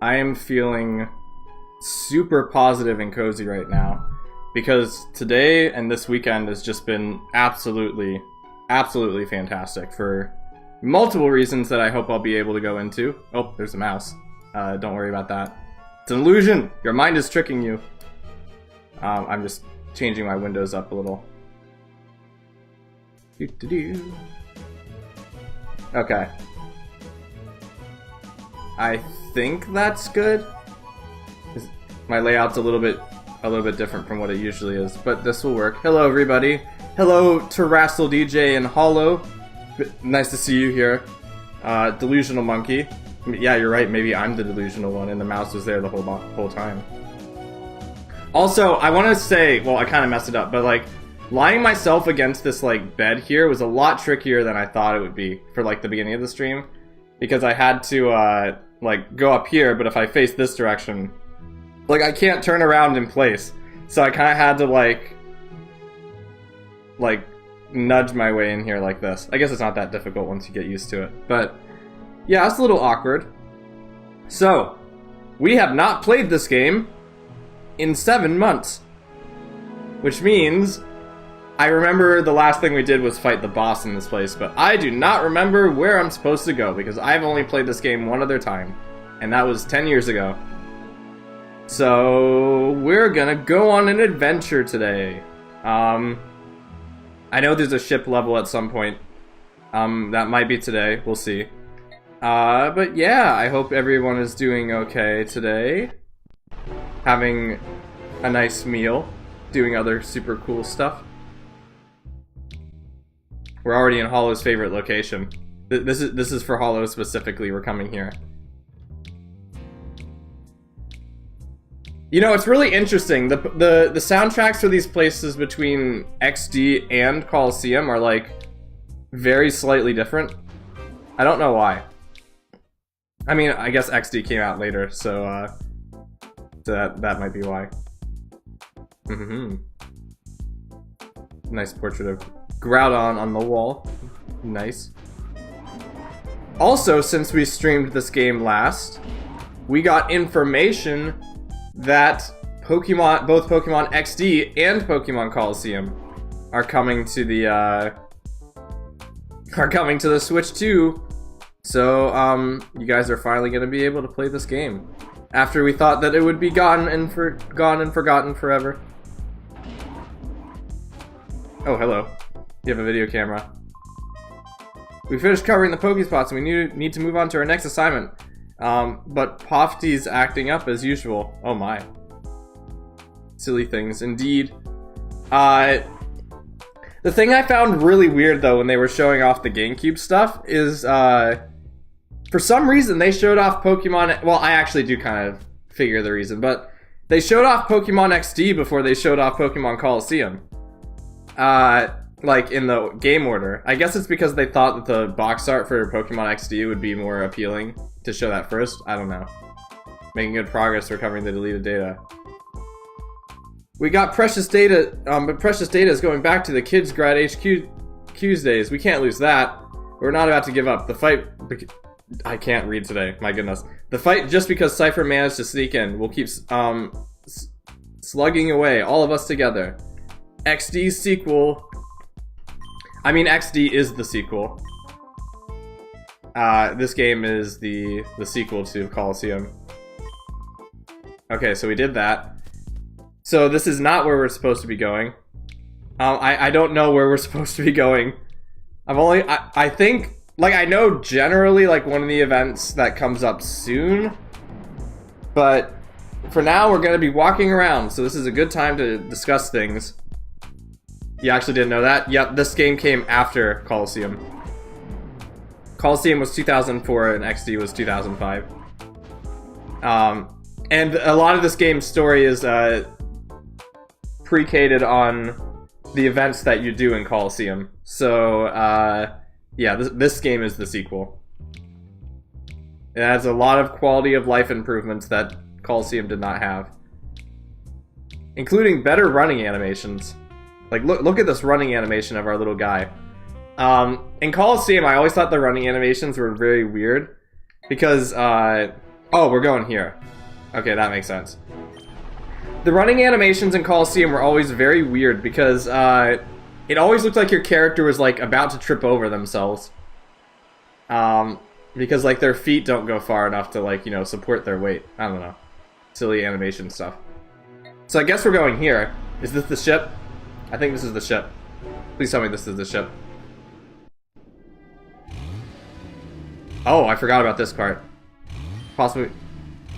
I am feeling super positive and cozy right now because today and this weekend has just been absolutely fantastic for multiple reasons that I hope I'll be able to go into. Oh, there's a mouse. Don't worry about that. It's an illusion. Your mind is tricking you. I'm just changing my windows up a little. Okay. I think that's good. My layout's a little bit different from what it usually is, but this will work. Hello, everybody. Hello, Terrassel DJ and Hollow. Nice to see you here. Delusional Monkey. Yeah, you're right. Maybe I'm the delusional one, and the mouse was there the whole time. Also, I want to say, well, I kind of messed it up, but like, lying myself against this like bed here was a lot trickier than I thought it would be for like the beginning of the stream, because I had to like go up here, but if I face this direction, like I can't turn around in place, so I kind of had to like nudge my way in here like this. I guess it's not that difficult once you get used to it, but yeah, it's a little awkward. So, we have not played this game in 7 months, which means I remember the last thing we did was fight the boss in this place, but I do not remember where I'm supposed to go because I've only played this game one other time, and that was 10 years ago. So, we're gonna go on an adventure today. I know there's a ship level at some point. That might be today. We'll see. But yeah, I hope everyone is doing okay today. Having a nice meal. Doing other super cool stuff. We're already in Hollow's favorite location. This is for Hollow specifically. We're coming here. You know, it's really interesting. The soundtracks for these places between XD and Coliseum are like very slightly different. I don't know why. I mean, I guess XD came out later, so that might be why. Nice portrait of Groudon on the wall. Nice. Also, since we streamed this game last, we got information that both Pokemon XD and Pokemon Coliseum are coming to the Switch too. So you guys are finally gonna be able to play this game after we thought that it would be gone and forgotten forever. Oh, hello. You have a video camera. We finished covering the Pokespots and we need to move on to our next assignment. But Pofty's acting up as usual. Oh my. Silly things, indeed. The thing I found really weird though when they were showing off the GameCube stuff is, for some reason they showed off Pokemon, well, I actually do kind of figure the reason, but they showed off Pokemon XD before they showed off Pokemon Coliseum. Like in the game order. I guess it's because they thought that the box art for Pokemon XD would be more appealing to show that first. I don't know. Making good progress recovering the deleted data. We got precious data, but precious data is going back to the Kids Grad HQ's days. We can't lose that. We're not about to give up. The fight... I can't read today, my goodness. The fight, just because Cypher managed to sneak in, we'll keep slugging away, all of us together. XD's sequel... I mean, XD is the sequel. This game is the sequel to Coliseum. Okay, so we did that. So this is not where we're supposed to be going. I don't know where we're supposed to be going. I think, like, I know generally, like, one of the events that comes up soon. But for now, we're gonna be walking around, so this is a good time to discuss things. You actually didn't know that? Yep, this game came after Coliseum. Coliseum was 2004 and XD was 2005. And a lot of this game's story is predicated on the events that you do in Coliseum. So, yeah, this game is the sequel. It has a lot of quality of life improvements that Coliseum did not have. Including better running animations. Like, look at this running animation of our little guy. In Coliseum, I always thought the running animations were very weird. Because, Oh, we're going here. Okay, that makes sense. The running animations in Coliseum were always very weird because it always looked like your character was like about to trip over themselves. Because like their feet don't go far enough to like, you know, support their weight. I don't know. Silly animation stuff. So I guess we're going here. Is this the ship? I think this is the ship. Please tell me this is the ship. Oh, I forgot about this part. Possibly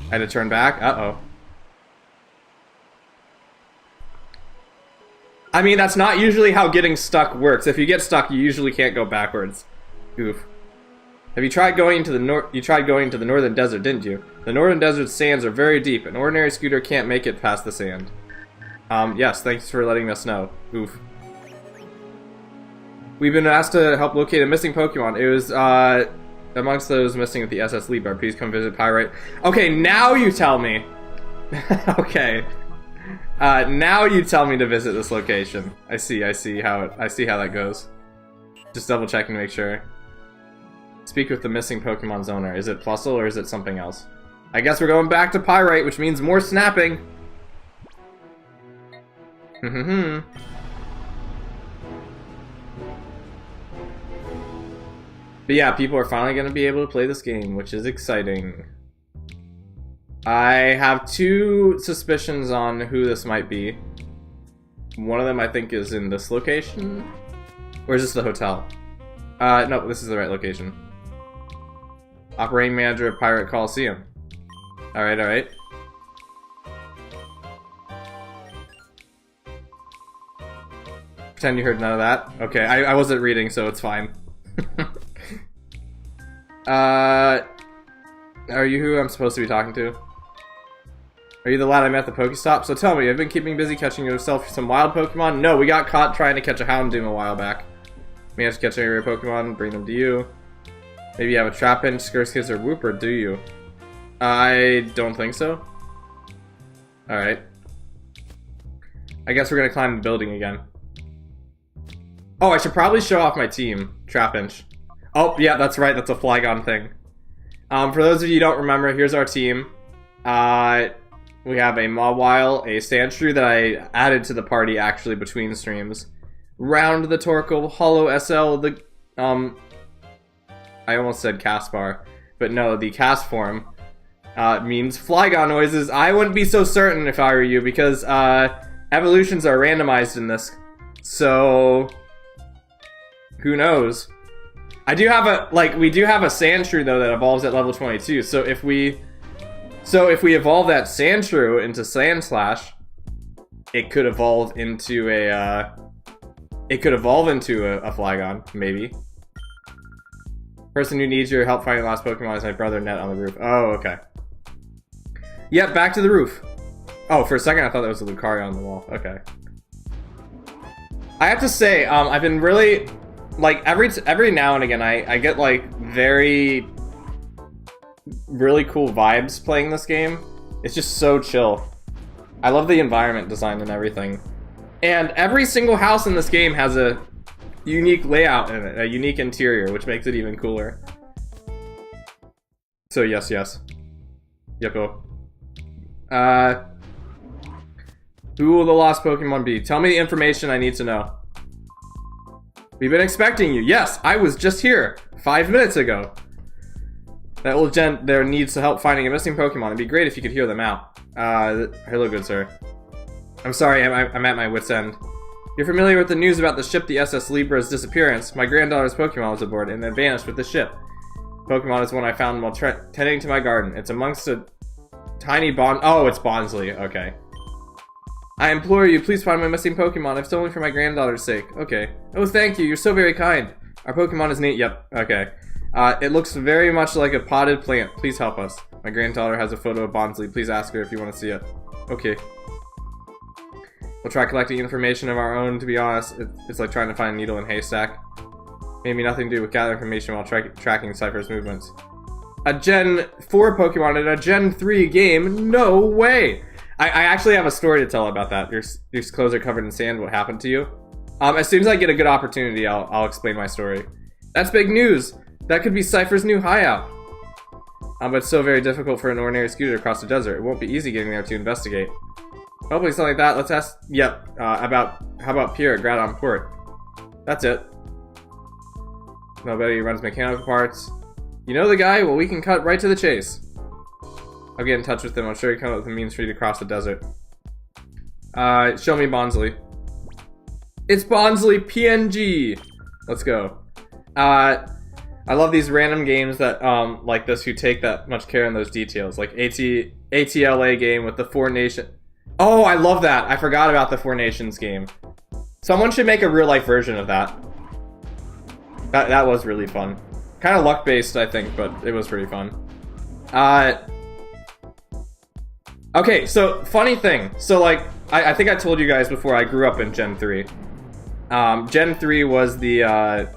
I had to turn back. Uh-oh. I mean, that's not usually how getting stuck works. If you get stuck, you usually can't go backwards. Oof. Have you tried going into the northern desert, didn't you? The northern desert sands are very deep. An ordinary scooter can't make it past the sand. Yes, thanks for letting us know. Oof. We've been asked to help locate a missing Pokemon. It was, amongst those missing at the SS Libra. Please come visit Pyrite. Okay, now you tell me. Okay. Now you tell me to visit this location. I see how that goes. Just double checking to make sure. Speak with the missing Pokemon's owner. Is it Plusle or is it something else? I guess we're going back to Pyrite, which means more snapping. But yeah, people are finally going to be able to play this game, which is exciting. I have two suspicions on who this might be. One of them I think is in this location. Or is this the hotel? No, this is the right location. Operating manager of Pirate Coliseum. Alright, alright. Pretend you heard none of that. Okay, I wasn't reading, so it's fine. Are you who I'm supposed to be talking to? Are you the lad I met at the Pokestop? So tell me, I've been keeping busy catching yourself some wild Pokemon? No, we got caught trying to catch a Houndoom a while back. We have to catch any rare Pokemon, bring them to you. Maybe you have a Trapinch, Skurskis, or Wooper, do you? I don't think so. Alright. I guess we're gonna climb the building again. Oh, I should probably show off my team. Trapinch. Oh, yeah, that's right, that's a Flygon thing. For those of you who don't remember, here's our team. We have a Mawile, a Sandshrew that I added to the party actually between streams. Round the Torkoal, Hollow SL, the I almost said Caspar, but no, the cast form means Flygon noises. I wouldn't be so certain if I were you because evolutions are randomized in this, so who knows? I do have a we do have a Sandshrew though that evolves at level 22. So if we evolve that Sandshrew into Sandslash, it could evolve into a Flygon, maybe. Person who needs your help finding the lost Pokemon is my brother Net on the roof. Oh, okay. Yep, back to the roof. Oh, for a second I thought that was a Lucario on the wall. Okay. I have to say, I've been really like every now and again I get like really cool vibes playing this game. It's just so chill. I love the environment design and everything. And every single house in this game has a unique layout in it, a unique interior, which makes it even cooler. So yes. Yeppo. Who will the lost Pokemon be? Tell me the information I need to know. We've been expecting you. Yes, I was just here 5 minutes ago. That old gent there needs help finding a missing Pokemon. It'd be great if you could hear them out. Hello, good sir. I'm sorry, I'm at my wit's end. You're familiar with the news about the ship, the SS Libra's disappearance. My granddaughter's Pokemon was aboard and then vanished with the ship. Pokemon is one I found while tending to my garden. It's amongst a tiny Oh, it's Bonsly. Okay. I implore you, please find my missing Pokemon, if only for my granddaughter's sake. Okay. Oh, thank you, you're so very kind. Our Pokemon is neat. Yep, okay. It looks very much like a potted plant. Please help us. My granddaughter has a photo of Bonsly. Please ask her if you want to see it. Okay. We'll try collecting information of our own, to be honest. It's like trying to find a needle in a haystack. Maybe nothing to do with gather information while tracking Cypher's movements. A Gen 4 Pokemon in a Gen 3 game? No way! I actually have a story to tell about that. Your clothes are covered in sand. What happened to you? As soon as I get a good opportunity, I'll explain my story. That's big news! That could be Cypher's new hideout. But it's so very difficult for an ordinary scooter to cross the desert. It won't be easy getting there to investigate. Hopefully something like that. Let's ask... Yep. How about Pierre at Gradon Port? That's it. Nobody runs mechanical parts. You know the guy? Well, we can cut right to the chase. I'll get in touch with him. I'm sure he come up with a means for you to cross the desert. Show me Bonsley. It's Bonsley PNG! Let's go. I love these random games that, like this, who take that much care in those details. Like ATLA game with the Four Nations. Oh, I love that! I forgot about the Four Nations game. Someone should make a real-life version of that. That was really fun. Kind of luck-based, I think, but it was pretty fun. Okay, so, funny thing. So, like, I think I told you guys before I grew up in Gen 3. Gen 3 was the,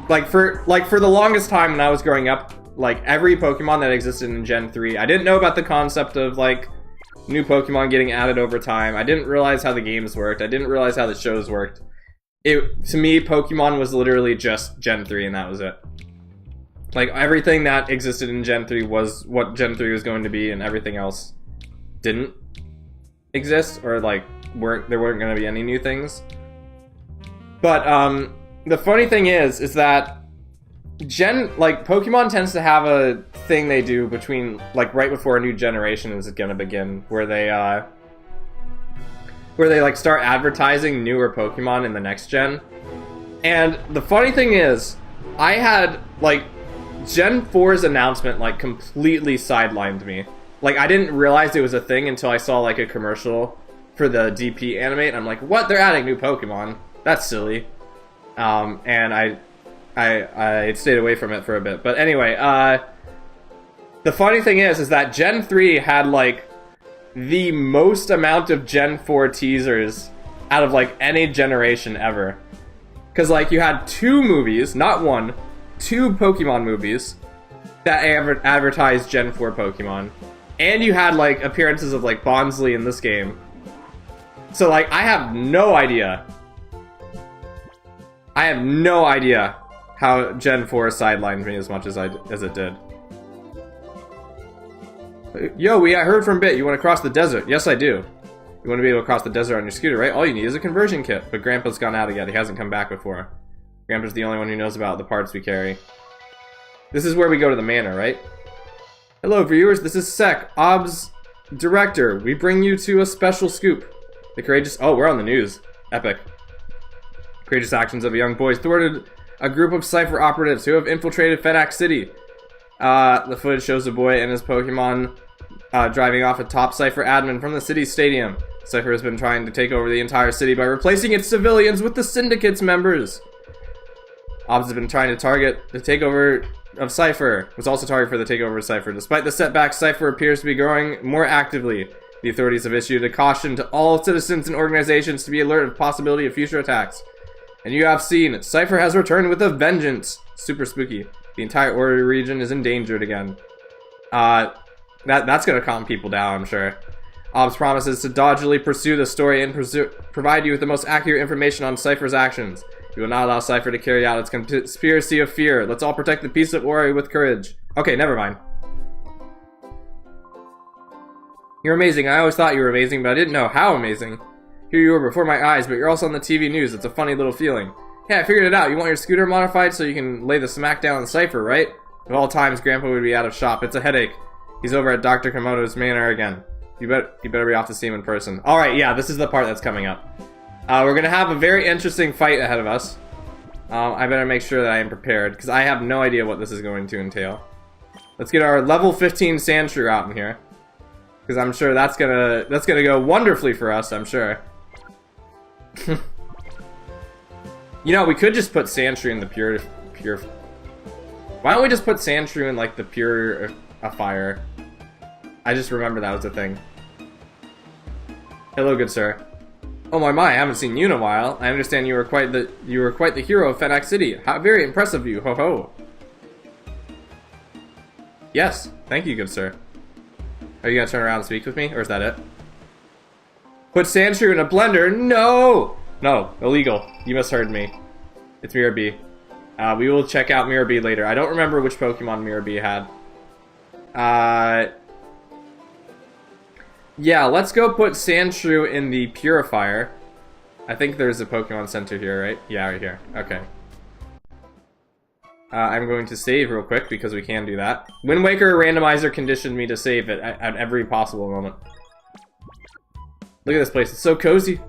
Like for the longest time when I was growing up, like, every Pokemon that existed in Gen 3, I didn't know about the concept of, like, new Pokemon getting added over time. I didn't realize how the games worked. I didn't realize how the shows worked. To me, Pokemon was literally just Gen 3, and that was it. Like, everything that existed in Gen 3 was what Gen 3 was going to be, and everything else didn't exist, or, like, there weren't going to be any new things. But, the funny thing is that Pokemon tends to have a thing they do between, like, right before a new generation is gonna begin, where they like start advertising newer Pokemon in the next gen. And the funny thing is, I had, like, Gen 4's announcement, like, completely sidelined me. Like, I didn't realize it was a thing until I saw, like, a commercial for the DP Animate, and I'm like, what? They're adding new Pokemon? That's silly. And I stayed away from it for a bit. But anyway, the funny thing is that Gen 3 had, like, the most amount of Gen 4 teasers out of, like, any generation ever. Because, like, you had 2 movies, not 1, 2 Pokemon movies that advertised Gen 4 Pokemon. And you had, like, appearances of, like, Bonsley in this game. So, like, I have no idea how Gen 4 sidelined me as much as it did. Yo, I heard from Bit, you want to cross the desert? Yes, I do. You want to be able to cross the desert on your scooter, right? All you need is a conversion kit. But Grandpa's gone out again. He hasn't come back before. Grandpa's the only one who knows about the parts we carry. This is where we go to the manor, right? Hello, viewers. This is Sek, OBS director. We bring you to a special scoop. The courageous... Oh, we're on the news. Epic. Courageous actions of a young boy thwarted a group of Cypher operatives who have infiltrated Fedax City. The footage shows a boy and his Pokemon driving off a top Cypher admin from the city's stadium. Cypher has been trying to take over the entire city by replacing its civilians with the Syndicate's members. OBS has been trying to target the takeover of Cypher. Was also targeted for the takeover of Cypher. Despite the setbacks, Cypher appears to be growing more actively. The authorities have issued a caution to all citizens and organizations to be alert of the possibility of future attacks. And you have seen, Cypher has returned with a vengeance. Super spooky. The entire Ori region is endangered again. That's gonna calm people down, I'm sure. OBS promises to doggedly pursue the story and provide you with the most accurate information on Cypher's actions. You will not allow Cypher to carry out its conspiracy of fear. Let's all protect the peace of Ori with courage. Okay, never mind. You're amazing. I always thought you were amazing, but I didn't know how amazing. Here you were before my eyes, but you're also on the TV news. It's a funny little feeling. Yeah, I figured it out. You want your scooter modified so you can lay the smack down on Cypher, right? At all times, Grandpa would be out of shop. It's a headache. He's over at Dr. Komodo's manor again. You better be off to see him in person. Alright, yeah, this is the part that's coming up. We're gonna have a very interesting fight ahead of us. I better make sure that I am prepared, because I have no idea what this is going to entail. Let's get our level 15 Sandshrew out in here. Because I'm sure that's gonna go wonderfully for us, I'm sure. You know, we could just put Sandshrew in the pure... Why don't we just put Sandshrew in, like, the purifier? I just remember that was a thing. Hello, good sir. Oh my, I haven't seen you in a while. I understand you were quite the hero of Fedax City. How very impressive of you, ho ho. Yes, thank you, good sir. Are you gonna turn around and speak with me, or is that it? Put Sandshrew in a blender? No! No, illegal. You misheard me. It's Mirror B. We will check out Mirror B later. I don't remember which Pokemon Mirror B had. Yeah, let's go put Sandshrew in the Purifier. I think there's a Pokemon Center here, right? Yeah, right here. Okay. I'm going to save real quick because we can do that. Wind Waker Randomizer conditioned me to save it at every possible moment. Look at this place, it's so cozy.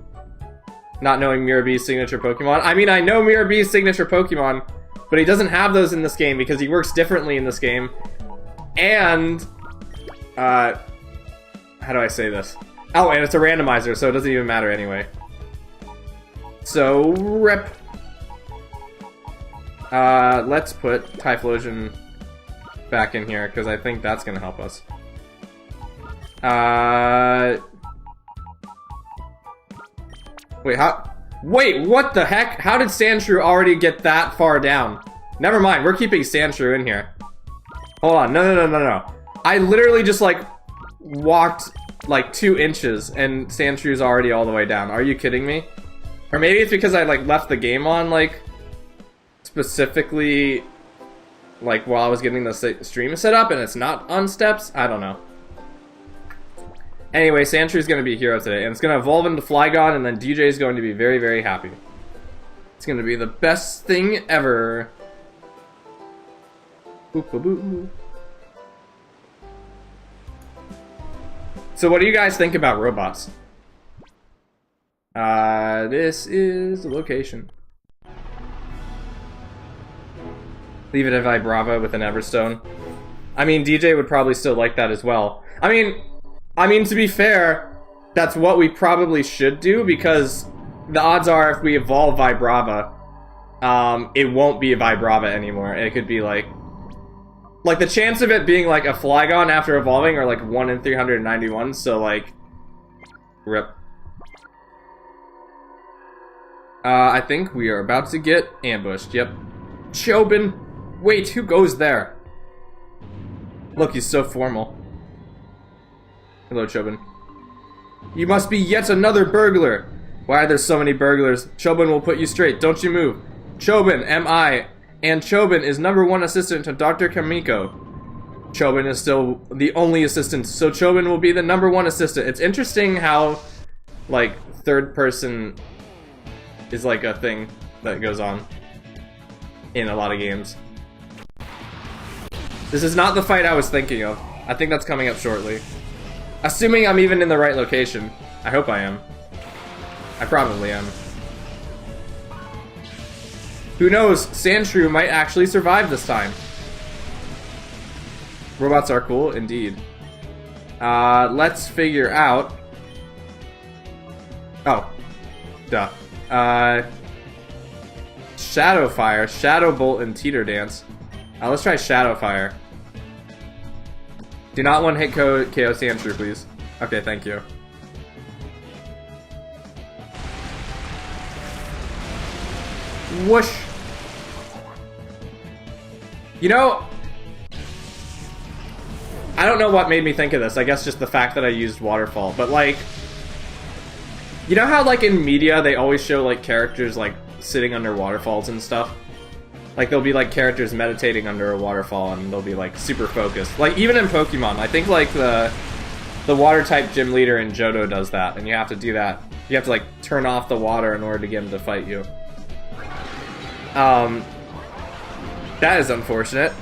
Not knowing Mirabee's signature Pokemon. I mean, I know Mirabee's signature Pokemon, but he doesn't have those in this game because he works differently in this game. And, how do I say this? Oh, and it's a randomizer, so it doesn't even matter anyway. So, rip. Let's put Typhlosion back in here, because I think that's gonna help us. Wait, wait, what the heck? How did Sandshrew already get that far down? Never mind, we're keeping Sandshrew in here. Hold on, no. I literally just, like, walked, like, 2 inches, and Sandshrew's already all the way down. Are you kidding me? Or maybe it's because I, like, left the game on, like, specifically, like, while I was getting the stream set up, and it's not on steps? I don't know. Anyway, Sandshrew is going to be a hero today, and it's going to evolve into Flygon, and then DJ is going to be very, very happy. It's going to be the best thing ever. Boop, boop, boop. So what do you guys think about robots? This is the location. Leave it at Vibrava with an Everstone. I mean, DJ would probably still like that as well. I mean, to be fair, that's what we probably should do, because the odds are if we evolve Vibrava, it won't be a Vibrava anymore. It could be like the chance of it being like a Flygon after evolving are like 1 in 391, so like, rip. I think we are about to get ambushed, yep. Chobin! Wait, who goes there? Look, he's so formal. Hello, Chobin. You must be yet another burglar! Why are there so many burglars? Chobin will put you straight, don't you move. Chobin, M.I., and Chobin is #1 assistant to Dr. Kamiko. Chobin is still the only assistant, so Chobin will be the #1 assistant. It's interesting how, like, third person is like a thing that goes on in a lot of games. This is not the fight I was thinking of. I think that's coming up shortly. Assuming I'm even in the right location. I hope I am. I probably am. Who knows? Sandshrew might actually survive this time. Robots are cool, indeed. Let's figure out... Oh. Duh. Shadow Fire, Shadow Bolt, and Teeter Dance. Let's try Shadow Fire. Do not one-hit KO Sandshrew, please. Okay, thank you. Whoosh! You know, I don't know what made me think of this. I guess just the fact that I used Waterfall. But, like, you know how, like, in media they always show, like, characters, like, sitting under waterfalls and stuff? Like, there'll be, like, characters meditating under a waterfall and they'll be, like, super focused. Like, even in Pokemon, I think, like, the water-type gym leader in Johto does that, and you have to do that. You have to, like, turn off the water in order to get him to fight you. That is unfortunate.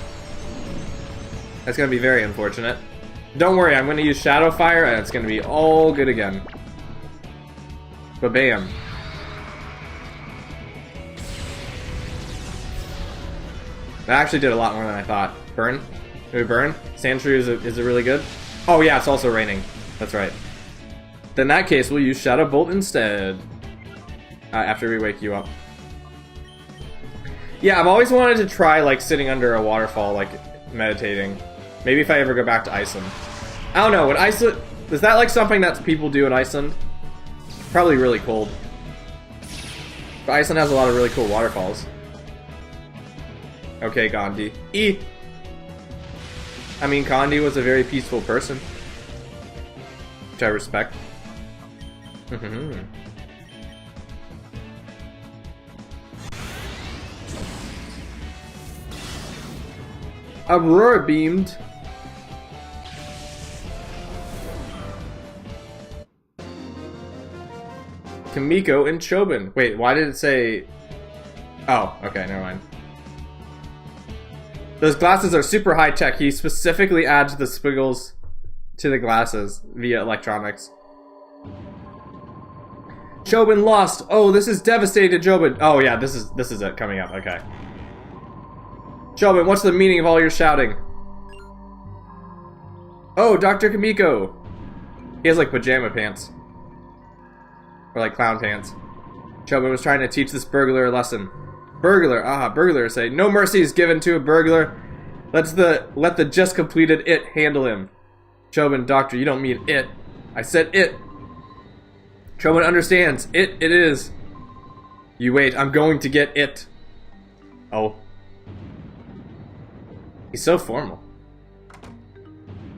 That's gonna be very unfortunate. Don't worry, I'm gonna use Shadow Fire and it's gonna be all good again. Ba-bam. That actually did a lot more than I thought. Burn? Did we burn? Sandshrew, is it really good? Oh yeah, it's also raining. That's right. Then in that case, we'll use Shadow Bolt instead. After we wake you up. Yeah, I've always wanted to try, like, sitting under a waterfall, like, meditating. Maybe if I ever go back to Iceland. I don't know, would Iceland... Is that, like, something that people do in Iceland? Probably really cold. But Iceland has a lot of really cool waterfalls. Okay, Gandhi. I mean, Gandhi was a very peaceful person. Which I respect. Aurora beamed. Kamiko and Chobin. Wait, why did it say... Oh, okay, never mind. Those glasses are super high-tech. He specifically adds the squiggles to the glasses via electronics. Chobin lost. Oh, this is devastated, Chobin. Oh yeah, this is it coming up. Okay. Chobin, what's the meaning of all your shouting? Oh, Dr. Kamiko. He has like pajama pants. Or like clown pants. Chobin was trying to teach this burglar a lesson. Burglar, burglars say, no mercy is given to a burglar. Let the just completed it handle him. Chobin, doctor, you don't mean it. I said it. Chobin understands. It is. You wait, I'm going to get it. Oh. He's so formal.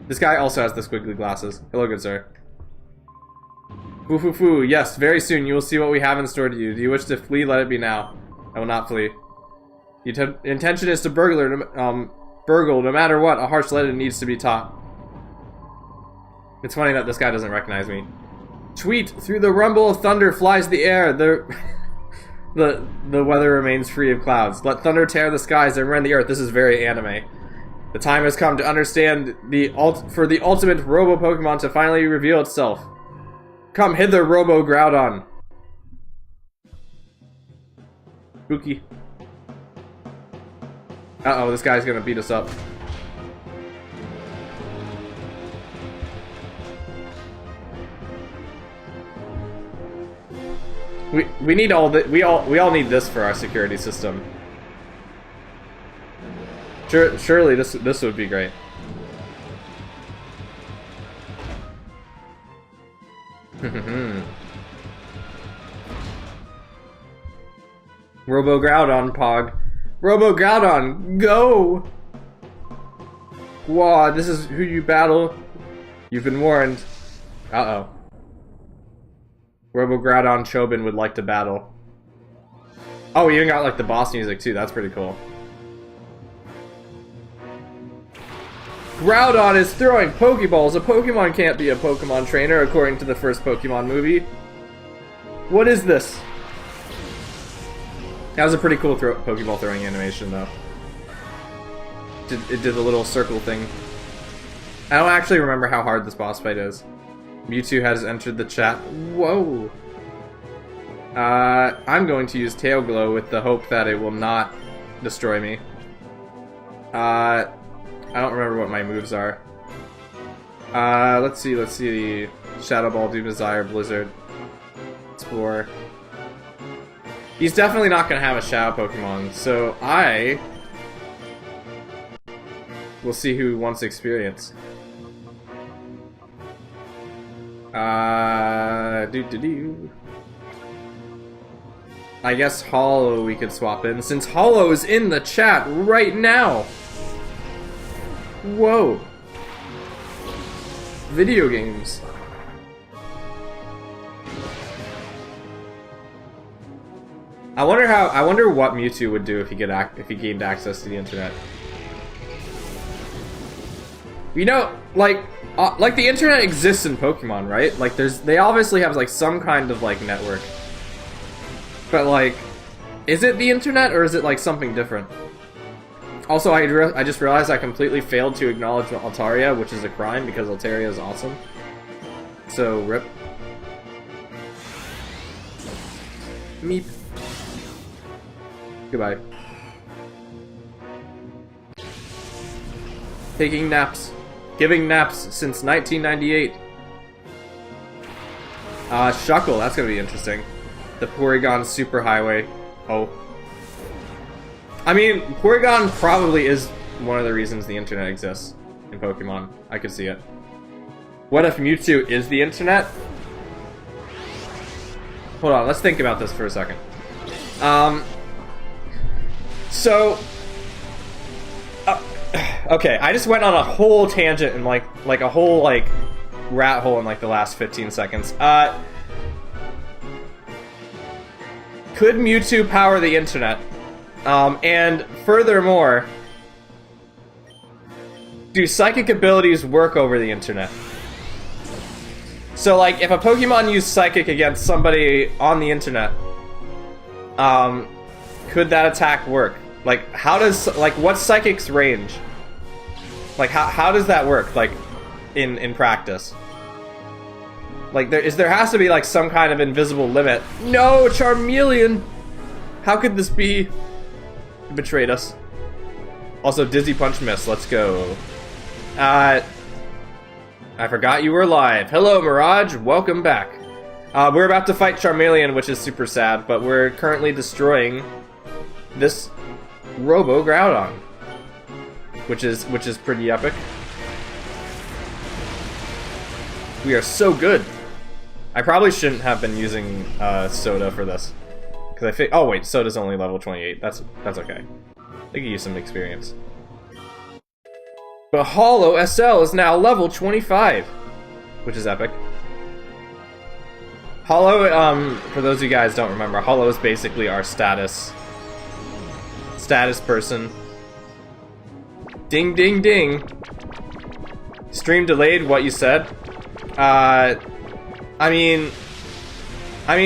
This guy also has the squiggly glasses. Hello, good sir. Foo foo foo, yes, very soon you will see what we have in store to you. Do you wish to flee? Let it be now. I will not flee. The intention is to burgle no matter what. A harsh lesson needs to be taught. It's funny that this guy doesn't recognize me. Tweet! Through the rumble of thunder flies the air. The weather remains free of clouds. Let thunder tear the skies and rend the earth. This is very anime. The time has come to understand for the ultimate Robo Pokemon to finally reveal itself. Come hither, Robo Groudon. Spooky. Uh-oh, this guy's gonna beat us up. We need all that. We all need this for our security system. Surely this would be great. Robo Groudon, Pog. Robo Groudon, go! Wow, this is who you battle. You've been warned. Uh-oh. Robo Groudon Chobin would like to battle. Oh, we even got like the boss music too. That's pretty cool. Groudon is throwing Pokeballs. A Pokemon can't be a Pokemon trainer, according to the first Pokemon movie. What is this? That was a pretty cool Pokeball throwing animation, though. It did the little circle thing. I don't actually remember how hard this boss fight is. Mewtwo has entered the chat. Whoa! I'm going to use Tail Glow with the hope that it will not destroy me. I don't remember what my moves are. Let's see. Shadow Ball, Doom Desire, Blizzard, Spore. He's definitely not going to have a Shadow Pokemon, so I will see who wants experience. I guess Hollow we could swap in, since Hollow is in the chat right now! Whoa! Video games. I wonder what Mewtwo would do if he gained access to the internet. You know, like the internet exists in Pokemon, right? Like they obviously have like some kind of like network. But like, is it the internet or is it like something different? Also, I just realized I completely failed to acknowledge Altaria, which is a crime because Altaria is awesome. So, rip. Meep. Goodbye. Taking naps. Giving naps since 1998. Shuckle, that's gonna be interesting. The Porygon Superhighway. Oh. I mean, Porygon probably is one of the reasons the internet exists in Pokemon. I could see it. What if Mewtwo is the internet? Hold on, let's think about this for a second. Okay, I just went on a whole tangent and like a whole like rat hole in like the last 15 seconds. Could Mewtwo power the internet? And furthermore, do psychic abilities work over the internet? So, like, if a Pokemon used Psychic against somebody on the internet, could that attack work? Like, how does, like, what's Psychic's range? Like, how does that work, like, in practice? Like, there has to be, like, some kind of invisible limit. No, Charmeleon! How could this be? He betrayed us. Also, Dizzy Punch miss, let's go. I forgot you were alive. Hello, Mirage, welcome back. We're about to fight Charmeleon, which is super sad, but we're currently destroying this Robo Groudon, which is pretty epic. We are so good. I probably shouldn't have been using Soda for this, because I think. Oh wait, Soda's only level 28. That's okay. They could use some experience. But Hollow SL is now level 25, which is epic. Hollow, for those of you guys who don't remember, Hollow is basically our status person. Ding, ding, ding. Stream delayed, what you said? I mean,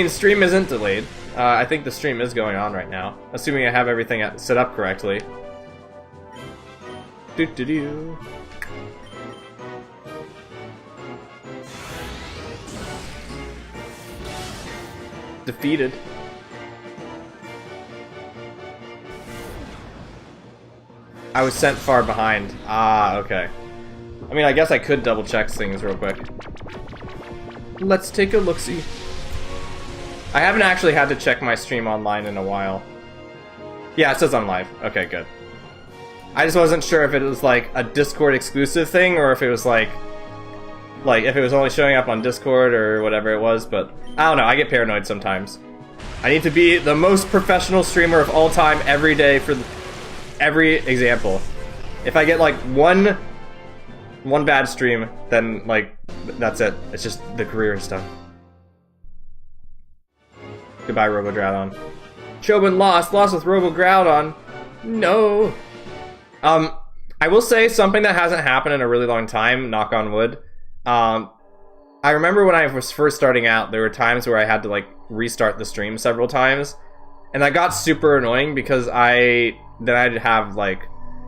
stream isn't delayed. I think the stream is going on right now, assuming I have everything set up correctly. Doo-doo-doo. Defeated. I was sent far behind. Ah, okay. I mean, I guess I could double check things real quick. Let's take a look-see. I haven't actually had to check my stream online in a while. Yeah, it says I'm live. Okay, good. I just wasn't sure if it was like a Discord exclusive thing or if it was like if it was only showing up on Discord or whatever it was, but I don't know, I get paranoid sometimes. I need to be the most professional streamer of all time every day for every example. If I get like one bad stream, then like that's it. It's just the career and stuff. Goodbye, Robo Groudon. Chobin lost with Robo Groudon. No. I will say something that hasn't happened in a really long time, knock on wood. I remember when I was first starting out, there were times where I had to like restart the stream several times, and that got super annoying because I'd have like,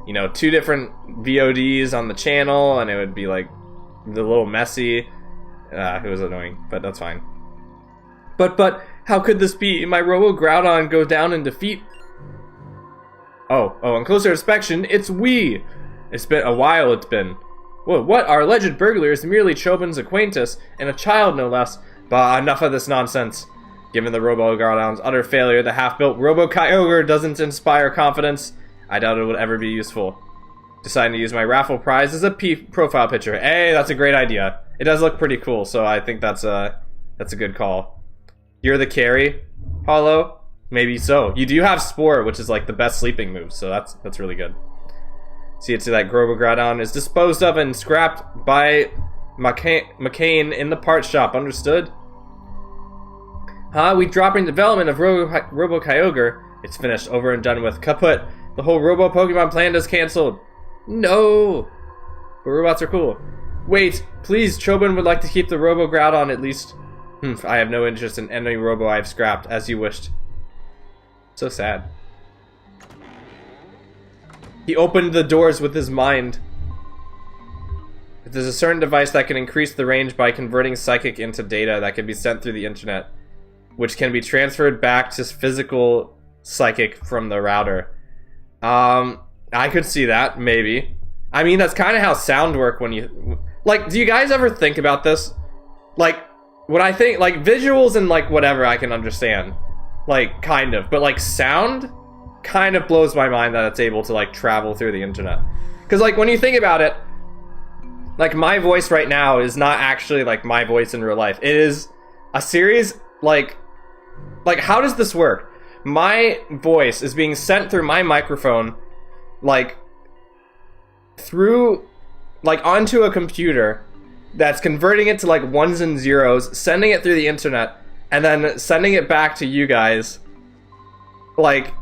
you know, 2 different VODs on the channel, and it would be like a little messy. It was annoying, but that's fine. But how could this be? My Robo Groudon go down in defeat. Oh, on closer inspection, it's we! It's been a while, it's been. Whoa, what? Our alleged burglar is merely Chobin's acquaintance, and a child no less. Bah, enough of this nonsense. Given the Robo Groudon's utter failure, the half-built Robo Kyogre doesn't inspire confidence. I doubt it would ever be useful. Deciding to use my raffle prize as a profile picture. Hey, that's a great idea. It does look pretty cool, so I think that's a good call. You're the carry, Hollow? Maybe so. You do have Spore, which is like the best sleeping move, so that's really good. See it to that Robo Groudon is disposed of and scrapped by McCain in the parts shop. Understood? We dropping development of Robo Kyogre. It's finished, over and done with. Kaput. The whole Robo Pokemon plan is cancelled. No! But robots are cool. Wait, please, Chobin would like to keep the Robo Groudon at least. I have no interest in any Robo I've scrapped, as you wished. So sad. He opened the doors with his mind. There's a certain device that can increase the range by converting psychic into data that can be sent through the internet, which can be transferred back to physical psychic from the router. I could see that, maybe. I mean, that's kind of how sound work when you... Like, do you guys ever think about this? Like, when I think, like, visuals and, like, whatever I can understand. Like, kind of. But, like, sound kind of blows my mind that it's able to, like, travel through the internet. Because, like, when you think about it, like, my voice right now is not actually, like, my voice in real life. It is a series, like, how does this work? My voice is being sent through my microphone, like, through, like, onto a computer that's converting it to, like, ones and zeros, sending it through the internet, and then sending it back to you guys, like,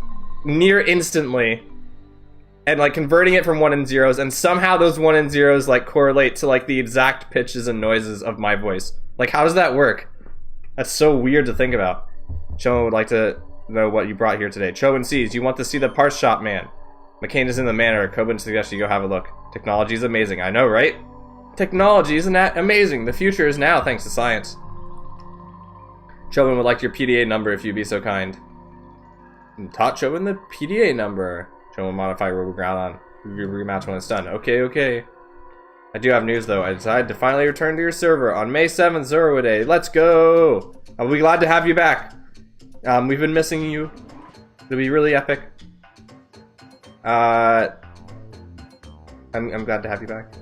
near instantly, and, like, converting it from 1 and zeros, and somehow those 1 and zeros, like, correlate to, like, the exact pitches and noises of my voice. Like, how does that work? That's so weird to think about. Chobin would like to know what you brought here today. Chobin sees. You want to see the parts shop man. McCain is in the manor. Chobin suggests you go have a look. Technology is amazing. I know, right? Technology isn't that amazing. The future is now thanks to science. Chobin would like your PDA number if you'd be so kind. And taught Chobin the PDA number. Chobin will modify Robogroudon. Rematch when it's done. Okay, okay. I do have news though. I decided to finally return to your server on May 7th, Zoroa Day. Let's go! I'll be glad to have you back. We've been missing you. It'll be really epic. I'm glad to have you back.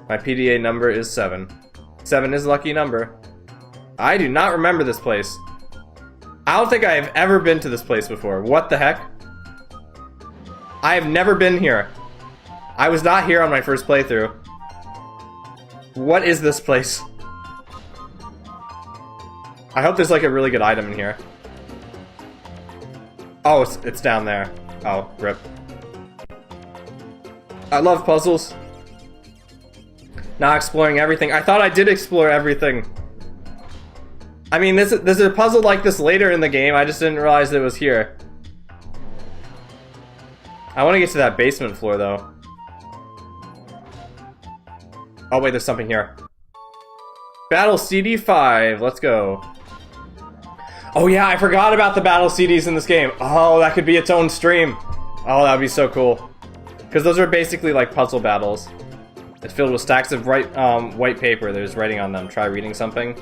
My PDA number is 7. 7 is a lucky number. I do not remember this place. I don't think I have ever been to this place before. What the heck? I have never been here. I was not here on my first playthrough. What is this place? I hope there's like a really good item in here. Oh, it's down there. Oh, rip. I love puzzles. Not exploring everything. I thought I did explore everything. I mean, there's a puzzle like this later in the game. I just didn't realize it was here. I want to get to that basement floor, though. Oh, wait, there's something here. Battle CD5. Let's go. Oh, yeah, I forgot about the battle CDs in this game. Oh, that could be its own stream. Oh, that would be so cool. Because those are basically like puzzle battles. It's filled with stacks of white paper. There's writing on them. Try reading something.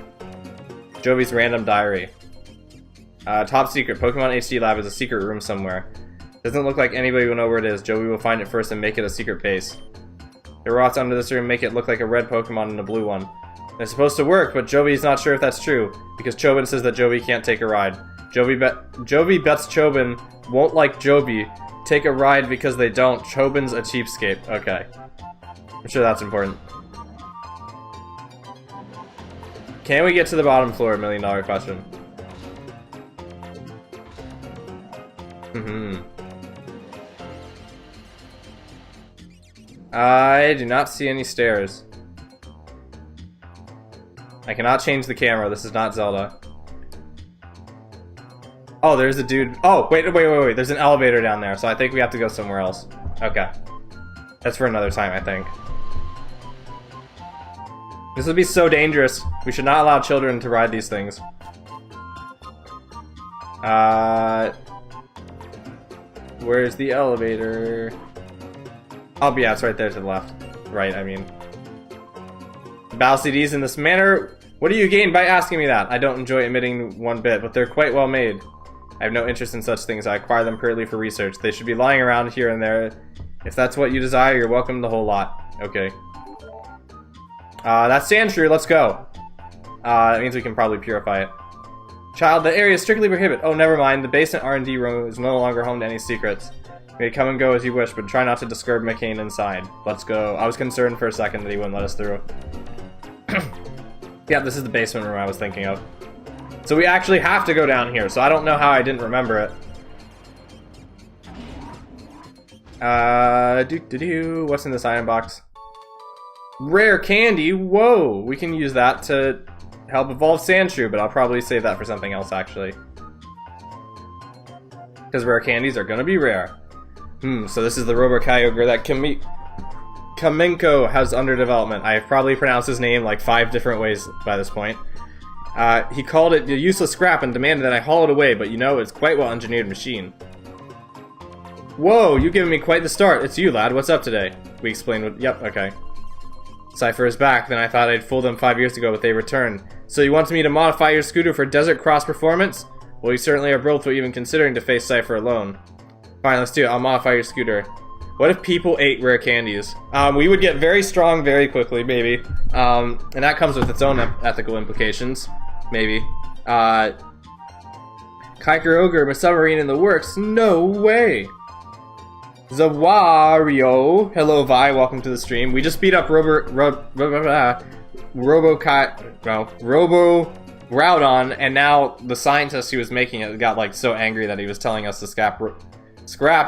Jovi's random diary. Top secret. Pokemon HD Lab is a secret room somewhere. Doesn't look like anybody will know where it is. Jovi will find it first and make it a secret base. The rots under this room make it look like a red Pokemon and a blue one. They're supposed to work, but Jovi's not sure if that's true, because Chobin says that Jovi can't take a ride. Jovi bets Chobin won't like Jovi take a ride because they don't. Chobin's a cheapskate. Okay. I'm sure that's important. Can we get to the bottom floor? $1 million question. I do not see any stairs. I cannot change the camera. This is not Zelda. Oh, there's a dude. Oh, wait. There's an elevator down there, so I think we have to go somewhere else. Okay. That's for another time, I think. This would be so dangerous. We should not allow children to ride these things. Where's the elevator? Oh, yeah, it's right there to the left. Right, I mean. Battle CDs in this manner. What do you gain by asking me that? I don't enjoy admitting one bit, but they're quite well made. I have no interest in such things. I acquire them purely for research. They should be lying around here and there. If that's what you desire, you're welcome to the whole lot. Okay. That's Sandshrew. Let's go. That means we can probably purify it. Child, the area is strictly prohibited. Oh, never mind. The basement R&D room is no longer home to any secrets. You may come and go as you wish, but try not to disturb McCain inside. Let's go. I was concerned for a second that he wouldn't let us through. Yeah, this is the basement room I was thinking of. So we actually have to go down here, so I don't know how I didn't remember it. What's in this item box? Rare candy? Whoa! We can use that to help evolve Sandshrew, but I'll probably save that for something else, actually. Because rare candies are gonna be rare. So this is the Robo-Kyogre that Kamenko has under development. I have probably pronounced his name like 5 different ways by this point. He called it a useless scrap and demanded that I haul it away, but you know, it's quite well-engineered machine. Whoa, you've given me quite the start. It's you, lad. What's up today? We explained what... Yep, okay. Cypher is back. Then I thought I'd fooled them 5 years ago, but they returned. So you wanted me to modify your scooter for desert cross performance? Well, you certainly are both even considering to face Cypher alone. Fine, let's do it. I'll modify your scooter. What if people ate rare candies? We would get very strong very quickly, maybe. And that comes with its own ethical implications. Maybe. Kyogre, my submarine in the works? No way! Zawario. Hello, Vi. Welcome to the stream. We just beat up Robo-Groudon, and now the scientist who was making it got like so angry that he was telling us to scrap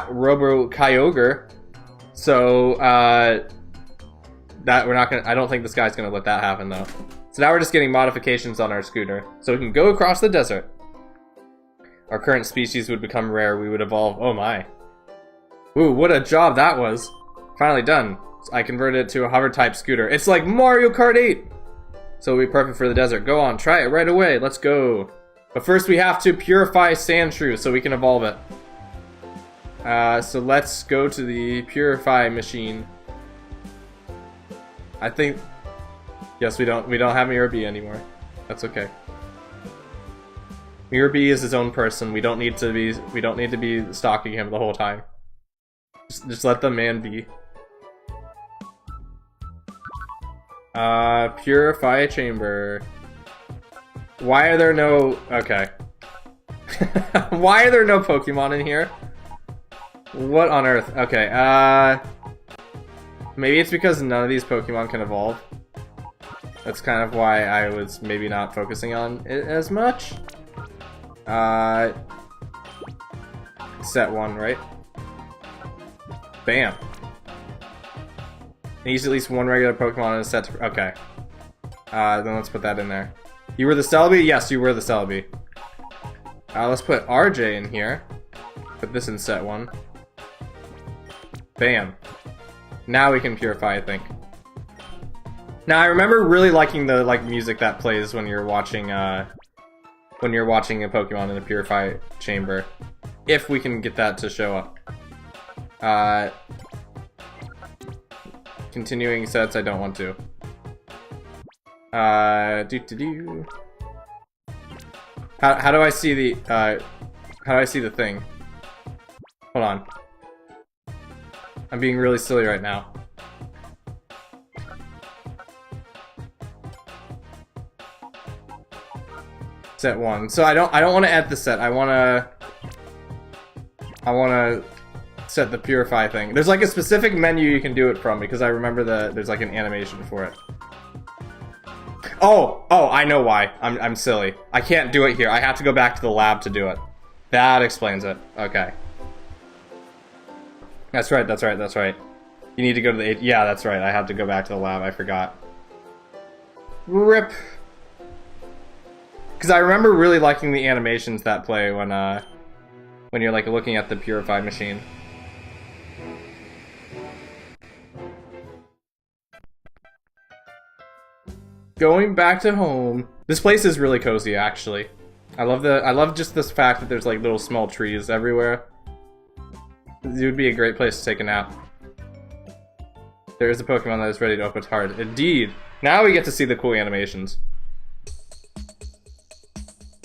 Robo-Kyogre. So that we're not gonna. I don't think this guy's gonna let that happen though. So now we're just getting modifications on our scooter. So we can go across the desert. Our current species would become rare. We would evolve. Oh my. Ooh, what a job that was. Finally done. So I converted it to a hover type scooter. It's like Mario Kart 8! So it'll be perfect for the desert. Go on, try it right away. Let's go. But first we have to purify Sandshrew so we can evolve it. So let's go to the purify machine. I think... Yes, we don't have Mirror B anymore. That's okay. Mirror B is his own person. We don't need to be stalking him the whole time. Just let the man be. Purify chamber. Why are there no... Okay. Why are there no Pokemon in here? What on earth? Okay, maybe it's because none of these Pokemon can evolve. That's kind of why I was maybe not focusing on it as much. Set 1, right? Bam. Needs at least one regular Pokemon in a set to... Okay. Then let's put that in there. You were the Celebi? Yes, you were the Celebi. Let's put RJ in here. Put this in set 1. Bam. Now we can purify, I think. Now I remember really liking the music that plays when you're watching a Pokemon in the purify chamber. If we can get that to show up. Continuing sets, I don't want to. How do I see the thing? Hold on. I'm being really silly right now. Set 1. So I don't want to add the set. I want to set the purify thing. There's like a specific menu you can do it from because I remember there's like an animation for it. Oh, I know why. I'm silly. I can't do it here. I have to go back to the lab to do it. That explains it. Okay. That's right. You need to go to the... Yeah, that's right. I have to go back to the lab. I forgot. RIP. Because I remember really liking the animations that play when you're like looking at the purify machine. Going back to home. This place is really cozy, actually. I love just this fact that there's like little small trees everywhere. It would be a great place to take a nap. There is a Pokemon that is ready to open its heart. Indeed. Now we get to see the cool animations.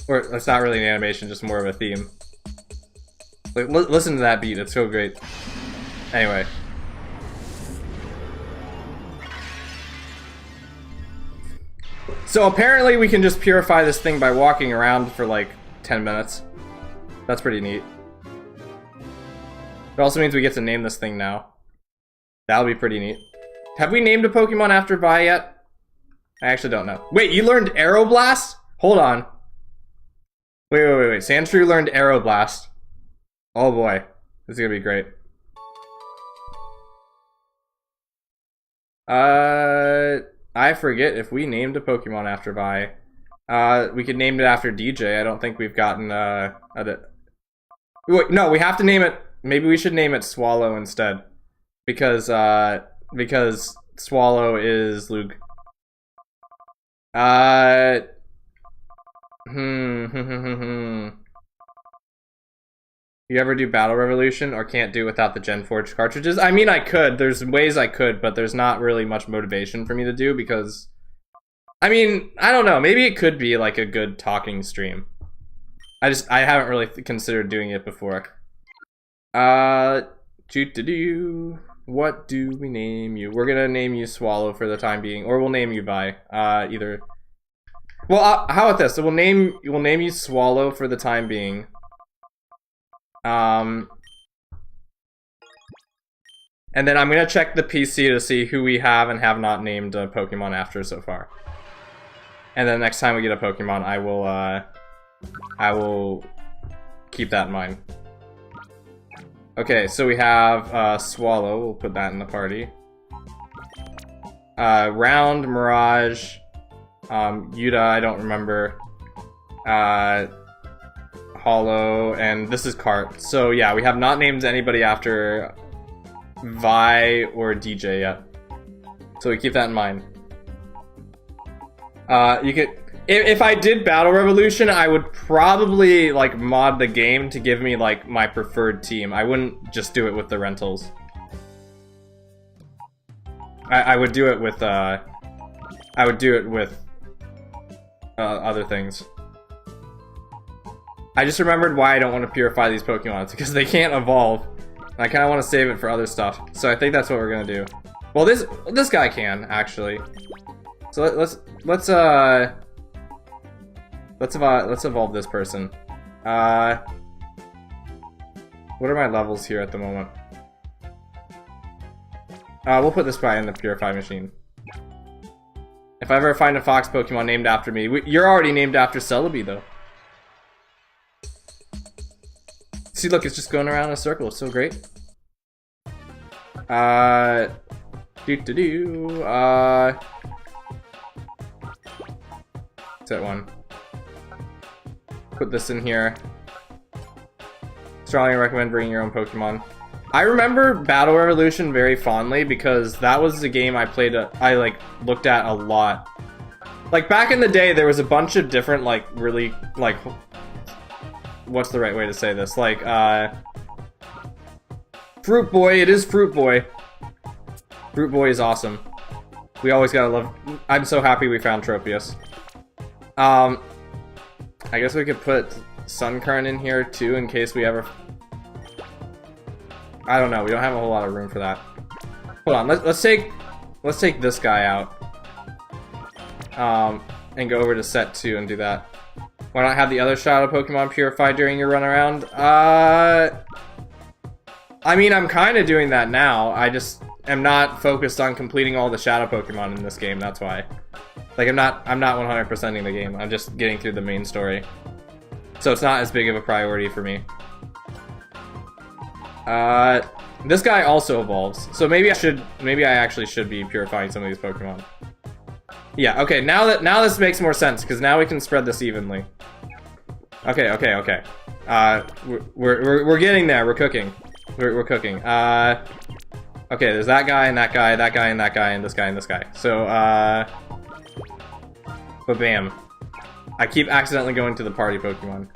Or it's not really an animation, just more of a theme. Like, listen to that beat. It's so great. Anyway. So apparently we can just purify this thing by walking around for like 10 minutes. That's pretty neat. It also means we get to name this thing now. That'll be pretty neat. Have we named a Pokemon after Vi yet? I actually don't know. Wait, you learned Aeroblast? Hold on. Wait. Sandshrew learned Aeroblast. Oh boy. This is gonna be great. I forget if we named a Pokemon after Vi. We could name it after DJ. I don't think we've gotten Wait, no, we have to name it. Maybe we should name it Swallow instead. Because Swallow is Luke. You ever do Battle Revolution or can't do without the Gen Forge cartridges? I mean, I could. There's ways I could, but there's not really much motivation for me to do because... I mean, I don't know. Maybe it could be like a good talking stream. I haven't really considered doing it before. What do we name you? We're gonna name you Swallow for the time being, or we'll name you Vi. Either. Well, how about this? So we'll name you Swallow for the time being. And then I'm gonna check the PC to see who we have and have not named a Pokemon after so far. And then next time we get a Pokemon, I will keep that in mind. Okay, so we have Swallow. We'll put that in the party. Round, Mirage, Yuta, I don't remember. Hollow, and this is Cart. So yeah, we have not named anybody after Vi or DJ yet. So we keep that in mind. You could, if I did Battle Revolution, I would probably like mod the game to give me like my preferred team. I wouldn't just do it with the rentals. I would do it with other things. I just remembered why I don't want to purify these Pokemon. It's because they can't evolve. And I kind of want to save it for other stuff. So I think that's what we're gonna do. Well, this guy can actually. So let's evolve this person. What are my levels here at the moment? We'll put this guy in the Purify machine. If I ever find a Fox Pokemon named after me, you're already named after Celebi, though. See, look, it's just going around in a circle. It's so great. What's that one? Put this in here. Strongly recommend bringing your own Pokemon. I remember Battle Revolution very fondly because that was the game I played. I like looked at a lot. Like back in the day, there was a bunch of different like really like. What's the right way to say this? Like Fruit Boy. It is Fruit Boy. Fruit Boy is awesome. We always gotta love. I'm so happy we found Tropius. I guess we could put Sunkern in here too in case we ever. I don't know. We don't have a whole lot of room for that. Hold on. Let's take this guy out. And go over to set 2 and do that. Why not have the other Shadow Pokemon purified during your run around? I mean, I'm kind of doing that now. I just am not focused on completing all the Shadow Pokemon in this game. That's why. Like, I'm not 100%ing the game. I'm just getting through the main story. So it's not as big of a priority for me. This guy also evolves. So maybe I actually should be purifying some of these Pokemon. Yeah, okay, now this makes more sense, because now we can spread this evenly. Okay. We're getting there, we're cooking. We're cooking. Okay, there's that guy, and that guy, that guy, and that guy, and this guy, and this guy. So, but bam. I keep accidentally going to the party Pokemon.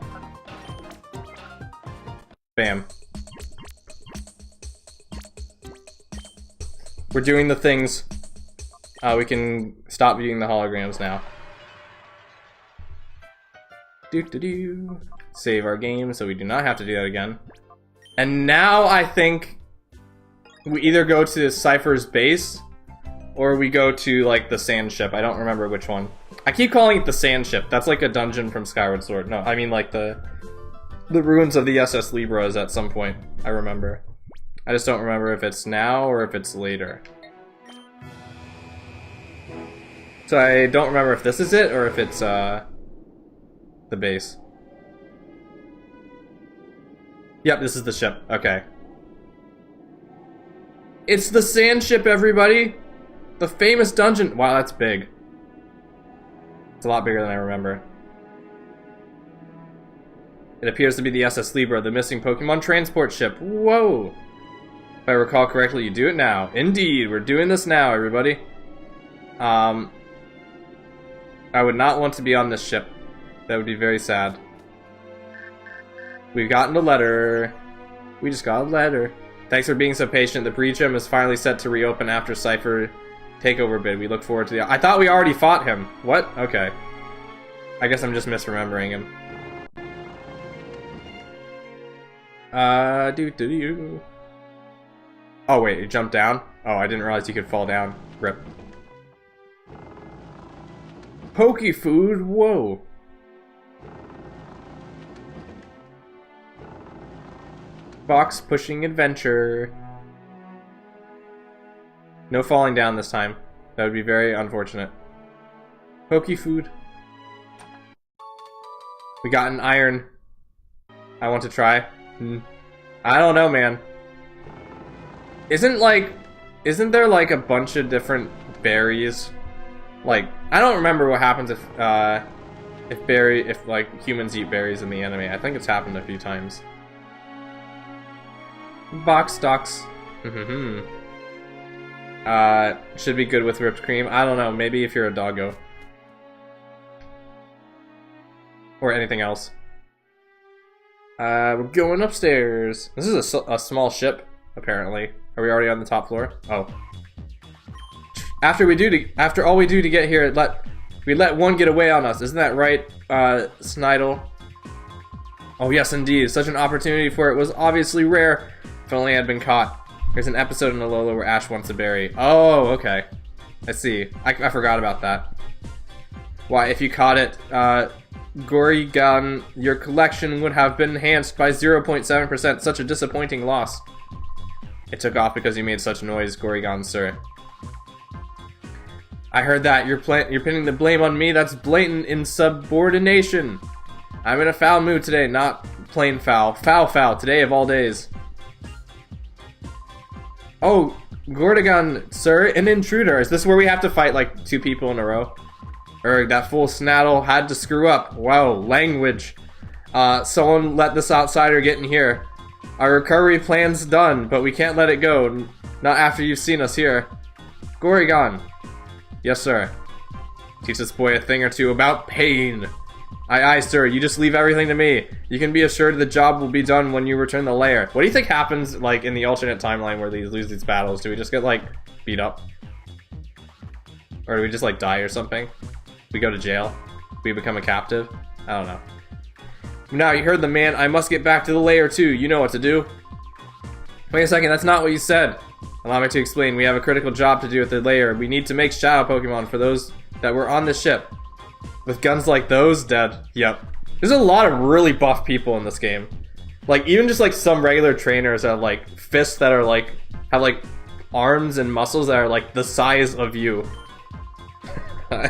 Bam. We're doing the things. We can stop viewing the holograms now. Save our game so we do not have to do that again. And now I think we either go to Cypher's base or we go to like the Sandship. I don't remember which one. I keep calling it the Sandship. That's like a dungeon from Skyward Sword. No, I mean like the ruins of the SS Libras at some point. I remember. I just don't remember if it's now or if it's later. So I don't remember if this is it or if it's the base. Yep, this is the ship. Okay. It's the Sandship, everybody! The famous dungeon! Wow, that's big. It's a lot bigger than I remember. It appears to be the SS Libra, the missing Pokemon transport ship. Whoa! If I recall correctly, you do it now. Indeed, we're doing this now, everybody. I would not want to be on this ship. That would be very sad. We've gotten a letter. We just got a letter. Thanks for being so patient. The Breachum is finally set to reopen after Cypher takeover bid. We look forward to the... I thought we already fought him. What? Okay. I guess I'm just misremembering him. Oh wait, you jumped down? Oh, I didn't realize you could fall down. Rip. Pokey food? Whoa. Box pushing adventure. No falling down this time. That would be very unfortunate. Pokey food. We got an iron. I want to try. I don't know, man. Isn't there like a bunch of different berries Like, I don't remember what happens if like humans eat berries in the anime. I think it's happened a few times. Box stocks. Should be good with whipped cream. I don't know. Maybe if you're a doggo. Or anything else. We're going upstairs. This is a small ship, apparently. Are we already on the top floor? Oh. After all we do to get here, we let one get away on us. Isn't that right, Snidel? Oh yes, indeed. Such an opportunity for it was obviously rare. If only I had been caught. There's an episode in Alola where Ash wants a berry. Oh, okay. I see. I forgot about that. Why, if you caught it, Gorigan, your collection would have been enhanced by 0.7%. Such a disappointing loss. It took off because you made such noise, Gorigan, sir. I heard that. You're pinning the blame on me. That's blatant insubordination. I'm in a foul mood today, not plain foul. Foul, today of all days. Oh, Gordigan, sir, an intruder. Is this where we have to fight like 2 people in a row? That fool Snaddle had to screw up. Wow, language. Someone let this outsider get in here. Our recovery plan's done, but we can't let it go. Not after you've seen us here. Gordigan. Yes, sir. Teach this boy a thing or two about pain. Aye, sir. You just leave everything to me. You can be assured the job will be done when you return the lair. What do you think happens, like, in the alternate timeline where they lose these battles? Do we just get, like, beat up? Or do we just, like, die or something? We go to jail? We become a captive? I don't know. Now, you heard the man. I must get back to the lair, too. You know what to do. Wait a second. That's not what you said. Allow me to explain. We have a critical job to do at the lair. We need to make shadow Pokemon for those that were on the ship. With guns like those, dead. Yep. There's a lot of really buff people in this game. Like, even just like some regular trainers have like fists that are like, have like arms and muscles that are like the size of you.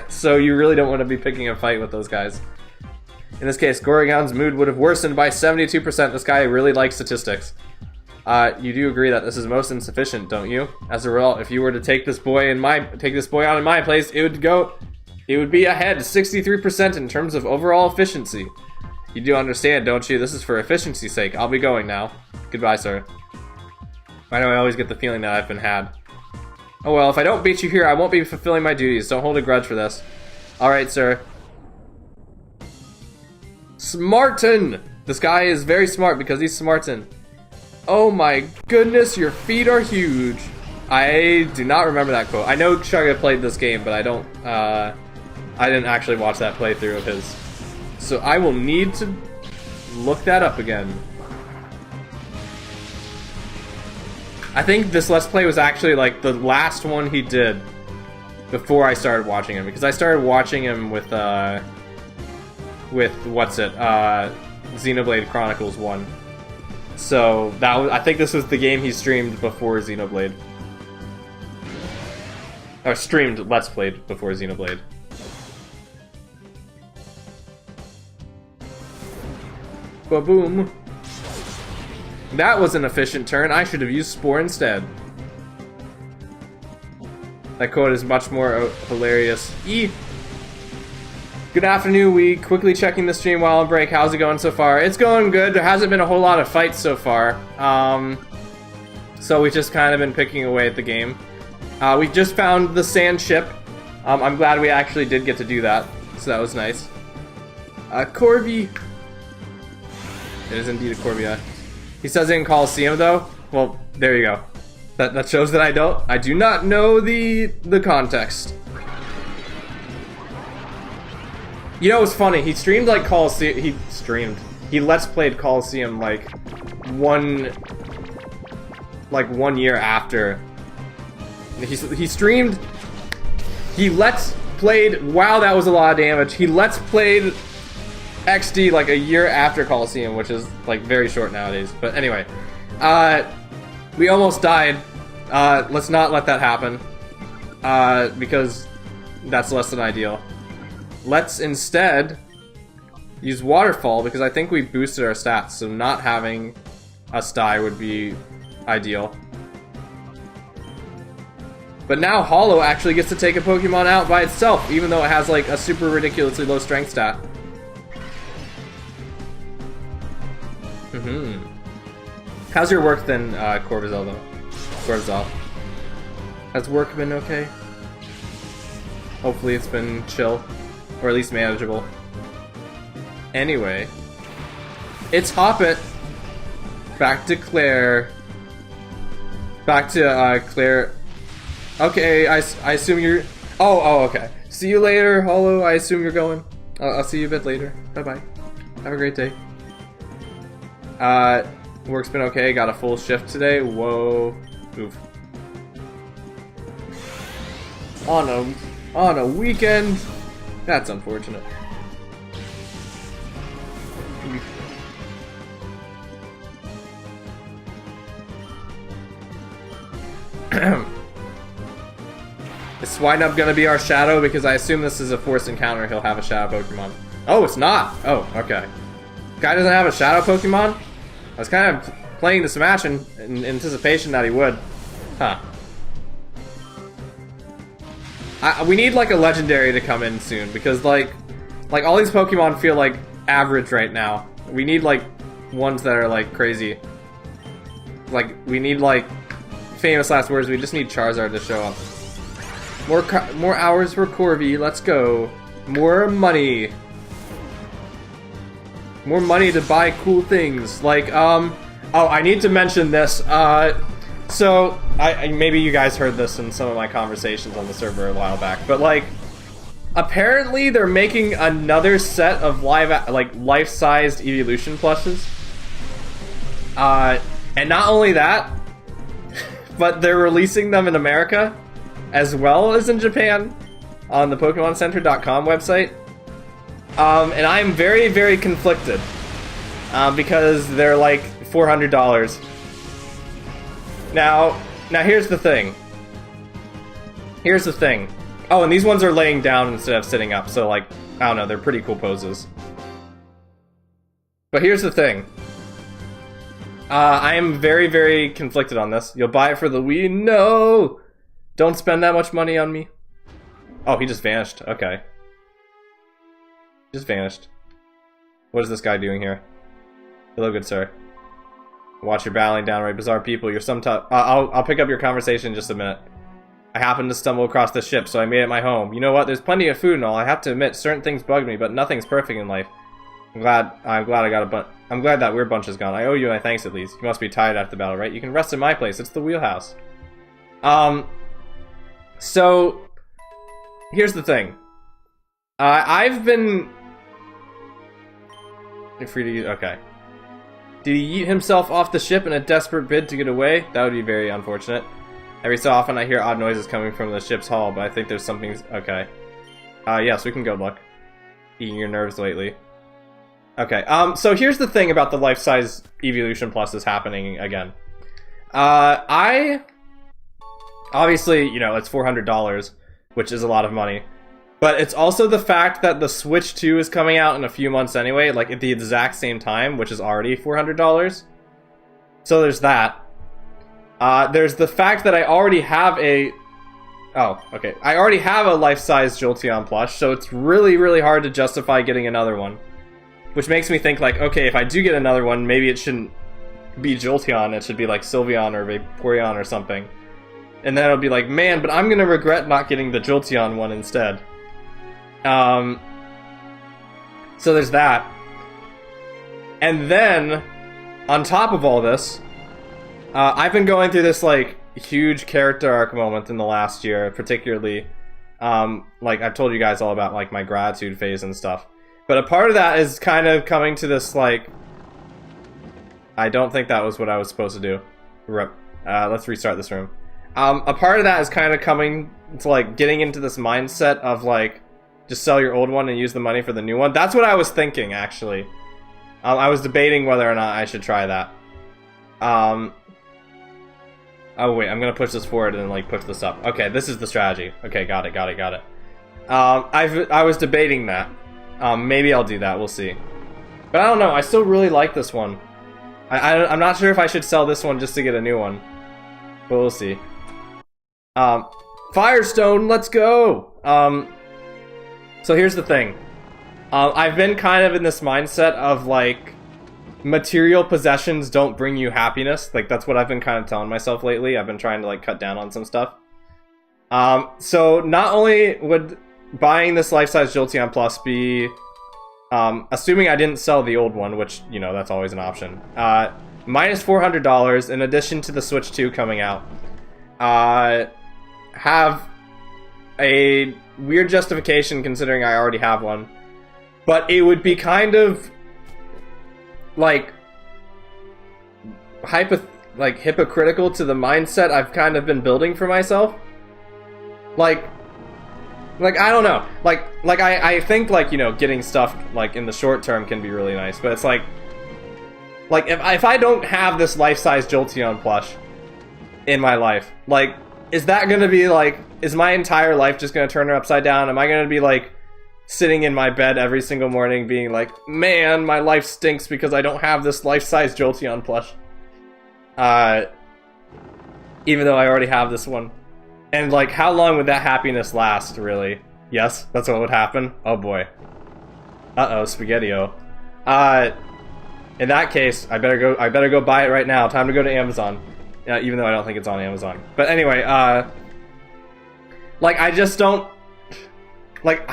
So you really don't want to be picking a fight with those guys. In this case, Gorgon's mood would have worsened by 72%. This guy really likes statistics. You do agree that this is most insufficient, don't you? As a result, if you were to take this boy out in my place, it would be ahead 63% in terms of overall efficiency. You do understand, don't you? This is for efficiency's sake. I'll be going now. Goodbye, sir. Why do I always get the feeling that I've been had? Oh well, if I don't beat you here, I won't be fulfilling my duties. Don't hold a grudge for this. Alright, sir. Smarten! This guy is very smart because he's Smarten. Oh my goodness, your feet are huge. I do not remember that quote. I know Chugga played this game, but I didn't actually watch that playthrough of his. So I will need to look that up again. I think this Let's Play was actually like the last one he did before I started watching him, because I started watching him with what's it, Xenoblade Chronicles 1. So that was, I think this was the game he streamed before Xenoblade. Or streamed Let's Played before Xenoblade. Ba-boom. That was an efficient turn. I should have used Spore instead. That quote is much more hilarious. Good afternoon. We quickly checking the stream while on break. How's it going so far? It's going good. There hasn't been a whole lot of fights so far. So we've just kind of been picking away at the game. We just found the Sandship. I'm glad we actually did get to do that. So that was nice. Corby. It is indeed a Corbia. He says it in Coliseum though. Well, there you go. That shows that I do not know the context. You know what's funny? He streamed like Coliseum. He Let's Played Coliseum like one year after. He streamed. He Let's Played. Wow, that was a lot of damage. He Let's Played XD like a year after Coliseum, which is like very short nowadays. But anyway, we almost died. Let's not let that happen, because that's less than ideal. Let's instead use Waterfall, because I think we boosted our stats, so not having us die would be ideal. But now Hollow actually gets to take a Pokemon out by itself, even though it has like a super ridiculously low strength stat. How's your work then, Corvuzal, though? Corvuzal. Has work been okay? Hopefully it's been chill. Or at least manageable. Anyway. It's Hoppet. Back to Claire. Back to, Claire. Okay, I assume you're... Oh, okay. See you later, Hollow. I assume you're going. I'll see you a bit later. Bye-bye. Have a great day. Work's been okay. Got a full shift today. Whoa. Move. On a weekend? That's unfortunate. Is Swinub gonna be our shadow? Because I assume this is a forced encounter, he'll have a shadow Pokemon. Oh, it's not! Oh, okay. Guy doesn't have a shadow Pokemon? I was kind of playing the Smash in anticipation that he would. Huh. We need like a legendary to come in soon, because like all these Pokemon feel like average right now. We need like ones that are like crazy. Like we need like famous last words. We just need Charizard to show up. More hours for Corby. Let's go. More money. More money to buy cool things. Like oh, I need to mention this. So maybe you guys heard this in some of my conversations on the server a while back, but like apparently they're making another set of life-sized evolution plushes. And not only that, but they're releasing them in America as well as in Japan on the PokemonCenter.com website. And I'm very, very conflicted because they're like $400. Now here's the thing. Oh, and these ones are laying down instead of sitting up, so like, I don't know, they're pretty cool poses. But here's the thing. I am very, very conflicted on this. You'll buy it for the Wii? No! Don't spend that much money on me. Oh, he just vanished. Okay. Just vanished. What is this guy doing here? Hello, good sir. Watch your battling downright bizarre people. You're some tough. I'll pick up your conversation in just a minute. I happened to stumble across the ship, so I made it my home. You know what? There's plenty of food and all. I have to admit, certain things bug me, but nothing's perfect in life. I'm glad I got a bunch. I'm glad that weird bunch is gone. I owe you my thanks at least. You must be tired after the battle, right? You can rest in my place. It's the wheelhouse. So here's the thing. I've been free to use. Okay. Did he yeet himself off the ship in a desperate bid to get away? That would be very unfortunate. Every so often I hear odd noises coming from the ship's hull, but I think there's something... Okay. Yes, we can go look. Eating your nerves lately. Okay, so here's the thing about the life-size evolution pluses happening again. Obviously, you know, it's $400, which is a lot of money. But it's also the fact that the Switch 2 is coming out in a few months anyway, like at the exact same time, which is already $400. So there's that. There's the fact that I already have a... Oh, okay. I already have a life-size Jolteon plush, so it's really, really hard to justify getting another one. Which makes me think, like, okay, if I do get another one, maybe it shouldn't be Jolteon, it should be like Sylveon or Vaporeon or something. And then it'll be like, man, but I'm gonna regret not getting the Jolteon one instead. So there's that. And then, on top of all this, I've been going through this, like, huge character arc moment in the last year, particularly, like, I've told you guys all about, like, my gratitude phase and stuff. But a part of that is kind of coming to this, like... I don't think that was what I was supposed to do. Let's restart this room. A part of that is kind of coming to, like, getting into this mindset of, like, just sell your old one and use the money for the new one. That's what I was thinking, actually. I was debating whether or not I should try that. Oh, wait, I'm gonna push this forward and, like, push this up. Okay, this is the strategy. Okay, got it. I was debating that. Maybe I'll do that, we'll see. But I don't know, I still really like this one. I'm not sure if I should sell this one just to get a new one. But we'll see. Firestone, let's go! So here's the thing. I've been kind of in this mindset of, like, material possessions don't bring you happiness. Like, that's what I've been kind of telling myself lately. I've been trying to, like, cut down on some stuff. So not only would buying this life-size Jolteon Plus be, assuming I didn't sell the old one, which, you know, that's always an option, minus $400 in addition to the Switch 2 coming out, have a weird justification considering I already have one, but it would be kind of like hypocritical to the mindset I've kind of been building for myself. Like I don't know. I think, like, you know, getting stuff like in the short term can be really nice, but it's like if I don't have this life-size Jolteon plush in my life, like, is that gonna be like, is my entire life just gonna turn upside down? Am I gonna be like sitting in my bed every single morning being like, man, my life stinks because I don't have this life-size Jolteon plush? Even though I already have this one. And, like, how long would that happiness last, really? Yes, that's what would happen. Oh boy. Uh-oh, Spaghetti-O. In that case, I better go buy it right now. Time to go to Amazon. Even though I don't think it's on Amazon. But anyway, like, I just don't, like,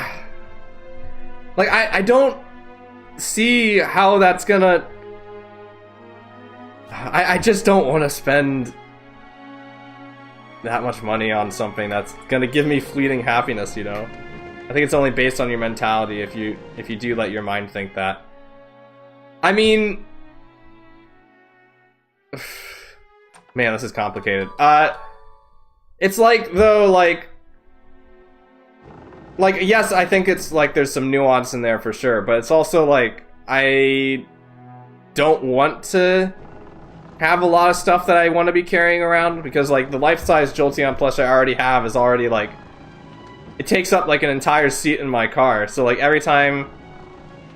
I don't see how that's gonna, I just don't want to spend that much money on something that's gonna give me fleeting happiness, you know? I think it's only based on your mentality if you do let your mind think that. I mean, man, this is complicated. It's like, though, like, yes, I think it's like there's some nuance in there for sure, but it's also like I don't want to have a lot of stuff that I want to be carrying around, because, like, the life-size Jolteon plush I already have is already, like, it takes up, like, an entire seat in my car. So, like, every time,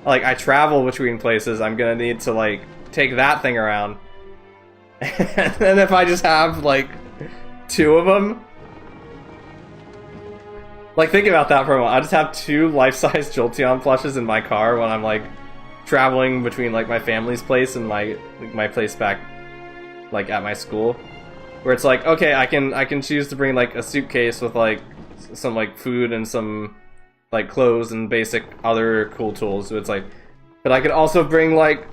like, I travel between places, I'm gonna need to, like, take that thing around. And then if I just have, like, 2 of them, like, think about that for a moment. I just have 2 life-size Jolteon plushes in my car when I'm, like, traveling between, like, my family's place and my place back, like, at my school, where it's like, okay, I can choose to bring, like, a suitcase with, like, some, like, food and some, like, clothes and basic other cool tools. So it's like, but I could also bring, like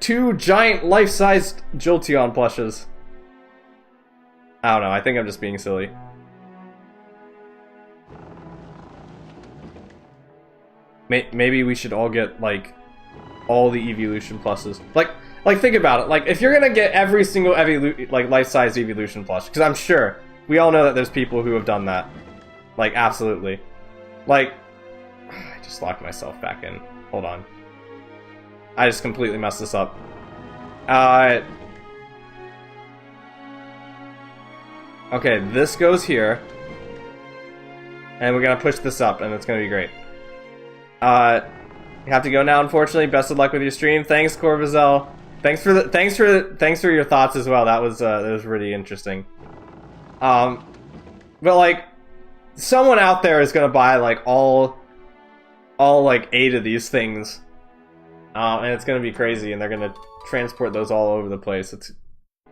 2 giant life-sized Jolteon plushes. I don't know, I think I'm just being silly. Maybe we should all get, like, all the evolution pluses. Like, think about it. Like, if you're gonna get every single like, life-size evolution plush, because I'm sure we all know that there's people who have done that. Like, absolutely. Like, I just locked myself back in. Hold on. I just completely messed this up. Okay, this goes here. And we're gonna push this up, and it's gonna be great. You have to go now, unfortunately. Best of luck with your stream. Thanks, Corvazel. Thanks for your thoughts as well. That was really interesting. But, like, someone out there is gonna buy, like, all like 8 of these things, and it's gonna be crazy, and they're gonna transport those all over the place. It's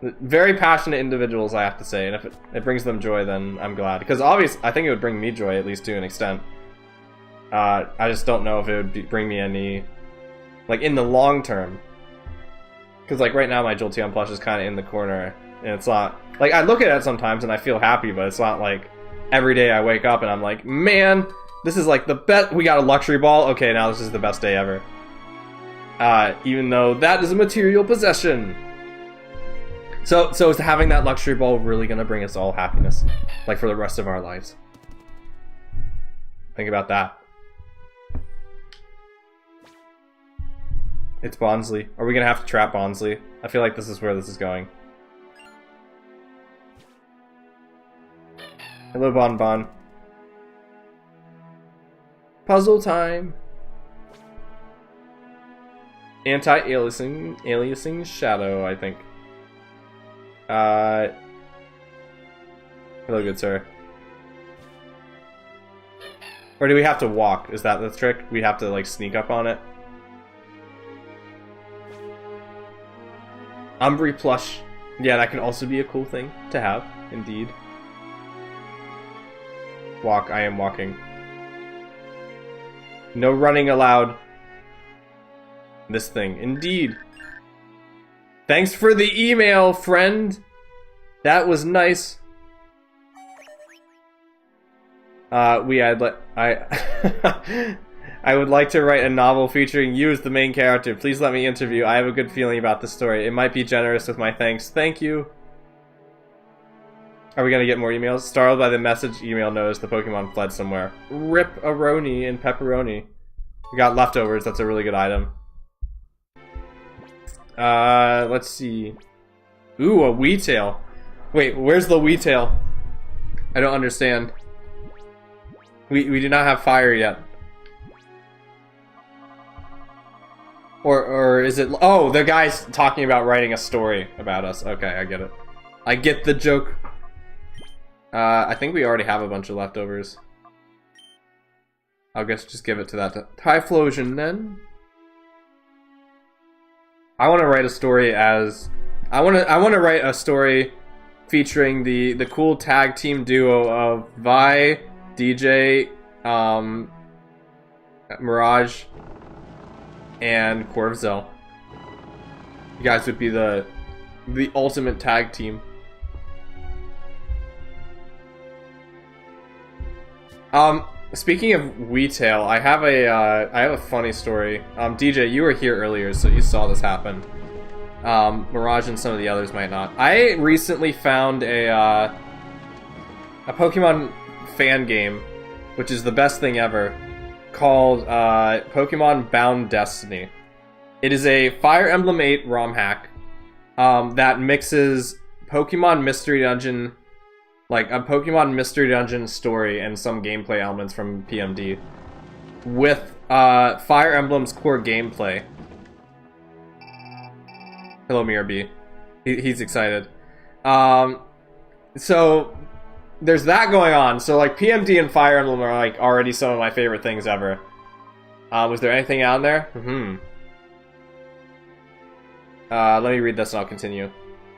very passionate individuals, I have to say, and if it brings them joy, then I'm glad. Because obviously, I think it would bring me joy, at least to an extent. I just don't know if it would bring me any, like, in the long term. Because, like, right now my Jolteon plush is kind of in the corner, and it's not, like, I look at it sometimes and I feel happy, but it's not like every day I wake up and I'm like, man, this is like the best, we got a luxury ball, okay, now this is the best day ever. Even though that is a material possession. So is having that luxury ball really gonna bring us all happiness? Like, for the rest of our lives? Think about that. It's Bonsley. Are we gonna have to trap Bonsley? I feel like this is where this is going. Hello, Bon. Puzzle time. Anti-aliasing shadow, I think. Hello, good sir. Or do we have to walk? Is that the trick? We have to, like, sneak up on it? Umbry plush. Yeah, that can also be a cool thing to have, indeed. Walk, I am walking. No running allowed. This thing, indeed. Thanks for the email, friend. That was nice. I would like to write a novel featuring you as the main character. Please let me interview. I have a good feeling about the story. It might be generous with my thanks. Thank you. Are we gonna get more emails? Startled by the message, email knows the Pokemon fled somewhere. Rip-a-roni and pepperoni. We got leftovers. That's a really good item. Let's see. Ooh, a Weetail. Wait, where's the Weetail? I don't understand. We do not have fire yet. Or is it... Oh, the guy's talking about writing a story about us. Okay, I get it. I get the joke. I think we already have a bunch of leftovers. I'll guess just give it to that Typhlosion then. I want to write a story as... I want to write a story featuring the cool tag team duo of Vi, DJ, Mirage, and Corvzel. You guys would be the ultimate tag team. Speaking of Weetail, I have a funny story. DJ, you were here earlier, so you saw this happen. Mirage and some of the others might not. I recently found a Pokemon fan game, which is the best thing ever, called Pokemon Bound Destiny. It is a Fire Emblem 8 ROM hack that mixes Pokemon Mystery Dungeon, like a Pokemon Mystery Dungeon story and some gameplay elements from PMD, with Fire Emblem's core gameplay. Hello, Mirabee. He's excited. So there's that going on. So like PMD and Fire Emblem are like already some of my favorite things ever. Was there anything out there? Let me read this and I'll continue.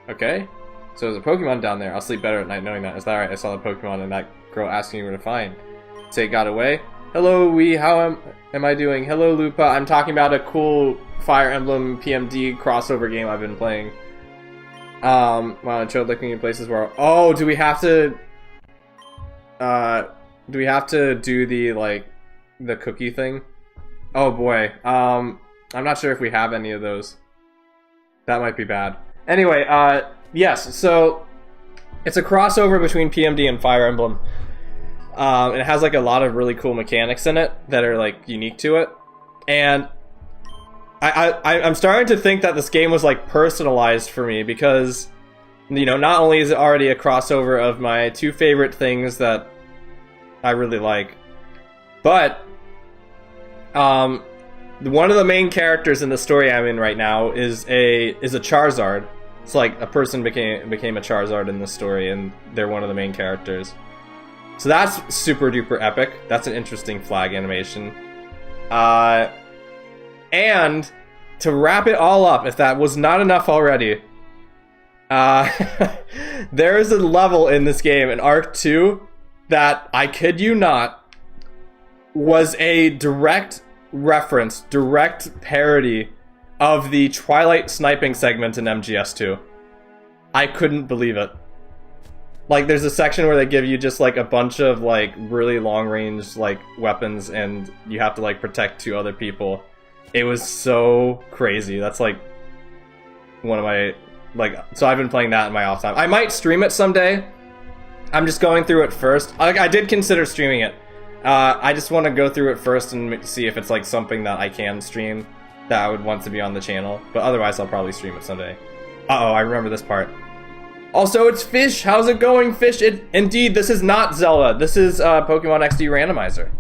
Okay. So there's a Pokemon down there. I'll sleep better at night knowing that. Is that right? I saw the Pokemon and that girl asking you where to find. Say it got away. Hello, Wee. How am I doing? Hello, Lupa. I'm talking about a cool Fire Emblem PMD crossover game I've been playing. Wow, I tried looking in places where... Oh, do we have to... do we have to do the, like, the cookie thing? Oh, boy. I'm not sure if we have any of those. That might be bad. Anyway, yes, so... It's a crossover between PMD and Fire Emblem. It has, like, a lot of really cool mechanics in it that are, like, unique to it. And... I'm starting to think that this game was like personalized for me because, you know, not only is it already a crossover of my two favorite things that I really like, but one of the main characters in the story I'm in right now is a Charizard. It's like a person became a Charizard in this story, and they're one of the main characters. So that's super duper epic. That's an interesting flag animation. And to wrap it all up, if that was not enough already, there is a level in this game, in Arc 2, that, I kid you not, was a direct reference, direct parody of the Twilight sniping segment in MGS2. I couldn't believe it. Like, there's a section where they give you just, like, a bunch of, like, really long-range, like, weapons, and you have to, like, protect two other people. It was so crazy. That's like one of my, like, so I've been playing that in my off time. I might stream it someday. I'm just going through it first. I did consider streaming it. I just want to go through it first and see if it's like something that I can stream that I would want to be on the channel. But otherwise, I'll probably stream it someday. Uh-oh, I remember this part. Also, it's Fish. How's it going, Fish? Indeed, this is not Zelda. This is Pokemon XD Randomizer.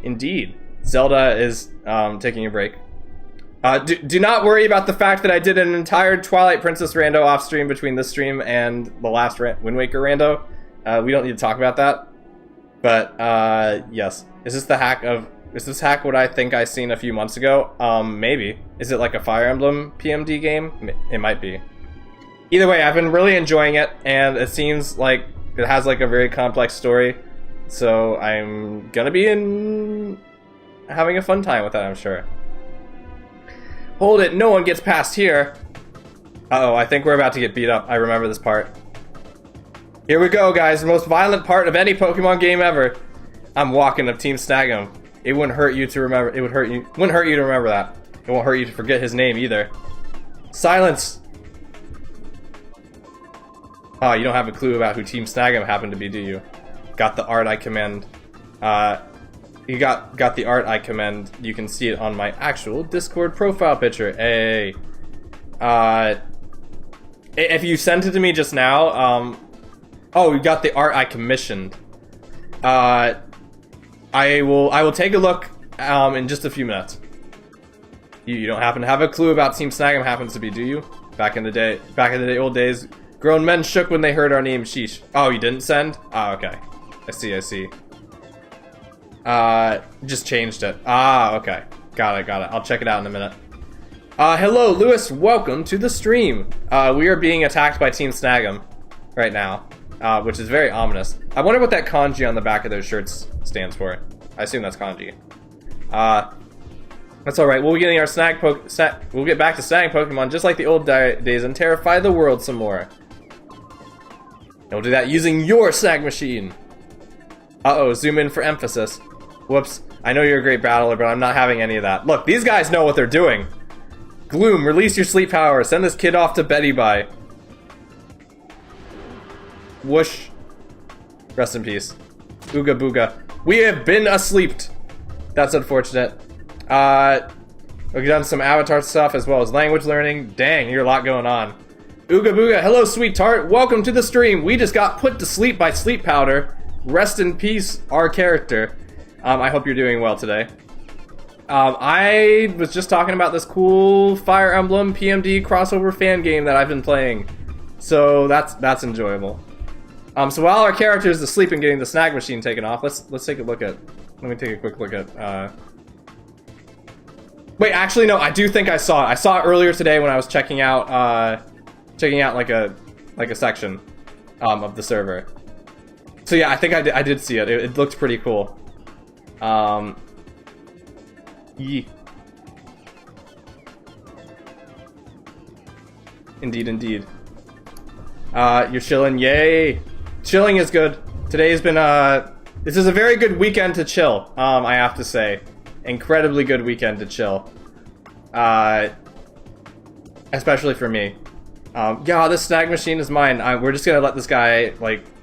Indeed. Zelda is taking a break. Do not worry about the fact that I did an entire Twilight Princess rando off stream between this stream and the last Wind Waker rando. We don't need to talk about that. But, yes. Is this hack what I think I seen a few months ago? Maybe. Is it like a Fire Emblem PMD game? It might be. Either way, I've been really enjoying it, and it seems like it has like a very complex story. So I'm gonna be having a fun time with that, I'm sure. Hold it, no one gets past here. Uh-oh, I think we're about to get beat up. I remember this part. Here we go, guys. The most violent part of any Pokemon game ever. I'm walking up Team Snag'em. It wouldn't hurt you to remember. It wouldn't hurt you to remember that. It won't hurt you to forget his name either. Silence. Oh, you don't have a clue about who Team Snag'em happened to be, do you? Got the art I commend. You got the art I commend. You can see it on my actual Discord profile picture. Hey. If you sent it to me just now, oh, you got the art I commissioned. I will take a look in just a few minutes. You don't happen to have a clue about Team Snag'em happens to be, do you? Back in the old days, grown men shook when they heard our name. Sheesh. Oh, you didn't send? Oh, okay. I see. Just changed it. Ah, okay. Got it. I'll check it out in a minute. Hello, Lewis. Welcome to the stream. We are being attacked by Team Snag'em right now. Which is very ominous. I wonder what that kanji on the back of those shirts stands for. I assume that's kanji. That's alright. We'll be getting our we'll get back to snagging Pokemon just like the old days and terrify the world some more. And we'll do that using your snag machine. Uh-oh, zoom in for emphasis. Whoops. I know you're a great battler, but I'm not having any of that. Look, these guys know what they're doing. Gloom, release your sleep power. Send this kid off to Betty Bye. Whoosh. Rest in peace. Ooga booga. We have been asleep. That's unfortunate. We've done some avatar stuff as well as language learning. Dang, you're a lot going on. Ooga booga. Hello, sweet tart. Welcome to the stream. We just got put to sleep by sleep powder. Rest in peace, our character. I hope you're doing well today. I was just talking about this cool Fire Emblem PMD crossover fan game that I've been playing. So that's enjoyable. So while our character is asleep and getting the snag machine taken off, let's take a look at. Let me take a quick look at. Wait, actually, no. I do think I saw it. I saw it earlier today when I was checking out like a section of the server. So yeah, I think I did see it. It looked pretty cool. Yee. Indeed. You're chilling, yay! Chilling is good. Today's been this is a very good weekend to chill. I have to say, incredibly good weekend to chill. Especially for me. Yeah, this snag machine is mine. We're just gonna let this guy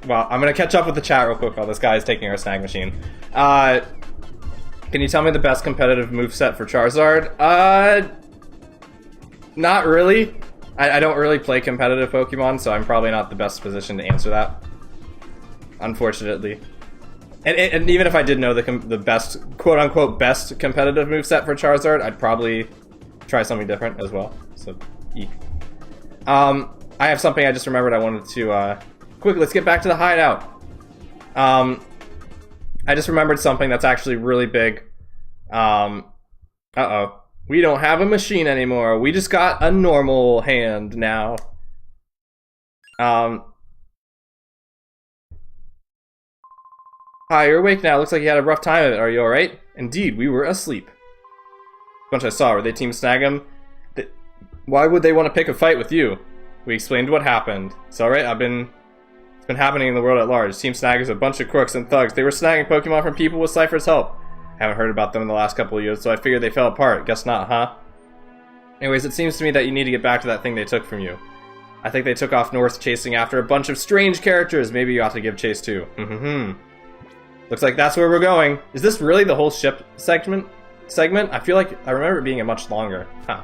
well, I'm gonna catch up with the chat real quick while this guy is taking our snag machine. Can you tell me the best competitive moveset for Charizard? Not really. I don't really play competitive Pokemon, so I'm probably not the best position to answer that. Unfortunately. And even if I did know the best, quote-unquote, best competitive moveset for Charizard, I'd probably try something different as well. So, I have something I just remembered I wanted to, quick, let's get back to the hideout. I just remembered something that's actually really big. Uh-oh. We don't have a machine anymore. We just got a normal hand now. Hi, you're awake now. Looks like you had a rough time of it. Are you alright? Indeed, we were asleep. Bunch I saw, were they Team Snag'em? Why would they want to pick a fight with you? We explained what happened. It's alright, it's been happening in the world at large. Team Snag is a bunch of crooks and thugs. They were snagging Pokemon from people with Cypher's help. Haven't heard about them in the last couple of years, so I figured they fell apart. Guess not, huh? Anyways, it seems to me that you need to get back to that thing they took from you. I think they took off north chasing after a bunch of strange characters. Maybe you ought to give chase too. Looks like that's where we're going. Is this really the whole ship segment? I feel like I remember it being much longer. Huh.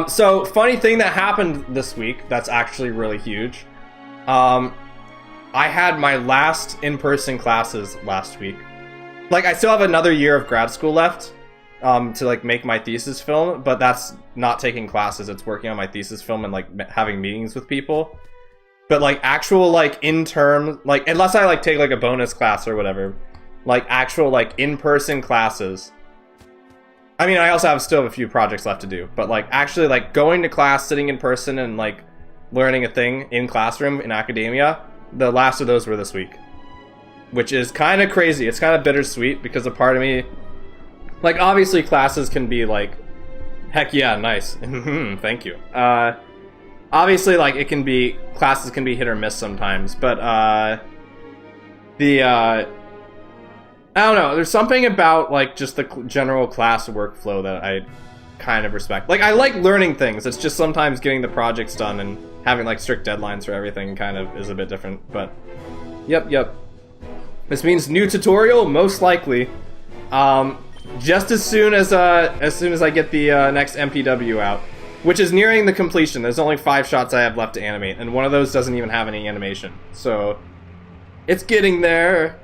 So, funny thing that happened this week that's actually really huge. I had my last in-person classes last week. Like, I still have another year of grad school left to, make my thesis film, but that's not taking classes. It's working on my thesis film and, having meetings with people. But like actual like in-term, like unless I like take like a bonus class or whatever, like actual like in-person classes. I mean, I also still have a few projects left to do, but like actually like going to class, sitting in person and like learning a thing in classroom in academia, the last of those were this week. Which is kind of crazy. It's kind of bittersweet because a part of me, like obviously classes can be like, heck yeah, nice. Thank you. Obviously, like, classes can be hit or miss sometimes, but, I don't know, there's something about, like, just the general class workflow that I kind of respect. Like, I like learning things, it's just sometimes getting the projects done and having, like, strict deadlines for everything kind of is a bit different, but, yep. This means new tutorial, most likely. Just as soon as I get the, next MPW out. Which is nearing the completion. There's only 5 shots I have left to animate, and one of those doesn't even have any animation. So, it's getting there.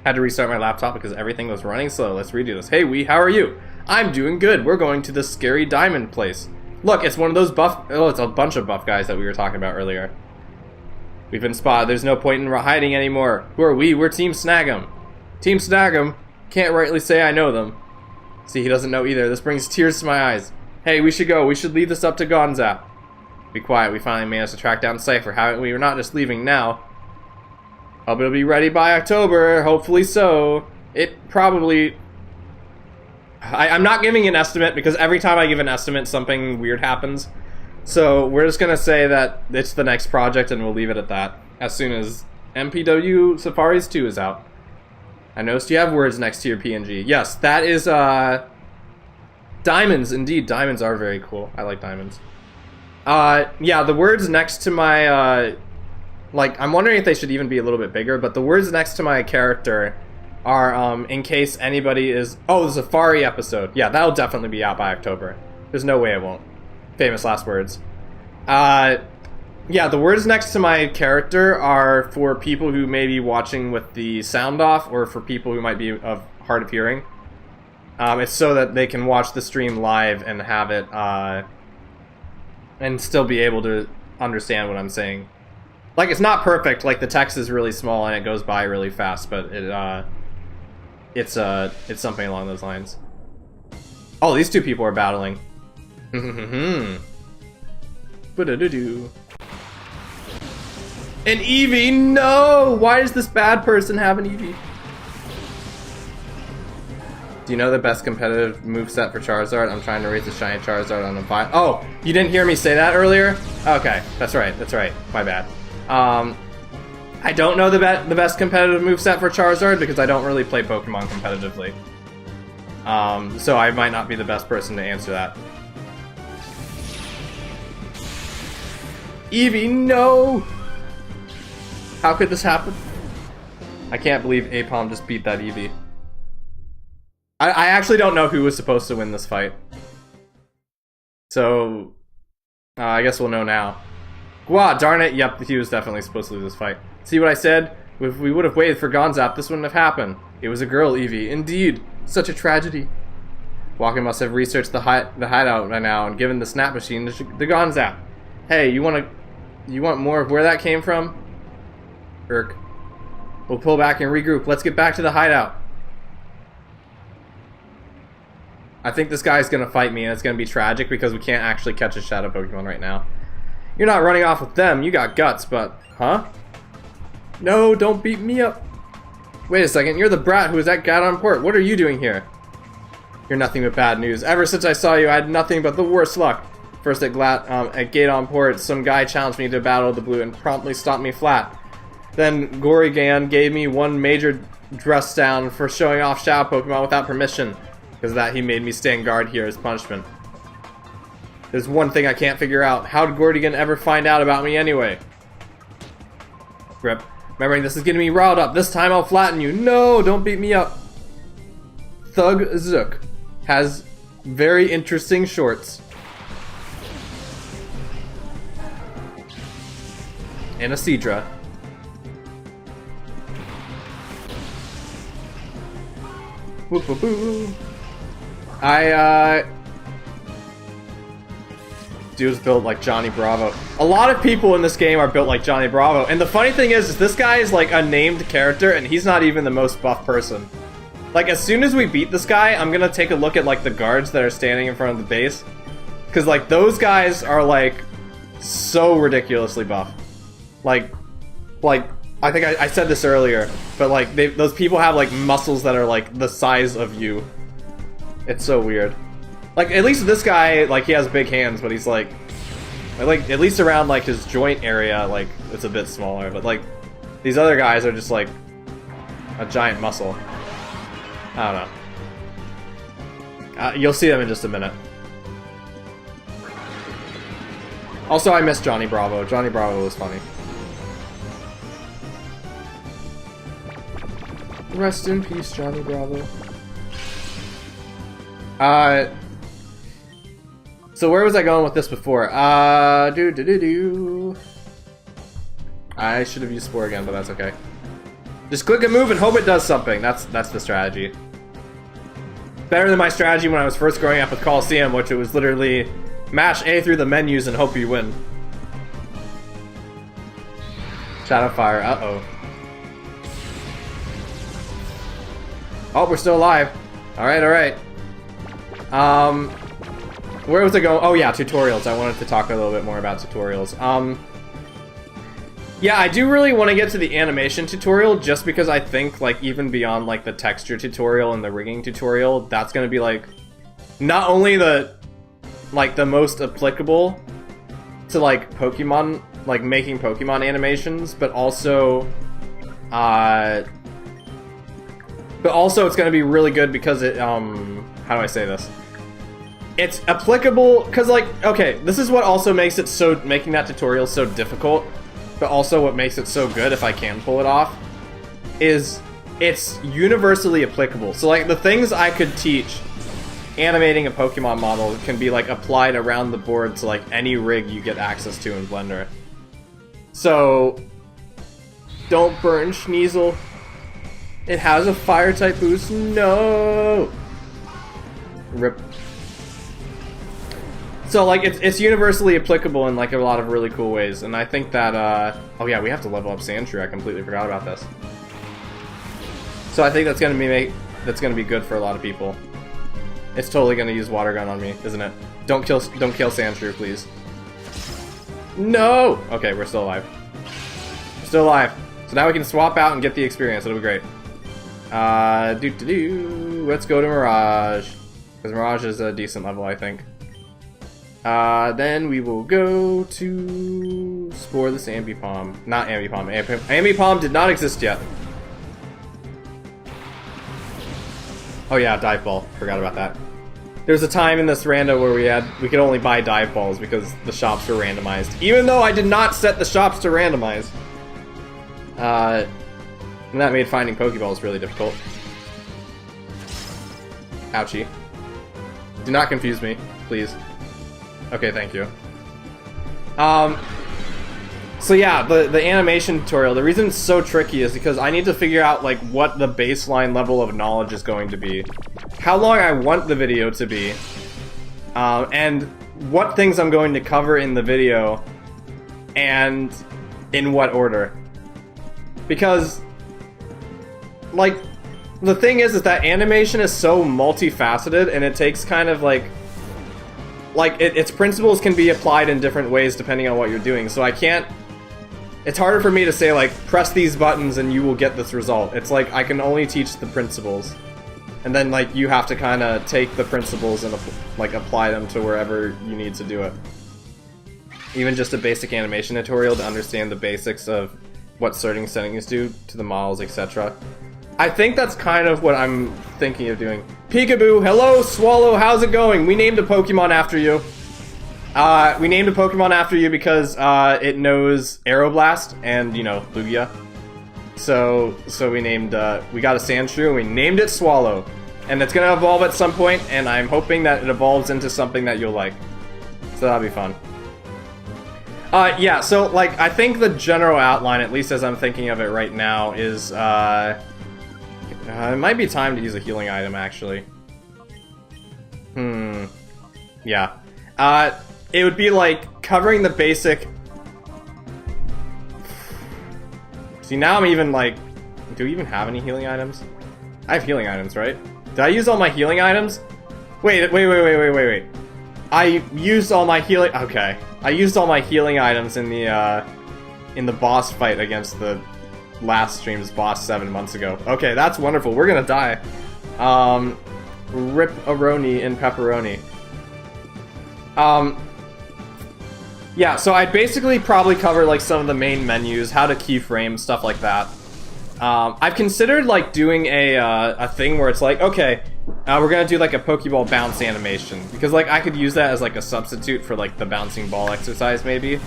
Had to restart my laptop because everything was running slow. Let's redo this. Hey, Wee, how are you? I'm doing good. We're going to the scary diamond place. Look, it's one of those buff... Oh, it's a bunch of buff guys that we were talking about earlier. We've been spotted. There's no point in hiding anymore. Who are we? We're Team Snag'em. Team Snag'em? Can't rightly say I know them. See, he doesn't know either. This brings tears to my eyes. Hey, we should go. We should leave this up to Gonzap. Be quiet. We finally managed to track down Cypher. Haven't we? We're not just leaving now. Hope it'll be ready by October. Hopefully so. It probably... I'm not giving an estimate because every time I give an estimate, something weird happens. So we're just going to say that it's the next project and we'll leave it at that. As soon as MPW Safaris 2 is out. I noticed you have words next to your PNG. Yes, that is... Diamonds, indeed. Diamonds are very cool. I like diamonds. Yeah, the words next to my, like, I'm wondering if they should even be a little bit bigger, but the words next to my character are, in case anybody is... Oh, the Safari episode. Yeah, that'll definitely be out by October. There's no way it won't. Famous last words. Yeah, the words next to my character are for people who may be watching with the sound off, or for people who might be of hard of hearing. It's so that they can watch the stream live and have it, and still be able to understand what I'm saying. Like, it's not perfect, like, the text is really small and it goes by really fast, but it's something along those lines. Oh, these two people are battling. Ba-da-da-doo. An Eevee? No! Why does this bad person have an Eevee? Do you know the best competitive moveset for Charizard? I'm trying to raise the shiny Charizard on a bot. Oh, you didn't hear me say that earlier? Okay, that's right, my bad. I don't know the best competitive moveset for Charizard because I don't really play Pokemon competitively. So I might not be the best person to answer that. Eevee, no! How could this happen? I can't believe Apom just beat that Eevee. I actually don't know who was supposed to win this fight. So, I guess we'll know now. Gwa, darn it, yep, he was definitely supposed to lose this fight. See what I said? If we would have waited for Gonzap, this wouldn't have happened. It was a girl, Eevee. Indeed, such a tragedy. Walker must have researched the hideout by now and given the snap machine to Gonzap. Hey, you want more of where that came from? Irk. We'll pull back and regroup. Let's get back to the hideout. I think this guy's gonna fight me and it's gonna be tragic because we can't actually catch a shadow Pokemon right now. You're not running off with them, you got guts, but... Huh? No, don't beat me up. Wait a second, you're the brat who was at Gale on Port. What are you doing here? You're nothing but bad news. Ever since I saw you, I had nothing but the worst luck. First at Gate on Port, some guy challenged me to battle the blue and promptly stomped me flat. Then Gorigan gave me one major dress down for showing off shadow Pokemon without permission. Because of that, he made me stand guard here as punishment. There's one thing I can't figure out. How did Gordigan ever find out about me anyway? Grip. Remembering this is getting me riled up. This time I'll flatten you. No, don't beat me up. Thug Zook has very interesting shorts. And a Seadra. Whoop whoop whoop. dude's built like Johnny Bravo. A lot of people in this game are built like Johnny Bravo, and the funny thing is this guy is like a named character, and he's not even the most buff person. Like, as soon as we beat this guy, I'm gonna take a look at like the guards that are standing in front of the base, because like those guys are like so ridiculously buff. Like I think I said this earlier, but like those people have like muscles that are like the size of you. It's so weird. Like, at least this guy, like, he has big hands, but he's like, at least around like his joint area, like, it's a bit smaller. But like, these other guys are just like a giant muscle. I don't know. You'll see them in just a minute. Also, I miss Johnny Bravo. Johnny Bravo was funny. Rest in peace, Johnny Bravo. So where was I going with this before? I should have used Spore again, but that's okay. Just click a move and hope it does something. That's the strategy. Better than my strategy when I was first growing up with Coliseum, which it was literally mash A through the menus and hope you win. Shadowfire, uh-oh. Oh, we're still alive. Alright, alright. Where was I going? Oh yeah, tutorials. I wanted to talk a little bit more about tutorials. Yeah, I do really want to get to the animation tutorial, just because I think, like, even beyond, like, the texture tutorial and the rigging tutorial, that's gonna be, like, not only the most applicable to, like, Pokemon, like, making Pokemon animations, but also it's gonna be really good because it, how do I say this? It's applicable, because, like, okay, this is what also makes it so, making that tutorial so difficult, but also what makes it so good, if I can pull it off, is it's universally applicable. So, like, the things I could teach animating a Pokemon model can be, like, applied around the board to, like, any rig you get access to in Blender. So, don't burn Sneasel. It has a fire-type boost. No! Rip. So, like, it's universally applicable in, like, a lot of really cool ways, and I think that, oh yeah, we have to level up Sandshrew, I completely forgot about this. So I think that's gonna be good for a lot of people. It's totally gonna use Water Gun on me, isn't it? Don't kill Sandshrew, please. No! Okay, we're still alive. We're still alive. So now we can swap out and get the experience, it'll be great. Let's go to Mirage. Because Mirage is a decent level, I think. Then we will go to Spore this Ambipom. Not Ambipom. Ambipom did not exist yet. Oh yeah, Dive Ball. Forgot about that. There's a time in this rando where we could only buy Dive Balls because the shops were randomized. Even though I did not set the shops to randomize. And that made finding Pokeballs really difficult. Ouchie. Do not confuse me, please. Okay, thank you. So yeah, the animation tutorial, the reason it's so tricky is because I need to figure out, like, what the baseline level of knowledge is going to be, how long I want the video to be, and what things I'm going to cover in the video, and in what order. Because, like, the thing is that animation is so multifaceted, and it takes kind of, like its principles can be applied in different ways depending on what you're doing, so I can't... It's harder for me to say, like, press these buttons and you will get this result. It's like, I can only teach the principles. And then, like, you have to kind of take the principles and, like, apply them to wherever you need to do it. Even just a basic animation tutorial to understand the basics of what certain settings do to the models, etc. I think that's kind of what I'm thinking of doing. Peekaboo, hello Swallow, how's it going? We named a Pokemon after you. We named a Pokemon after you because it knows Aeroblast and, you know, Lugia. So we named, we got a Sandshrew and we named it Swallow. And it's gonna evolve at some point, and I'm hoping that it evolves into something that you'll like. So that'll be fun. Yeah, so, like, I think the general outline, at least as I'm thinking of it right now, is, it might be time to use a healing item, actually. Yeah. it would be like covering the basic... See, now I'm even like... Do we even have any healing items? I have healing items, right? Did I use all my healing items? Wait. I used all my healing... Okay. I used all my healing items in the boss fight against the last stream's boss 7 months ago. Okay, that's wonderful. We're gonna die. Rip-a-roni in pepperoni. Yeah, so I'd basically probably cover like some of the main menus, how to keyframe, stuff like that. I've considered like doing a thing where it's like, okay, we're gonna do like a Pokeball bounce animation, because like I could use that as like a substitute for like the bouncing ball exercise maybe.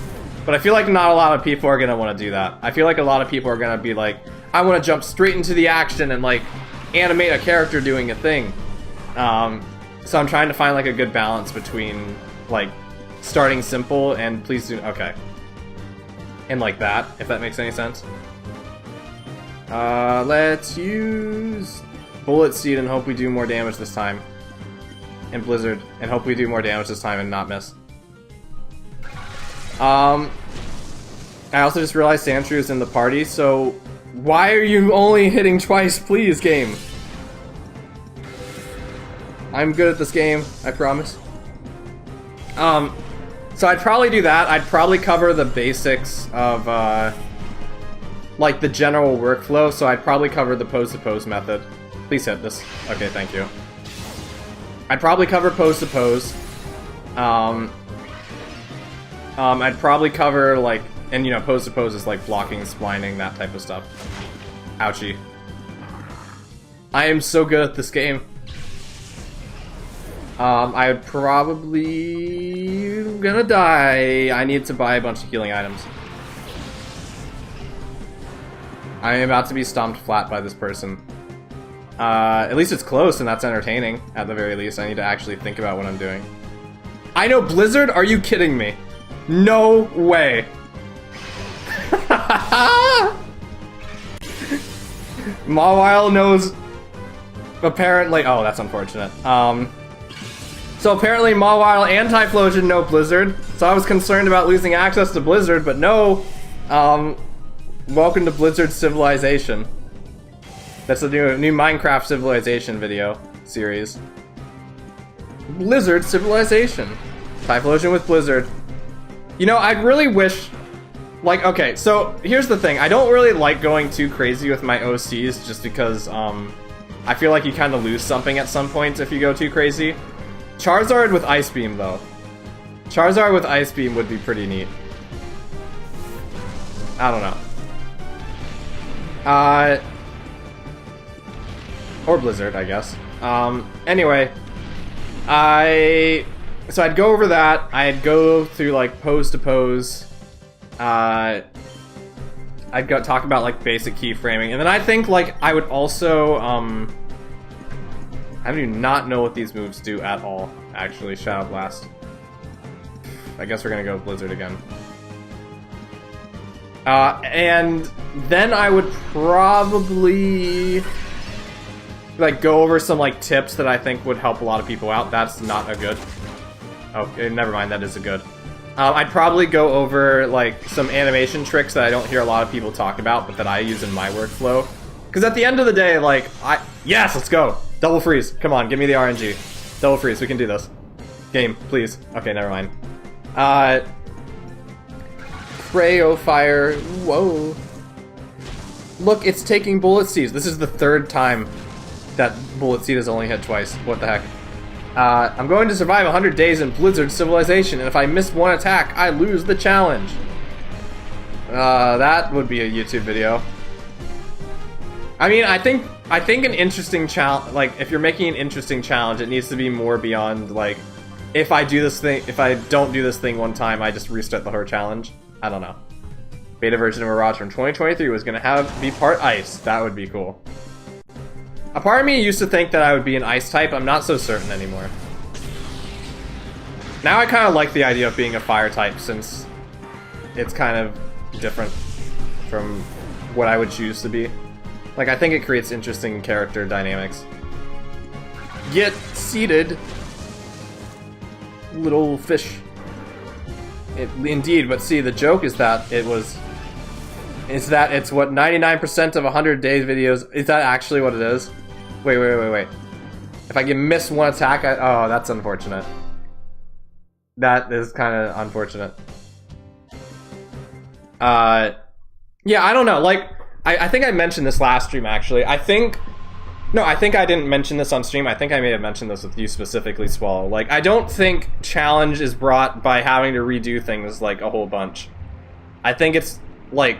But I feel like not a lot of people are gonna want to do that. I feel like a lot of people are gonna be like, I want to jump straight into the action and like animate a character doing a thing. So I'm trying to find like a good balance between like starting simple and please do okay. And like that, if that makes any sense. Let's use Bullet Seed and hope we do more damage this time. And Blizzard, and hope we do more damage this time and not miss. I also just realized Sandship is in the party, so why are you only hitting twice, please, game? I'm good at this game, I promise. So I'd probably do that. I'd probably cover the basics of, like, the general workflow, so I'd probably cover the pose-to-pose method. Please hit this. Okay, thank you. I'd probably cover pose-to-pose. I'd probably cover, like, and, you know, pose-to-pose is, like, blocking, splining, that type of stuff. Ouchie. I am so good at this game. I would probably... gonna die. I need to buy a bunch of healing items. I am about to be stomped flat by this person. At least it's close, and that's entertaining, at the very least. I need to actually think about what I'm doing. I know Blizzard? Are you kidding me? No way. Mawile knows... Apparently... Oh, that's unfortunate. So apparently Mawile and Typhlosion know Blizzard, so I was concerned about losing access to Blizzard, but no. Welcome to Blizzard Civilization. That's a new Minecraft Civilization video series. Blizzard Civilization. Typhlosion with Blizzard. You know, I'd really wish... Like, okay, so here's the thing. I don't really like going too crazy with my OCs just because, I feel like you kind of lose something at some point if you go too crazy. Charizard with Ice Beam, though. Charizard with Ice Beam would be pretty neat. I don't know. Or Blizzard, I guess. Anyway. So I'd go over that. I'd go through, like, pose to pose. I'd go talk about, like, basic keyframing. And then I think, like, I would also, I do not know what these moves do at all, actually. Shadow Blast. I guess we're gonna go Blizzard again. And then I would probably... like, go over some, like, tips that I think would help a lot of people out. That's not a good... Oh, never mind, that is a good. I'd probably go over, like, some animation tricks that I don't hear a lot of people talk about, but that I use in my workflow. Because at the end of the day, like, Yes, let's go! Double freeze. Come on, give me the RNG. Double freeze, we can do this. Game, please. Okay, never mind. Crayo Fire. Whoa. Look, it's taking Bullet Seeds. This is the third time that Bullet Seed has only hit twice. What the heck? I'm going to survive 100 days in Blizzard Civilization, and if I miss one attack, I lose the challenge. That would be a YouTube video. I mean, I think an interesting challenge, like, if you're making an interesting challenge, it needs to be more beyond, like, if I don't do this thing one time, I just restart the whole challenge. I don't know. Beta version of Mirage from 2023 was gonna be part ice. That would be cool. A part of me used to think that I would be an ice type. I'm not so certain anymore. Now I kind of like the idea of being a fire type, since it's kind of different from what I would choose to be. Like, I think it creates interesting character dynamics. Get seated, little fish. Indeed, but see, the joke is that it's what 99% of 100 days videos. Is that actually what it is? Wait. If I can miss one attack, oh, that's unfortunate. That is kind of unfortunate. Yeah, I don't know. Like, I think I mentioned this last stream, actually. I think I didn't mention this on stream. I think I may have mentioned this with you specifically, Swallow. Like, I don't think challenge is brought by having to redo things, like, a whole bunch. I think it's, like,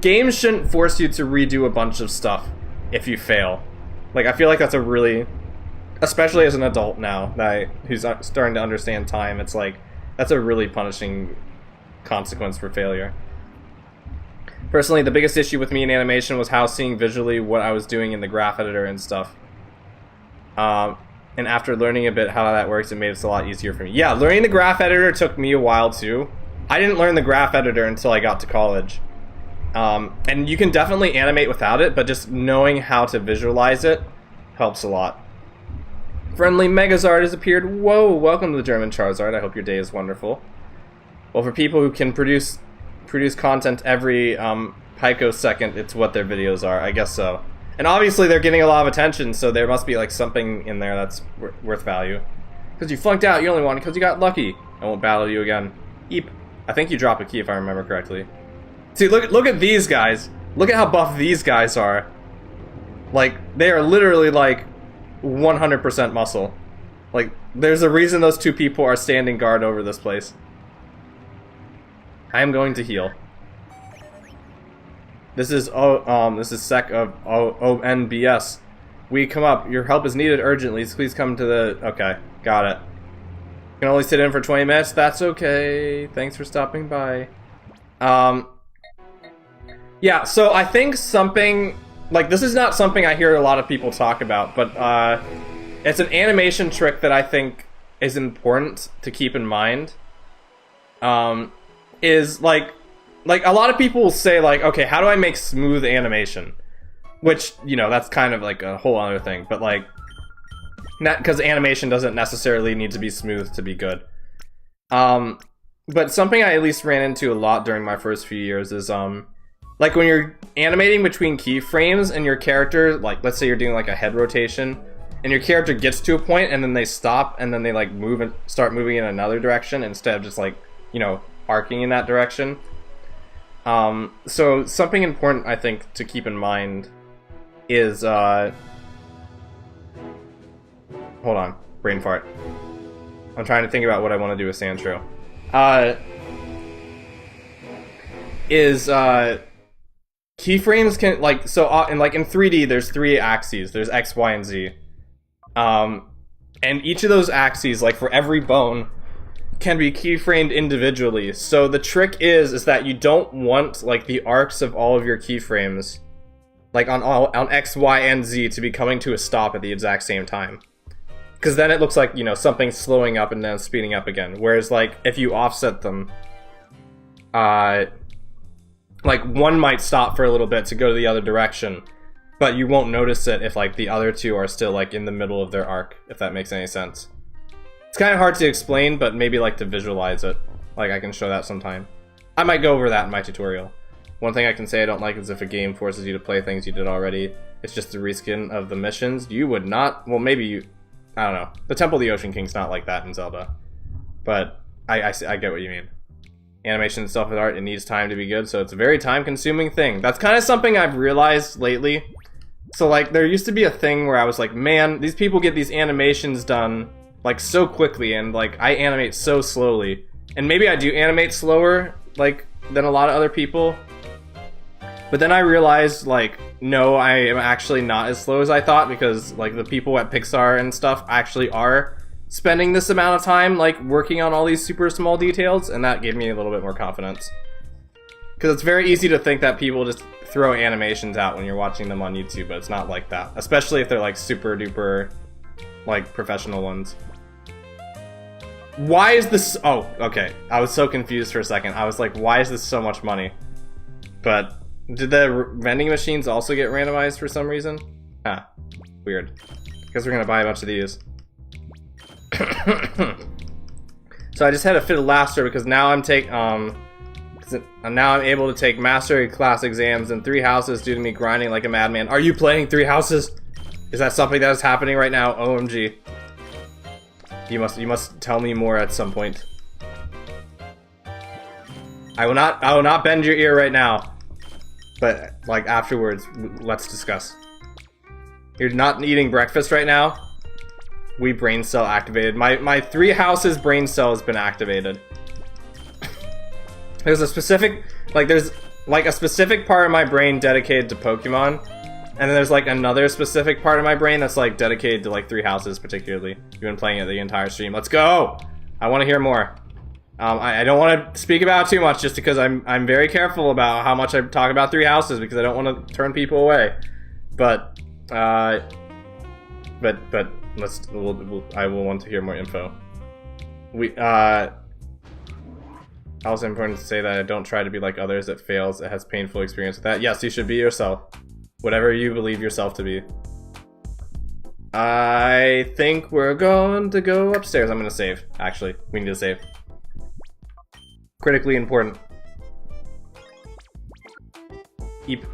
games shouldn't force you to redo a bunch of stuff if you fail. Like, I feel like that's a really, especially as an adult now, who's starting to understand time, it's like, that's a really punishing consequence for failure. Personally, the biggest issue with me in animation was how seeing visually what I was doing in the graph editor and stuff. And after learning a bit how that works, it made it a lot easier for me. Yeah, learning the graph editor took me a while too. I didn't learn the graph editor until I got to college. And you can definitely animate without it, but just knowing how to visualize it helps a lot. Friendly Megazard has appeared. Whoa, welcome to the German Charizard. I hope your day is wonderful. Well, for people who can produce content every picosecond, it's what their videos are. I guess so. And obviously they're getting a lot of attention, so there must be like something in there that's worth value. Because you flunked out, you only won because you got lucky. I won't battle you again. Eep. I think you drop a key if I remember correctly. See, look at these guys. Look at how buff these guys are. Like, they are literally like 100% muscle. Like, there's a reason those two people are standing guard over this place. I am going to heal. This is Sec of ONBS. We come up. Your help is needed urgently. So please come to the. Okay, got it. You can only sit in for 20 minutes. That's okay. Thanks for stopping by. Yeah. So I think something like this is not something I hear a lot of people talk about, but it's an animation trick that I think is important to keep in mind. Is like a lot of people will say like, okay, how do I make smooth animation? Which, you know, that's kind of like a whole other thing, but like, not because animation doesn't necessarily need to be smooth to be good. But something I at least ran into a lot during my first few years is like when you're animating between keyframes and your character, like let's say you're doing like a head rotation and your character gets to a point and then they stop and then they like move and start moving in another direction instead of just like, you know, arcing in that direction. So something important I think to keep in mind is hold on, brain fart. I'm trying to think about what I want to do with Sandship. Keyframes can like so in 3D there's 3 axes. There's X, Y, and Z. And each of those axes, like for every bone, can be keyframed individually. So the trick is that you don't want like the arcs of all of your keyframes, like on X, Y, and Z, to be coming to a stop at the exact same time. Because then it looks like, you know, something slowing up and then speeding up again. Whereas like if you offset them, like one might stop for a little bit to go to the other direction, but you won't notice it if like the other two are still like in the middle of their arc, if that makes any sense. It's kind of hard to explain, but maybe like to visualize it. Like I can show that sometime. I might go over that in my tutorial. One thing I can say I don't like is if a game forces you to play things you did already. It's just a reskin of the missions. You would not, well maybe you, I don't know. The Temple of the Ocean King's not like that in Zelda. But I get what you mean. Animation and stuff with art, it needs time to be good, so it's a very time-consuming thing. That's kind of something I've realized lately. So like, there used to be a thing where I was like, man, these people get these animations done like so quickly, and like I animate so slowly. And maybe I do animate slower like than a lot of other people. But then I realized like, no, I am actually not as slow as I thought, because like the people at Pixar and stuff actually are spending this amount of time like working on all these super small details, and that gave me a little bit more confidence. Because it's very easy to think that people just throw animations out when you're watching them on YouTube, but it's not like that. Especially if they're like super duper like professional ones. Why is this? Oh, okay. I was so confused for a second. I was like, why is this so much money? But did the vending machines also get randomized for some reason? Huh. Weird. Guess we're gonna buy a bunch of these. So I just had a fit of laughter because now I'm able to take mastery class exams in 3 houses due to me grinding like a madman. Are you playing 3 houses? Is that something that is happening right now? OMG. You must tell me more at some point. I will not bend your ear right now. But like afterwards, let's discuss. You're not eating breakfast right now? We brain cell activated. My 3 houses brain cell has been activated. There's a specific part of my brain dedicated to Pokemon, and then there's like another specific part of my brain that's like dedicated to like 3 houses particularly. You've been playing it the entire stream. Let's go! I want to hear more. I don't want to speak about it too much just because I'm very careful about how much I talk about 3 houses because I don't want to turn people away. But I will want to hear more info. Also important to say that I don't try to be like others that fails, that has painful experience with that. Yes, you should be yourself. Whatever you believe yourself to be. I think we're going to go upstairs. I'm going to save, actually. We need to save. Critically important. Eep.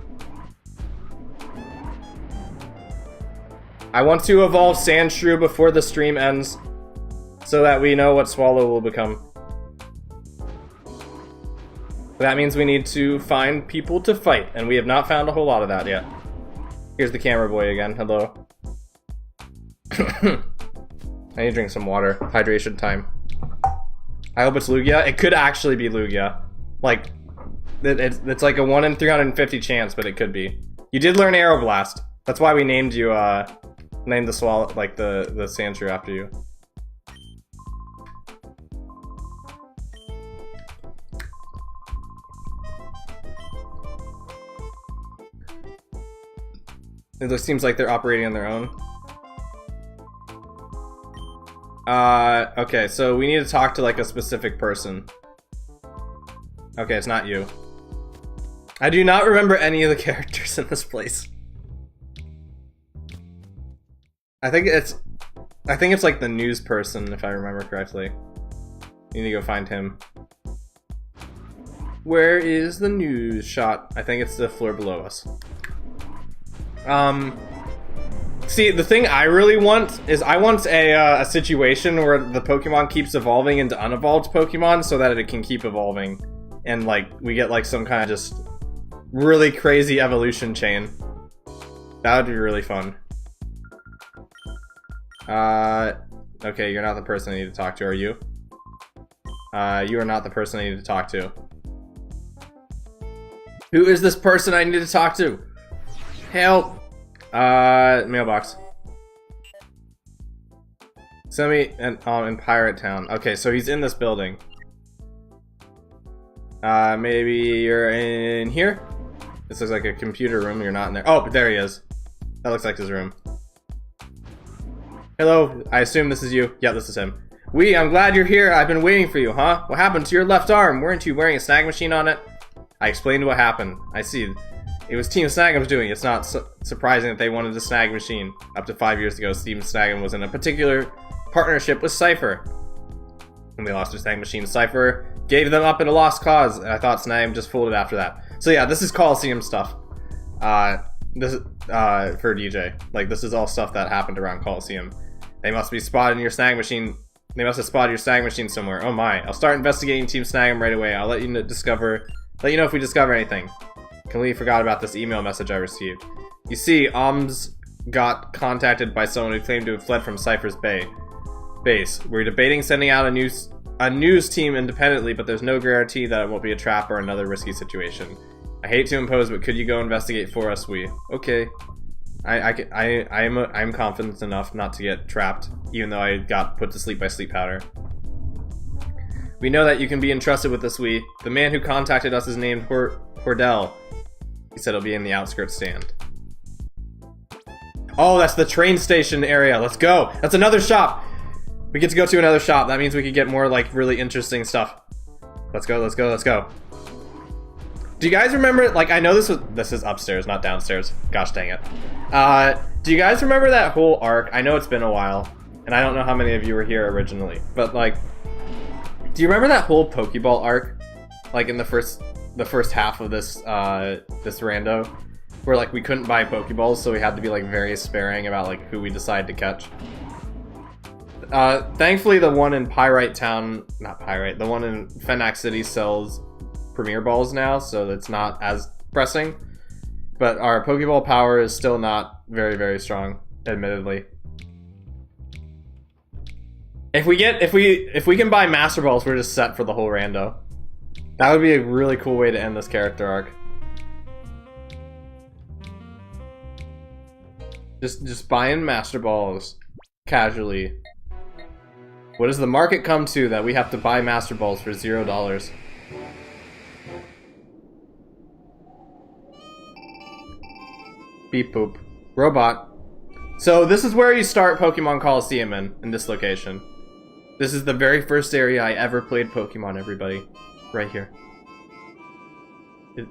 I want to evolve Sandshrew before the stream ends, so that we know what Swallow will become. That means we need to find people to fight, and we have not found a whole lot of that yet. Here's the camera boy again. Hello. I need to drink some water. Hydration time. I hope it's Lugia. It could actually be Lugia. Like, it's like a 1 in 350 chance, but it could be. You did learn Aeroblast. That's why we named you, named the Swallow, like the Sandshrew after you. It seems like they're operating on their own. Okay, so we need to talk to like a specific person. Okay, it's not you. I do not remember any of the characters in this place. I think it's like the news person, if I remember correctly. You need to go find him. Where is the news shot? I think it's the floor below us. See, the thing I really want is I want a situation where the Pokemon keeps evolving into unevolved Pokemon so that it can keep evolving. And, like, we get, like, some kind of just really crazy evolution chain. That would be really fun. Okay, you're not the person I need to talk to, are you? You are not the person I need to talk to. Who is this person I need to talk to? Help! Mailbox. Send me in Pirate Town. Okay, so he's in this building. Maybe you're in here? This looks like a computer room, you're not in there. Oh, but there he is. That looks like his room. Hello, I assume this is you. Yeah, this is him. I'm glad you're here. I've been waiting for you, huh? What happened to your left arm? Weren't you wearing a snag machine on it? I explained what happened. I see. It was Team Snag'em's doing. It's not surprising that they wanted a snag machine. Up to 5 years ago, Team Snag'em was in a particular partnership with Cypher. When they lost their snag machine, Cypher gave them up in a lost cause, and I thought Snag'em just folded after that. So yeah, this is Coliseum stuff. This is for DJ. Like, this is all stuff that happened around Coliseum. They must be spotted in your snag machine. They must have spotted your snag machine somewhere. Oh my! I'll start investigating Team Snag'em right away. I'll let you know if we discover anything. Completely forgot about this email message I received. You see, OMS got contacted by someone who claimed to have fled from Cypher's base. We're debating sending out a news team independently, but there's no guarantee that it won't be a trap or another risky situation. I hate to impose, but could you go investigate for us, Okay. I'm confident enough not to get trapped, even though I got put to sleep by sleep powder. We know that you can be entrusted with this, The man who contacted us is named Hordell. He said he'll be in the outskirts stand. Oh, that's the train station area. Let's go. That's another shop. We get to go to another shop. That means we could get more, like, really interesting stuff. Let's go, let's go, let's go. Do you guys remember, like, I know this is upstairs, not downstairs. Gosh dang it. Do you guys remember that whole arc? I know it's been a while, and I don't know how many of you were here originally, but, like, Do you remember that whole Pokeball arc? Like in the first half of this this rando, where like we couldn't buy Pokeballs, so we had to be like very sparing about like who we decide to catch. Thankfully, the one in Pyrite Town, not Pyrite, the one in Fenac City sells Premier Balls now, so it's not as pressing. But our Pokeball power is still not very, very strong, admittedly. If we can buy Master Balls, we're just set for the whole rando. That would be a really cool way to end this character arc. Just buying Master Balls casually. What does the market come to that we have to buy Master Balls for $0? Beep boop. Robot. So this is where you start Pokemon Coliseum in this location. This is the very first area I ever played Pokemon, everybody. Right here.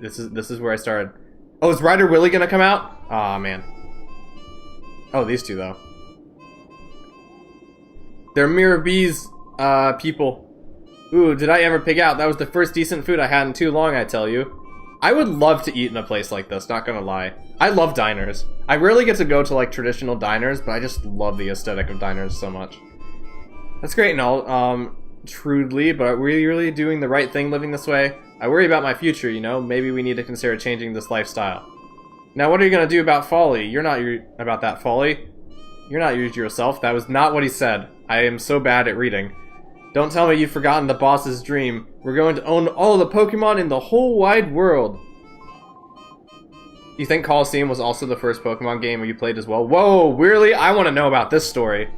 This is where I started. Oh, is Ryder Willie gonna come out? Aw, man. Oh, these two, though. They're Mirror Bees, people. Ooh, did I ever pig out? That was the first decent food I had in too long, I tell you. I would love to eat in a place like this, not gonna lie. I love diners. I rarely get to go to, like, traditional diners, but I just love the aesthetic of diners so much. That's great and all, Trudely, but are we really doing the right thing living this way? I worry about my future, you know? Maybe we need to consider changing this lifestyle. Now, what are you gonna do about Folly? You're not about that, Folly. You're not yourself. That was not what he said. I am so bad at reading. Don't tell me you've forgotten the boss's dream. We're going to own all of the Pokemon in the whole wide world. You think Coliseum was also the first Pokemon game you played as well? Whoa, really? I want to know about this story.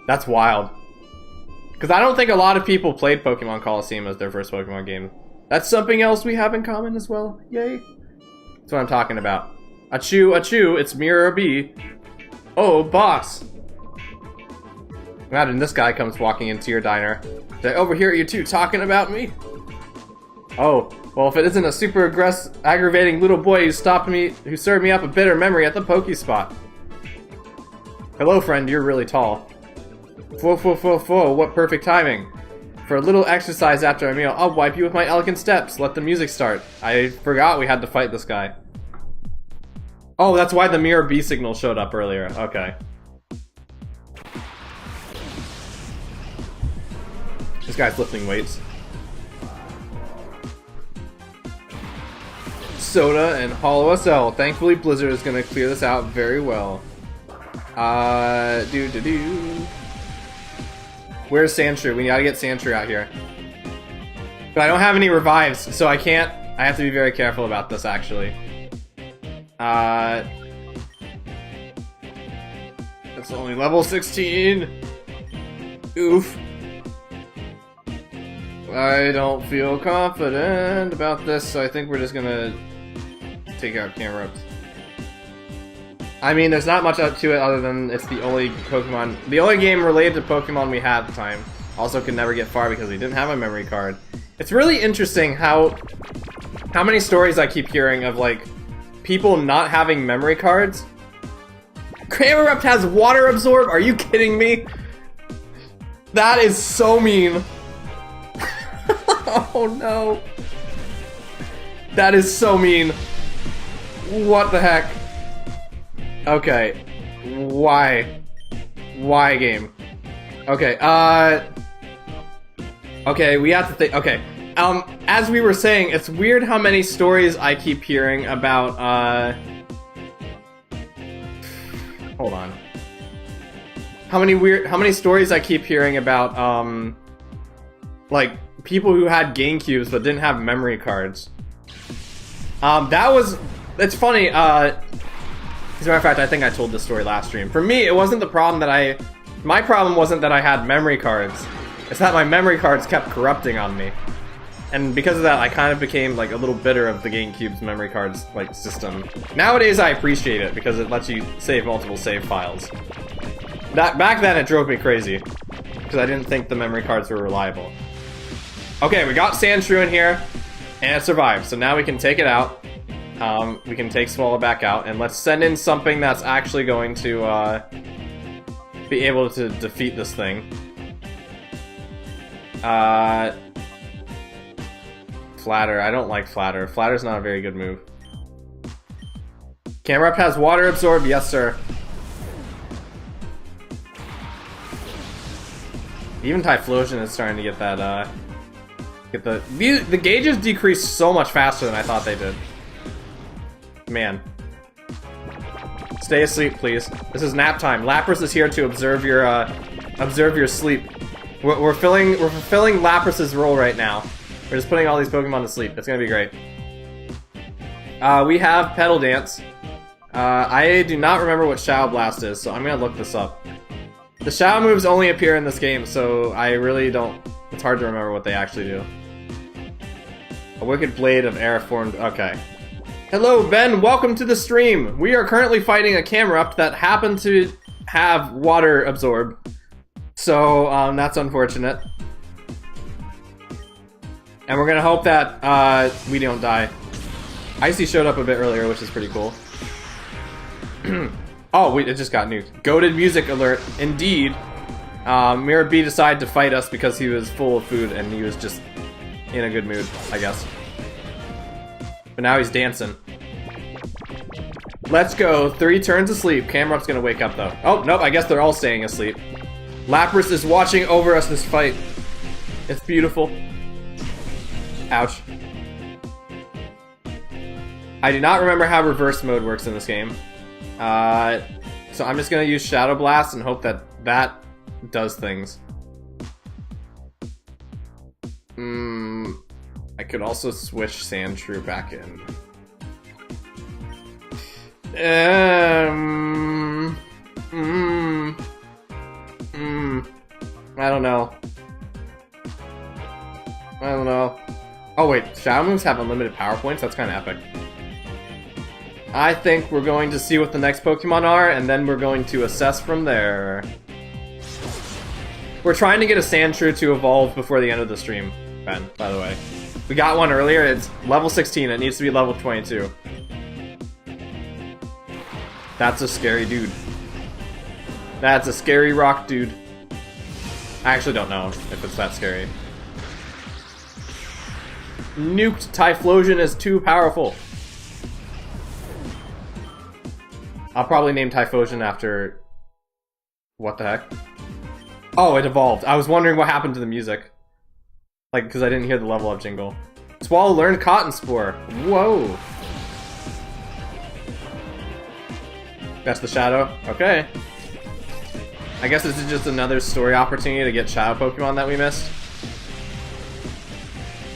That's wild. Because I don't think a lot of people played Pokemon Coliseum as their first Pokemon game. That's something else we have in common as well. Yay. That's what I'm talking about. Achoo, achoo, it's Mirror B. Oh, boss. Imagine this guy comes walking into your diner. Did I overhear you two talking about me? Oh, well, if it isn't a super aggravating little boy who served me up a bitter memory at the Pokespot. Hello, friend, you're really tall. Fo, what perfect timing. For a little exercise after a meal, I'll wipe you with my elegant steps. Let the music start. I forgot we had to fight this guy. Oh, that's why the Mirror B signal showed up earlier. Okay. This guy's lifting weights. Soda and Hollow SL. Thankfully, Blizzard is gonna clear this out very well. Where's Sandshrew? We gotta get Sandshrew out here. But I don't have any revives, so I can't. I have to be very careful about this, actually. It's only level 16. Oof. I don't feel confident about this, so I think we're just gonna take out Camerupt. I mean, there's not much up to it other than it's the only Pokemon, the only game related to Pokemon we had at the time. Also could never get far because we didn't have a memory card. It's really interesting how many stories I keep hearing of, like, people not having memory cards. Camerupt has water absorb? Are you kidding me? That is so mean. Oh no. That is so mean. What the heck? Okay. Why? Why, game? Okay, okay, we have to think. Okay. As we were saying, it's weird how many stories I keep hearing about, hold on. How many stories I keep hearing about, like, people who had GameCubes but didn't have memory cards. It's funny, as a matter of fact, I think I told this story last stream. For me, it wasn't the problem that my problem wasn't that I had memory cards. It's that my memory cards kept corrupting on me. And because of that, I kind of became, like, a little bitter of the GameCube's memory cards, like, system. Nowadays, I appreciate it because it lets you save multiple save files. Back then, it drove me crazy because I didn't think the memory cards were reliable. Okay, we got Sandshrew in here, and it survived, so now we can take it out. We can take Swallow back out, and let's send in something that's actually going to, be able to defeat this thing. Flatter. I don't like Flatter. Flatter's not a very good move. Camera Up has Water Absorb. Yes, sir. Even Typhlosion is starting to get that, the gauges decrease so much faster than I thought they did. Man. Stay asleep, please. This is nap time. Lapras is here to observe your sleep. We're fulfilling Lapras's role right now. We're just putting all these Pokemon to sleep. It's gonna be great. We have Petal Dance. I do not remember what Shadow Blast is, so I'm gonna look this up. The Shadow moves only appear in this game, so I really don't... It's hard to remember what they actually do. A Wicked Blade of Air formed... Okay. Hello, Ben! Welcome to the stream! We are currently fighting a Camerupt that happened to have Water Absorb. So, that's unfortunate. And we're gonna hope that, we don't die. Icy showed up a bit earlier, which is pretty cool. Oh, wait, it just got nuked. Goated music alert. Indeed. Mirror B decided to fight us because he was full of food and he was just in a good mood, I guess. But now he's dancing. Let's go. 3 turns asleep. Camerupt's gonna wake up, though. Oh, nope, I guess they're all staying asleep. Lapras is watching over us this fight. It's beautiful. Ouch. I do not remember how reverse mode works in this game. So I'm just gonna use Shadow Blast and hope that that does things. I could also switch Sandshrew back in. I don't know. I don't know. Oh wait, Shadow moves have unlimited power points? That's kind of epic. I think we're going to see what the next Pokemon are, and then we're going to assess from there. We're trying to get a Sandshrew to evolve before the end of the stream, Ben, by the way. We got one earlier, it's level 16, it needs to be level 22. That's a scary dude. That's a scary rock dude. I actually don't know if it's that scary. Nuked Typhlosion is too powerful. I'll probably name Typhlosion after... What the heck? Oh, it evolved. I was wondering what happened to the music. Like, because I didn't hear the level up jingle. Swallow learned Cotton Spore. Whoa. That's the Shadow? Okay. I guess this is just another story opportunity to get Shadow Pokemon that we missed.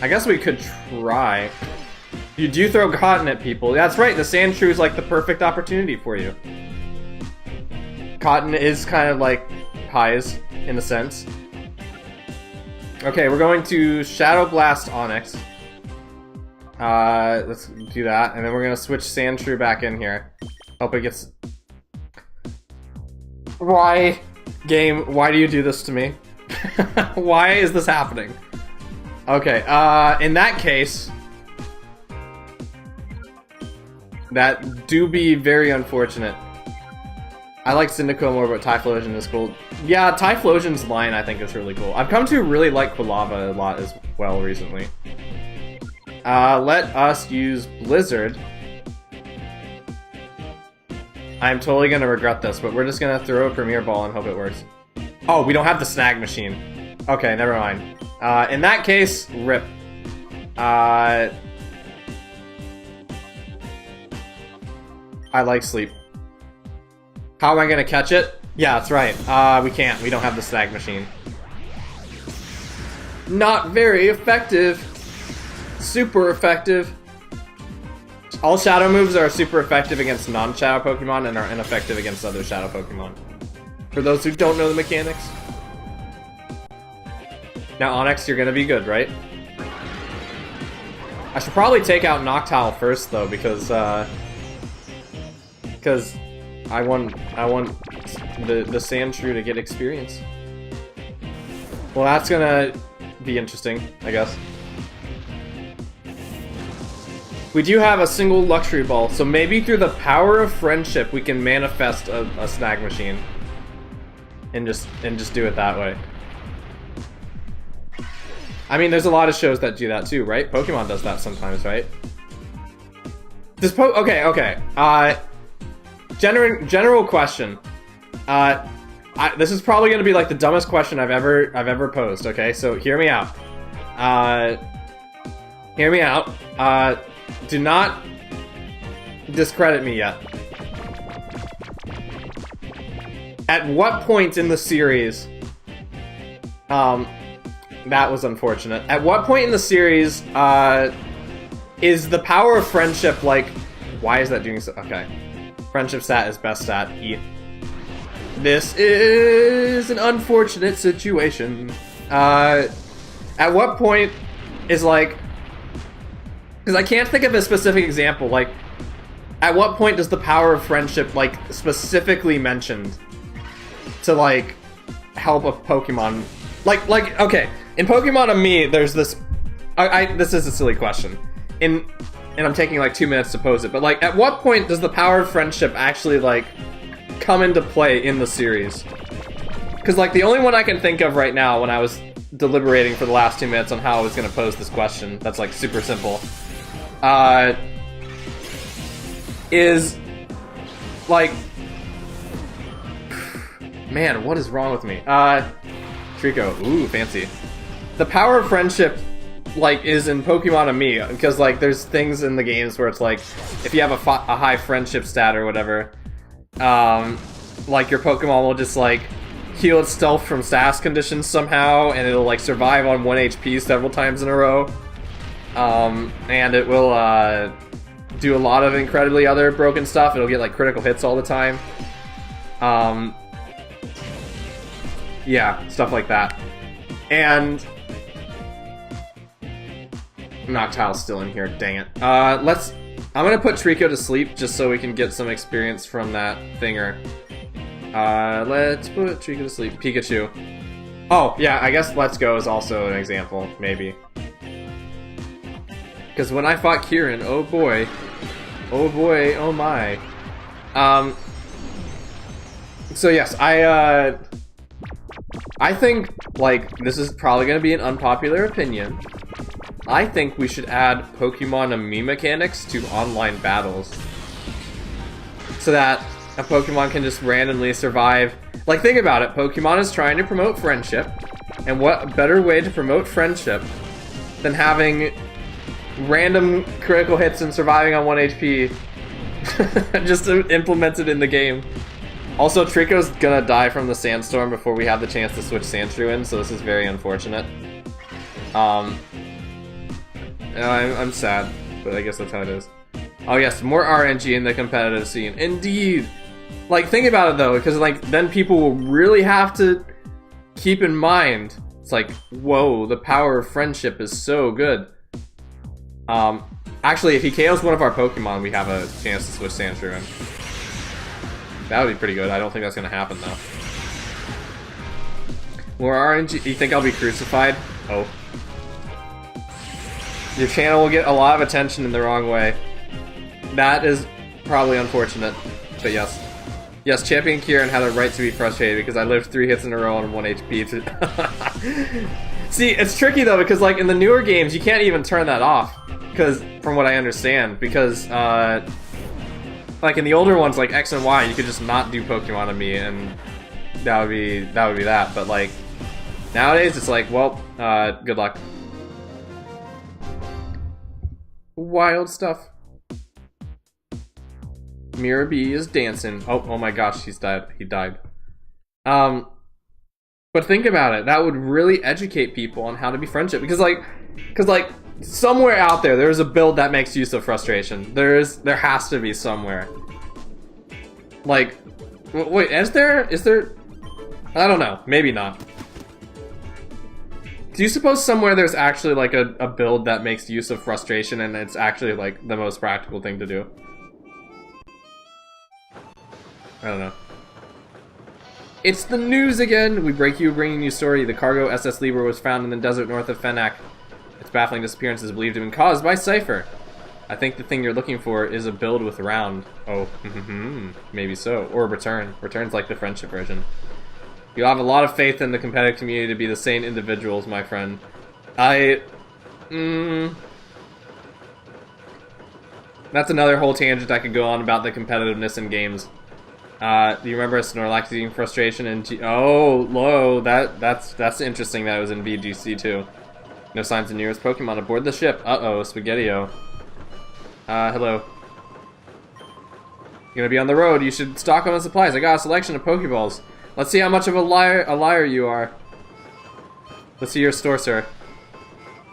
I guess we could try. You do throw cotton at people. That's right, the Sandshrew is like the perfect opportunity for you. Cotton is kind of like pies, in a sense. Okay, we're going to Shadow Blast Onix. Let's do that, and then we're gonna switch Sandshrew back in here. Hope it gets... Why? Game, why do you do this to me? Why is this happening? Okay, in that case... That do be very unfortunate. I like Cyndaquil more, but Typhlosion is cool. Yeah, Typhlosion's line I think is really cool. I've come to really like Quilava a lot as well recently. Let us use Blizzard. I'm totally gonna regret this, but we're just gonna throw a Premier Ball and hope it works. Oh, we don't have the Snag Machine. Okay, never mind. In that case, RIP. I like Sleep. How am I gonna catch it? Yeah, that's right. We can't. We don't have the Snag Machine. Not very effective. Super effective. All Shadow moves are super effective against non-Shadow Pokemon and are ineffective against other Shadow Pokemon. For those who don't know the mechanics. Now, Onix, you're gonna be good, right? I should probably take out Noctowl first, though, because I want the Sandshrew to get experience. Well, that's gonna be interesting, I guess. We do have a single Luxury Ball, so maybe through the power of friendship we can manifest a Snag Machine. And just do it that way. I mean, there's a lot of shows that do that too, right? Pokemon does that sometimes, right? Okay. General question. This is probably gonna be like the dumbest question I've ever posed. Okay, so hear me out. Hear me out. Do not discredit me yet. At what point in the series? That was unfortunate. At what point in the series, is the power of friendship like... Why is that doing so? Okay. Friendship stat is best stat. E. This is an unfortunate situation. At what point is like... Because I can't think of a specific example, like... At what point does the power of friendship, like, specifically mentioned to, like, help a Pokemon? Like, okay, in Pokemon and me, there's this... this is a silly question. And I'm taking, like, 2 minutes to pose it, but, like, at what point does the power of friendship actually, like, come into play in the series? Because, like, the only one I can think of right now when I was deliberating for the last 2 minutes on how I was going to pose this question, that's, like, super simple, is, like... Man, what is wrong with me? Trico, ooh, fancy. The power of friendship, like, is in Pokemon and me, because, like, there's things in the games where it's, like, if you have a high friendship stat or whatever, like, your Pokemon will just, like, heal itself from status conditions somehow, and it'll, like, survive on 1 HP several times in a row. And it will, do a lot of incredibly other broken stuff. It'll get, like, critical hits all the time. Yeah, stuff like that. And... Noctile's still in here, dang it. I'm gonna put Trico to sleep just so we can get some experience from that thinger. Let's put Trico to sleep. Pikachu. Oh, yeah, I guess Let's Go is also an example, maybe. Because when I fought Kieran, oh boy, oh my. So yes, I think, like, this is probably going to be an unpopular opinion. I think we should add Pokemon and me mechanics to online battles. So that a Pokemon can just randomly survive. Like, think about it, Pokemon is trying to promote friendship, and what better way to promote friendship than having random critical hits and surviving on 1 HP just to implement it in the game. Also, Trico's gonna die from the sandstorm before we have the chance to switch Sandshrew in, so this is very unfortunate. I'm sad, but I guess that's how it is. Oh yes, more RNG in the competitive scene. Indeed! Like, think about it though, because, like, then people will really have to keep in mind, it's like, whoa, the power of friendship is so good. Actually, if he KOs one of our Pokemon, we have a chance to switch Sandshrew in. That would be pretty good. I don't think that's gonna happen though. More RNG. You think I'll be crucified? Oh. Your channel will get a lot of attention in the wrong way. That is probably unfortunate, but yes. Yes, Champion Kieran had a right to be frustrated because I lived 3 hits in a row on 1 HP. See, it's tricky though because, like, in the newer games, you can't even turn that off. Because, from what I understand, because, like, in the older ones, like X and Y, you could just not do Pokemon on me, and that would be that. But, like, nowadays, it's like, well, good luck. Wild stuff. Mirror B is dancing. Oh my gosh, he died. But think about it. That would really educate people on how to be friendship. Because somewhere out there's a build that makes use of frustration. There has to be somewhere. Like, wait, is there? I don't know. Maybe not. Do you suppose somewhere there's actually, like, a build that makes use of frustration and it's actually, like, the most practical thing to do? I don't know. It's the news again! We break you a bringing you story. The cargo SS Libra was found in the desert north of Fennec. Its baffling disappearance is believed to have been caused by Cypher. I think the thing you're looking for is a build with round. Oh, maybe so. Or return. Return's like the friendship version. You have a lot of faith in the competitive community to be the sane individuals, my friend. That's another whole tangent I could go on about the competitiveness in games. Do you remember Snorlax eating frustration and oh, low. That's interesting that it was in VGC too. No signs of nearest Pokemon aboard the ship. Uh-oh, Spaghetti-O. Hello. You're gonna be on the road. You should stock on the supplies. I got a selection of Pokeballs. Let's see how much of a liar you are. Let's see your store, sir.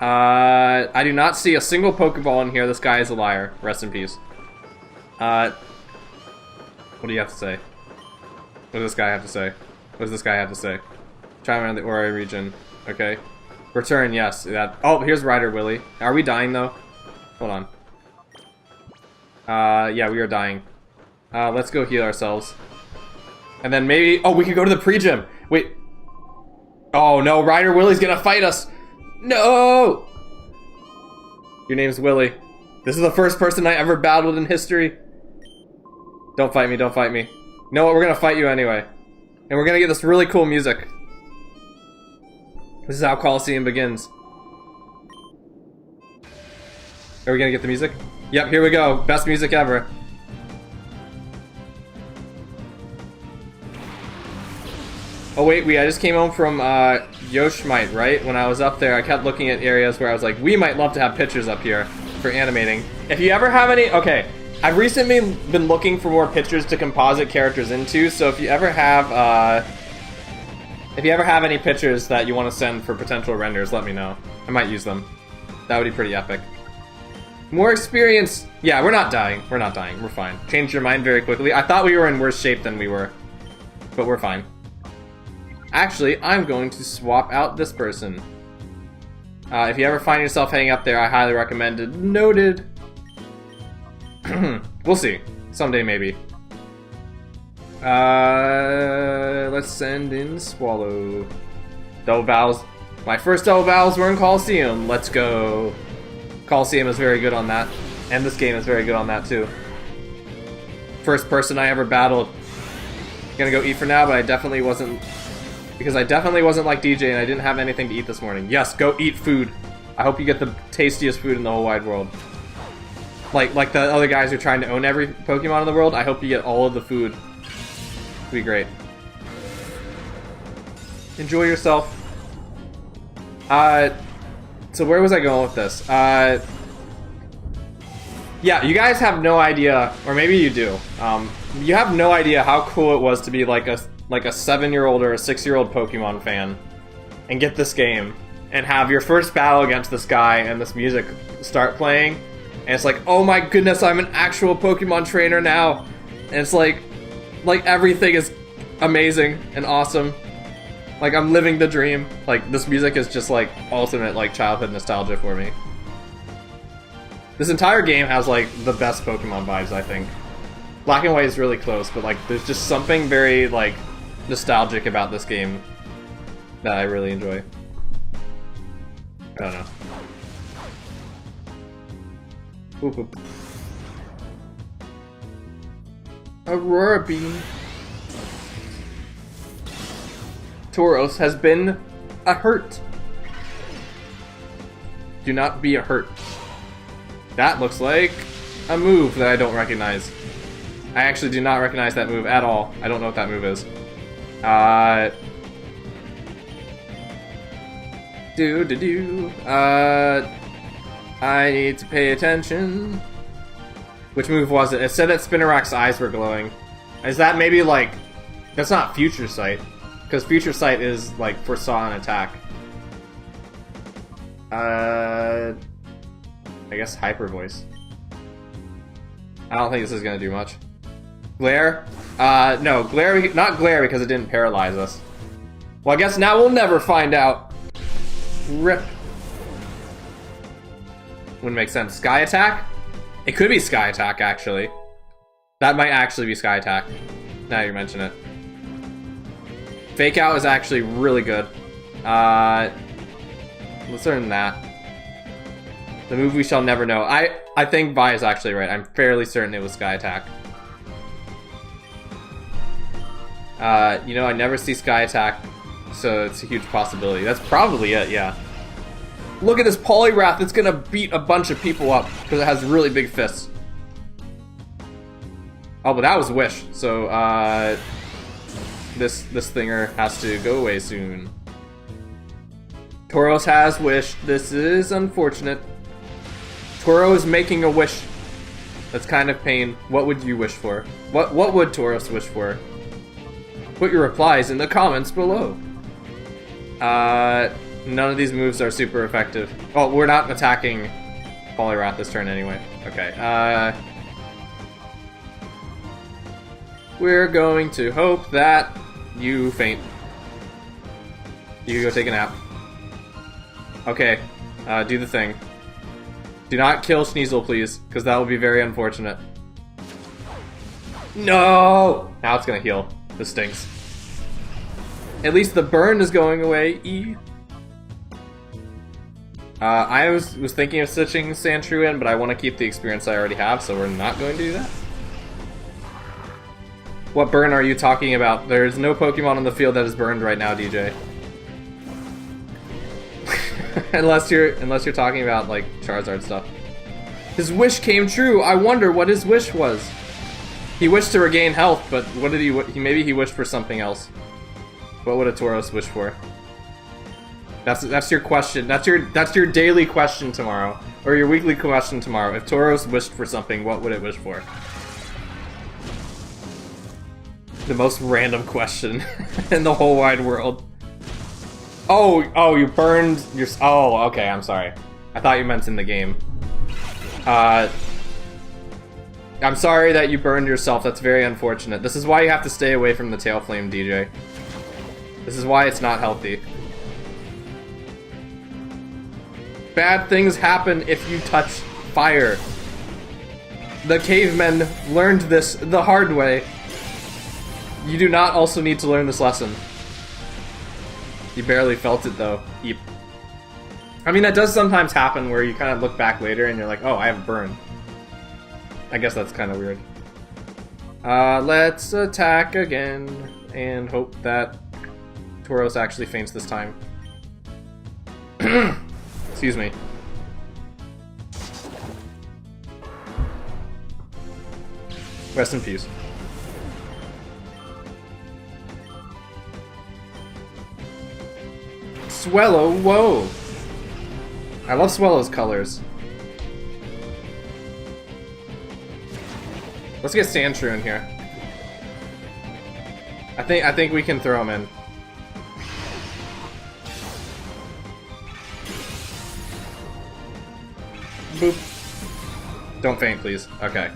I do not see a single Pokeball in here. This guy is a liar. Rest in peace. What do you have to say? What does this guy have to say? What does this guy have to say? Try around the Ori region. Okay. Return, yes. Oh, here's Ryder Willie. Are we dying, though? Hold on. Yeah, we are dying. Let's go heal ourselves. And then maybe... Oh, we can go to the pre-gym! Wait. Oh, no, Ryder Willie's gonna fight us! No! Your name's Willie. This is the first person I ever battled in history. Don't fight me, don't fight me. You know what, we're gonna fight you anyway. And we're gonna get this really cool music. This is how Coliseum begins. Are we gonna get the music? Yep, here we go. Best music ever. Oh wait, I just came home from Yoshmite, right? When I was up there, I kept looking at areas where I was like, we might love to have pictures up here for animating. If you ever have any... Okay, I've recently been looking for more pictures to composite characters into, so if you ever have any pictures that you want to send for potential renders, let me know. I might use them. That would be pretty epic. More experience! Yeah, we're not dying. We're not dying. We're fine. Changed your mind very quickly. I thought we were in worse shape than we were. But we're fine. Actually, I'm going to swap out this person. If you ever find yourself hanging up there, I highly recommend it. Noted. We'll see. Someday, maybe. Let's send in Swallow. Double Battles. My first double battles were in Coliseum. Let's go. Coliseum is very good on that. And this game is very good on that, too. First person I ever battled. Gonna go eat for now, but I definitely wasn't... Because I definitely wasn't like DJ and I didn't have anything to eat this morning. Yes, go eat food. I hope you get the tastiest food in the whole wide world. Like the other guys who are trying to own every Pokemon in the world, I hope you get all of the food. It'll be great. Enjoy yourself. So where was I going with this? Yeah, you guys have no idea, or maybe you do. You have no idea how cool it was to be like a 7-year-old or a 6-year-old Pokemon fan and get this game and have your first battle against this guy and this music start playing and it's like, oh my goodness, I'm an actual Pokemon trainer now, and it's like everything is amazing and awesome. Like, I'm living the dream. Like, this music is just like ultimate like childhood nostalgia for me. This entire game has like the best Pokemon vibes, I think. Black and White is really close, but like there's just something very like nostalgic about this game that I really enjoy. I don't know. Oop, oop. Aurora Beam. Tauros has been a hurt. Do not be a hurt. That looks like a move that I don't recognize. I actually do not recognize that move at all. I don't know what that move is. I need to pay attention. Which move was it? It said that Spinarak's eyes were glowing. Is that maybe like... That's not Future Sight. Because Future Sight is like foresaw an attack. I guess Hyper Voice. I don't think this is gonna do much. Glare? No, Glare, not Glare because it didn't paralyze us. Well, I guess now we'll never find out. RIP. Wouldn't make sense. Sky Attack? It could be Sky Attack, actually. That might actually be Sky Attack. Now you mention it. Fake Out is actually really good. Let's learn that. The move we shall never know. I think Vi is actually right. I'm fairly certain it was Sky Attack. You know, I never see Sky Attack, so it's a huge possibility. That's probably it, yeah. Look at this Poliwrath. It's gonna beat a bunch of people up because it has really big fists. Oh, but that was Wish. So, this thinger has to go away soon. Tauros has Wish. This is unfortunate. Toro is making a wish. That's kind of pain. What would you wish for? What would Tauros wish for? Put your replies in the comments below. None of these moves are super effective. Oh, we're not attacking Poliwrath this turn anyway. Okay, we're going to hope that you faint. You can go take a nap. Okay, do the thing. Do not kill Sneasel, please, because that will be very unfortunate. No! Now it's gonna heal. This stinks. At least the burn is going away. I was thinking of switching Sandshrew in, but I want to keep the experience I already have, so we're not going to do that. What burn are you talking about? There's no Pokemon on the field that is burned right now, DJ. unless you're talking about like Charizard stuff. His wish came true. I wonder what his wish was. He wished to regain health, but what did he? Maybe he wished for something else. What would a Tauros wish for? That's your question. That's your daily question tomorrow, or your weekly question tomorrow. If Tauros wished for something, what would it wish for? The most random question in the whole wide world. Oh, you burned your... Oh, okay, I'm sorry. I thought you meant in the game. I'm sorry that you burned yourself. That's very unfortunate. This is why you have to stay away from the tail flame, DJ. This is why it's not healthy. Bad things happen if you touch fire. The cavemen learned this the hard way. You do not also need to learn this lesson. You barely felt it though. Eep. I mean, that does sometimes happen where you kind of look back later and you're like, oh, I have a burn. I guess that's kind of weird. Let's attack again and hope that Tauros actually faints this time. Excuse me. Rest in peace. Swellow, whoa! I love Swellow's colors. Let's get Sandshrew in here. I think we can throw him in. Boop. Don't faint, please. Okay.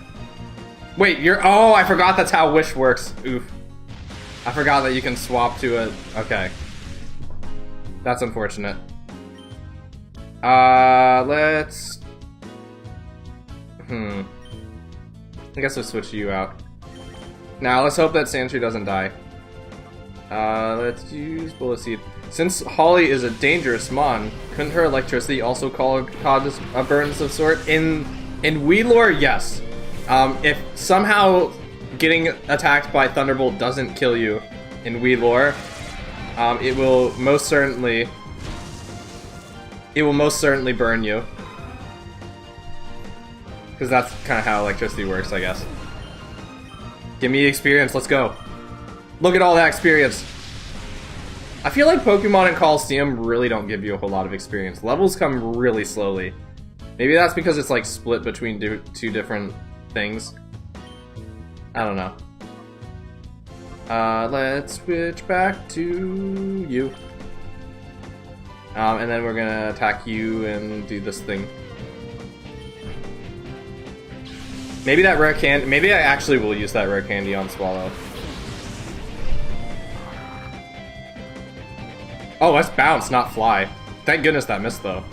Wait, you're... Oh, I forgot that's how Wish works. Oof. I forgot that you can swap to a... Okay. That's unfortunate. Let's... I guess we'll switch you out. Now, let's hope that Sandshrew doesn't die. Let's use Bullet Seed. Since Holly is a dangerous mon, couldn't her electricity also cause a burns of sort? In Wii lore, yes. If somehow getting attacked by Thunderbolt doesn't kill you in Wii lore, it will most certainly burn you. Because that's kind of how electricity works, I guess. Give me experience, let's go. Look at all that experience. I feel like Pokemon in Coliseum really don't give you a whole lot of experience. Levels come really slowly. Maybe that's because it's like split between two different things. I don't know. Let's switch back to you. And then we're gonna attack you and do this thing. Maybe that rare candy. Maybe I actually will use that rare candy on Swallow. Oh, let's bounce, not fly. Thank goodness that missed though.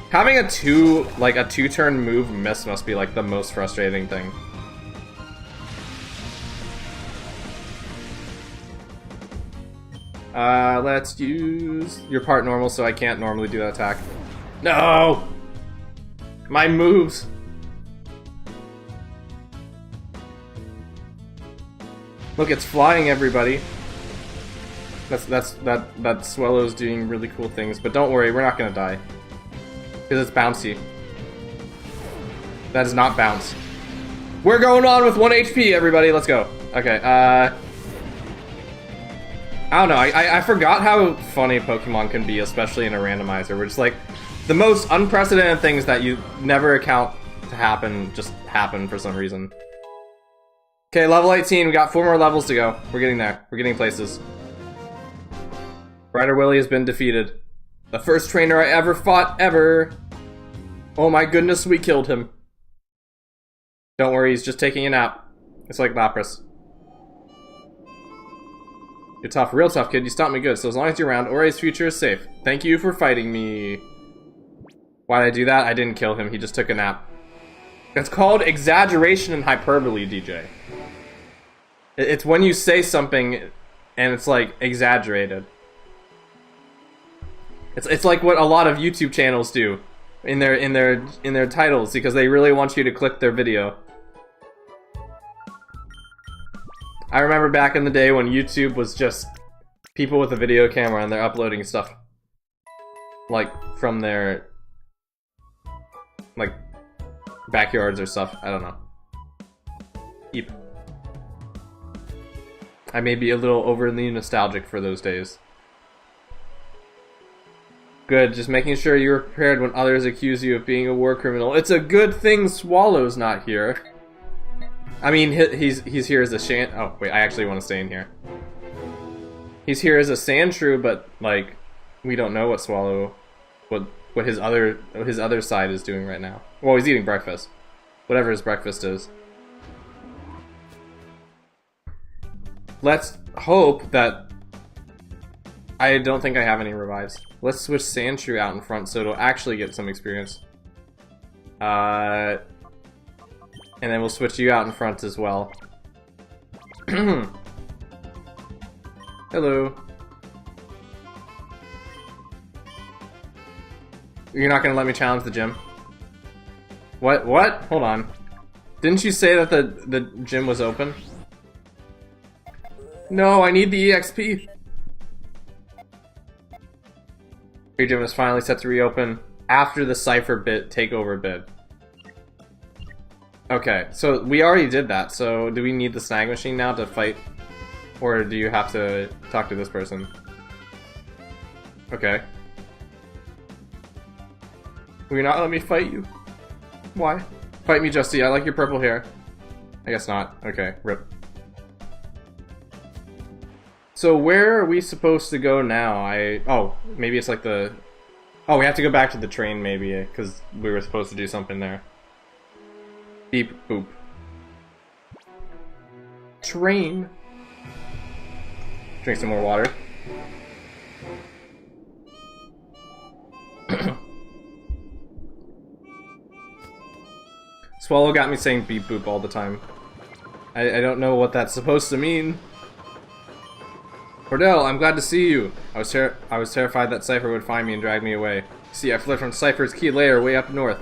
Having a two-turn move miss must be like the most frustrating thing. Let's use your part normal so I can't normally do that attack. No! My moves! Look, it's flying, everybody. That Swellow's doing really cool things, but don't worry, we're not gonna die. Because it's bouncy. That is not bounce. We're going on with 1 HP, everybody, let's go. Okay, I don't know, I forgot how funny Pokemon can be, especially in a randomizer, where it's like, the most unprecedented things that you never account to happen, just happen for some reason. Okay, level 18, we got 4 more levels to go. We're getting there, we're getting places. Ryder Willie has been defeated. The first trainer I ever fought, ever. Oh my goodness, we killed him. Don't worry, he's just taking a nap. It's like Lapras. You're tough, real tough, kid. You stopped me good, so as long as you're around, Ore's future is safe. Thank you for fighting me. Why did I do that? I didn't kill him, he just took a nap. It's called exaggeration and hyperbole, DJ. It's when you say something and it's like exaggerated. It's like what a lot of YouTube channels do in their titles because they really want you to click their video. I remember back in the day when YouTube was just people with a video camera and they're uploading stuff like from their like backyards or stuff. I don't know. Eep. I may be a little overly nostalgic for those days. Good, just making sure you're prepared when others accuse you of being a war criminal. It's a good thing Swallow's not here. I mean, he's here as a oh, wait, I actually want to stay in here. He's here as a Sandshrew, but, like, we don't know what Swallow... What his other side is doing right now. Well, he's eating breakfast. Whatever his breakfast is. Let's hope that... I don't think I have any revives. Let's switch Sandshrew out in front so it'll actually get some experience. And then we'll switch you out in front as well. Hello. You're not gonna let me challenge the gym? What? What? Hold on. Didn't you say that the gym was open? No, I need the EXP. Your gym is finally set to reopen after the Cypher bit takeover bid. Okay, so we already did that, so do we need the snag machine now to fight? Or do you have to talk to this person? Okay. Will you not let me fight you? Why? Fight me, Justy, I like your purple hair. I guess not. Okay, rip. So where are we supposed to go now? Oh, maybe it's like the... Oh, we have to go back to the train maybe, because we were supposed to do something there. Beep, boop. Train. Drink some more water. Swallow got me saying beep boop all the time. I don't know what that's supposed to mean. Cordell, I'm glad to see you. I was terrified that Cypher would find me and drag me away. See, I fled from Cypher's key lair way up north.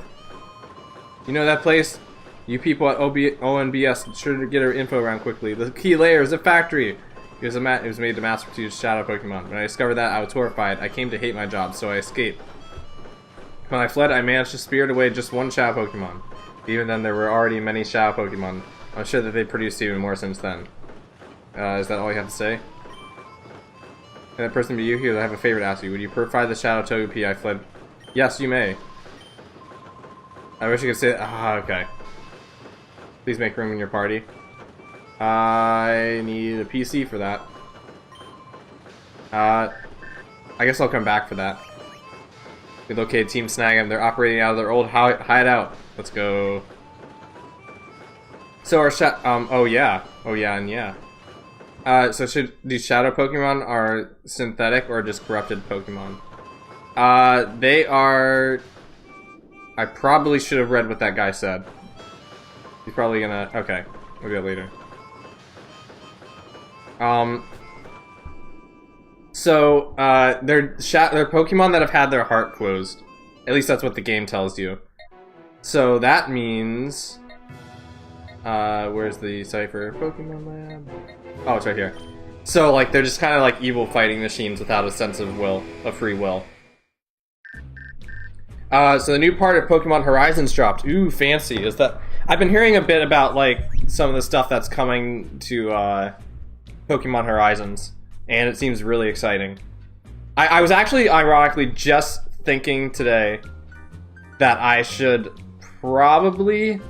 You know that place? You people at ONBS should get our info around quickly. The key lair is a factory. It was made to mass produce shadow Pokemon. When I discovered that, I was horrified. I came to hate my job, so I escaped. When I fled, I managed to spirit away just one shadow Pokemon. Even then, there were already many shadow Pokemon. I'm sure that they produced even more since then. Is that all you have to say? Can that person be you? Here, I have a favor to ask you. Would you purify the Shadow Togepi I fled? Yes, you may. I wish you could say that. Ah, okay. Please make room in your party. I need a PC for that. I guess I'll come back for that. We located Team Snag'em. They're operating out of their old hideout. Let's go. So our oh yeah. Oh yeah, and yeah. So should these shadow Pokemon are synthetic or just corrupted Pokemon? They are... I probably should have read what that guy said. He's probably gonna... Okay, we'll do it later. So, they're Pokemon that have had their heart closed. At least that's what the game tells you. So that means... where's the Cypher Pokemon Lab? Oh, it's right here. So, like, they're just kind of like evil fighting machines without a sense of free will. So the new part of Pokemon Horizons dropped. Ooh, fancy. Is that... I've been hearing a bit about, like, some of the stuff that's coming to, Pokemon Horizons. And it seems really exciting. I was actually, ironically, just thinking today that I should probably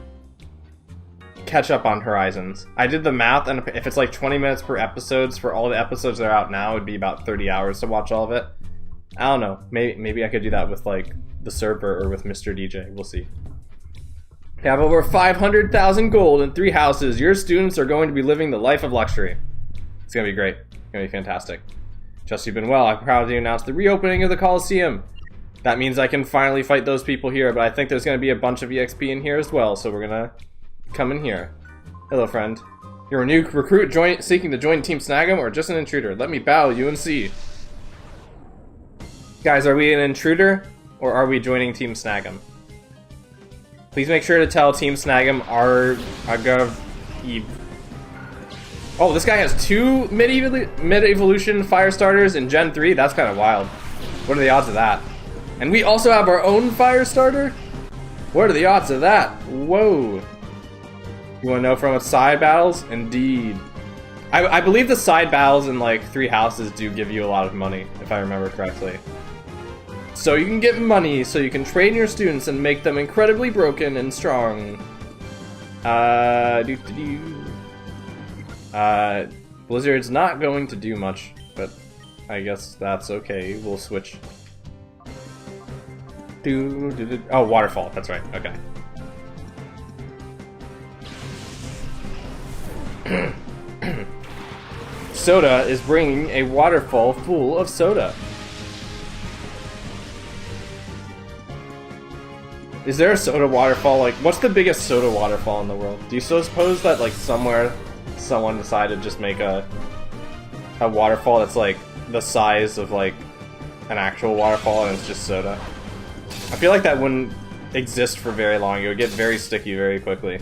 catch up on Horizons. I did the math, and if it's like 20 minutes per episodes for all the episodes that are out now, it would be about 30 hours to watch all of it. I don't know. Maybe I could do that with, like, the server or with Mr. DJ. We'll see. You have over 500,000 gold and 3 houses. Your students are going to be living the life of luxury. It's going to be great. It's going to be fantastic. Just you've been well. I'm proud to announce the reopening of the Coliseum. That means I can finally fight those people here, but I think there's going to be a bunch of EXP in here as well, so we're going to come in here. Hello, friend. You're a new recruit seeking to join Team Snag'em or just an intruder? Let me battle you and see. Guys, are we an intruder or are we joining Team Snag'em? Please make sure to tell Team Snag'em Eve. Oh, this guy has 2 mid-evolution fire starters in Gen 3? That's kind of wild. What are the odds of that? And we also have our own fire starter? What are the odds of that? Whoa. You want to know from its side battles? Indeed. I believe the side battles in like 3 houses do give you a lot of money, if I remember correctly. So you can get money so you can train your students and make them incredibly broken and strong. Blizzard's not going to do much, but I guess that's okay. We'll switch. Oh, waterfall. That's right. Okay. Soda is bringing a waterfall full of soda. Is there a soda waterfall? Like, what's the biggest soda waterfall in the world? Do you suppose that, like, somewhere someone decided to just make a waterfall that's, like, the size of, like, an actual waterfall and it's just soda? I feel like that wouldn't exist for very long. It would get very sticky very quickly.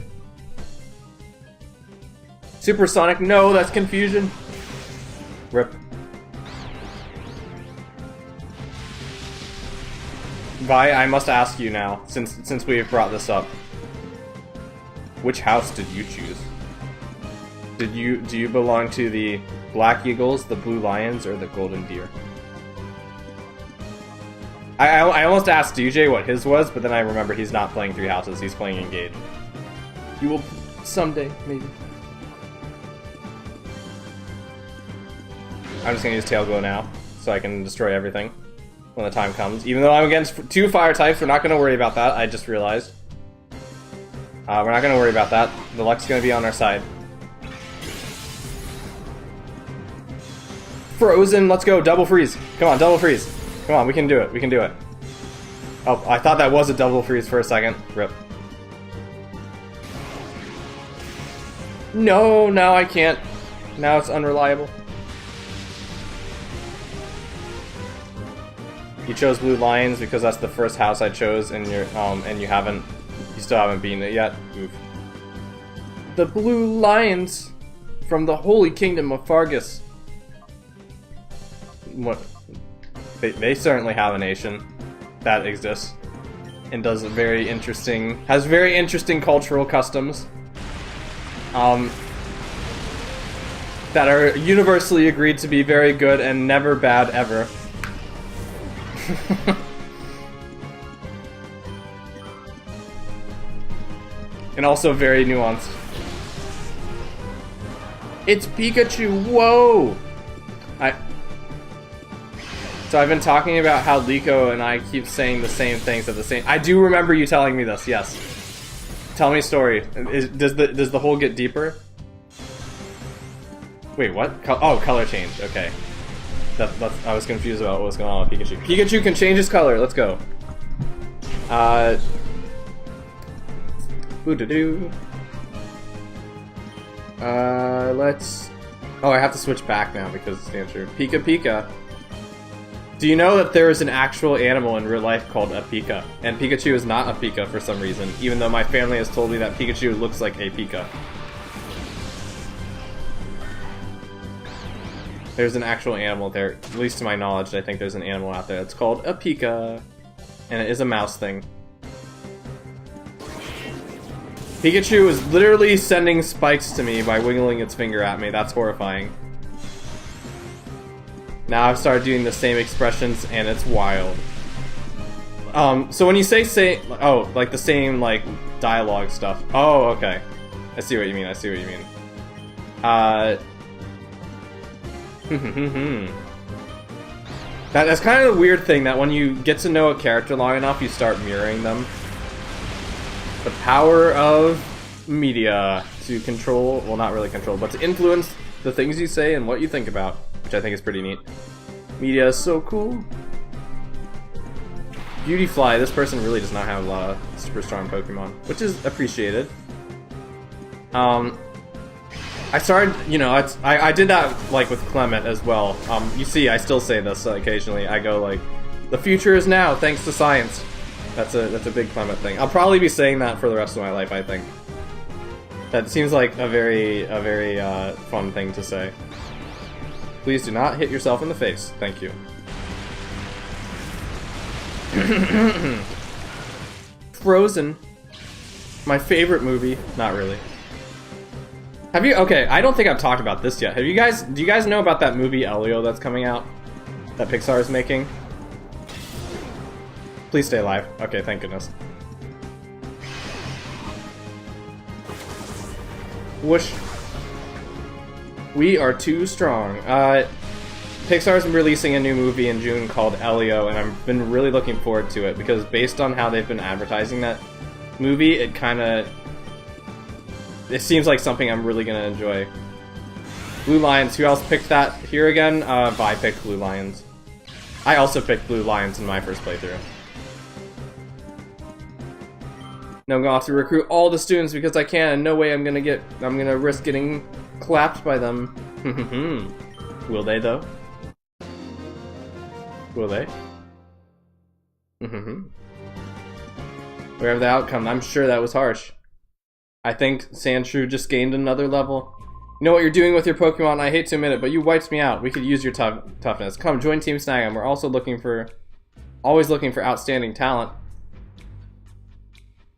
Supersonic? No, that's confusion. Rip. Vi, I must ask you now, since we have brought this up. Which house did you choose? Do you belong to the Black Eagles, the Blue Lions, or the Golden Deer? I almost asked DJ what his was, but then I remember he's not playing 3 houses, he's playing Engage. You will someday, maybe. I'm just gonna use Tail Glow now, so I can destroy everything when the time comes. Even though I'm against 2 fire types, we're not gonna worry about that, I just realized. We're not gonna worry about that. The luck's gonna be on our side. Frozen, let's go, double freeze. Come on, double freeze. Come on, we can do it, we can do it. Oh, I thought that was a double freeze for a second. Rip. No, now I can't. Now it's unreliable. You chose Blue Lions because that's the first house I chose, and you still haven't beaten it yet. Oof. The Blue Lions from the Holy Kingdom of Fargus. What? They certainly have a nation that exists and has very interesting cultural customs that are universally agreed to be very good and never bad ever. And also very nuanced. It's Pikachu! Whoa! So I've been talking about how Liko and I keep saying the same things at the same... I do remember you telling me this, yes. Tell me a story. Does the hole get deeper? Wait, what? Oh, color change. Okay. I was confused about what was going on with Pikachu. Pikachu can change his color. Let's go. Boo-doo-doo. Let's... Oh, I have to switch back now because it's the answer. Pika Pika. Do you know that there is an actual animal in real life called a Pika? And Pikachu is not a Pika for some reason, even though my family has told me that Pikachu looks like a Pika. There's an actual animal there. At least to my knowledge, I think there's an animal out there. It's called a Pika. And it is a mouse thing. Pikachu is literally sending spikes to me by wiggling its finger at me. That's horrifying. Now I've started doing the same expressions and it's wild. So when you say, oh, like the same, like, dialogue stuff. Oh, okay. I see what you mean, I see what you mean. That's kind of the weird thing, that when you get to know a character long enough, you start mirroring them. The power of media to control, well, not really control, but to influence the things you say and what you think about, which I think is pretty neat. Media is so cool. Beautyfly, this person really does not have a lot of super strong Pokemon, which is appreciated. I started, you know, I did that, like, with Clement as well. You see, I still say this occasionally. I go, like, the future is now, thanks to science. That's a big Clement thing. I'll probably be saying that for the rest of my life, I think. That seems like a very fun thing to say. Please do not hit yourself in the face. Thank you. Frozen. My favorite movie. Not really. Have you? Okay, I don't think I've talked about this yet. Do you guys know about that movie Elio that's coming out? That Pixar is making? Please stay alive. Okay, thank goodness. Whoosh. We are too strong. Pixar's releasing a new movie in June called Elio, and I've been really looking forward to it, because based on how they've been advertising that movie, it seems like something I'm really gonna enjoy. Blue Lions, who else picked that here again? Vi picked Blue Lions. I also picked Blue Lions in my first playthrough. Now I'm gonna have to recruit all the students because I can, and no way I'm gonna risk getting clapped by them. Will they though? Will they? Whatever the outcome, I'm sure that was harsh. I think Sandshrew just gained another level. You know what you're doing with your Pokemon? I hate to admit it, but you wiped me out. We could use your toughness. Come, join Team Snag'em. We're also always looking for outstanding talent.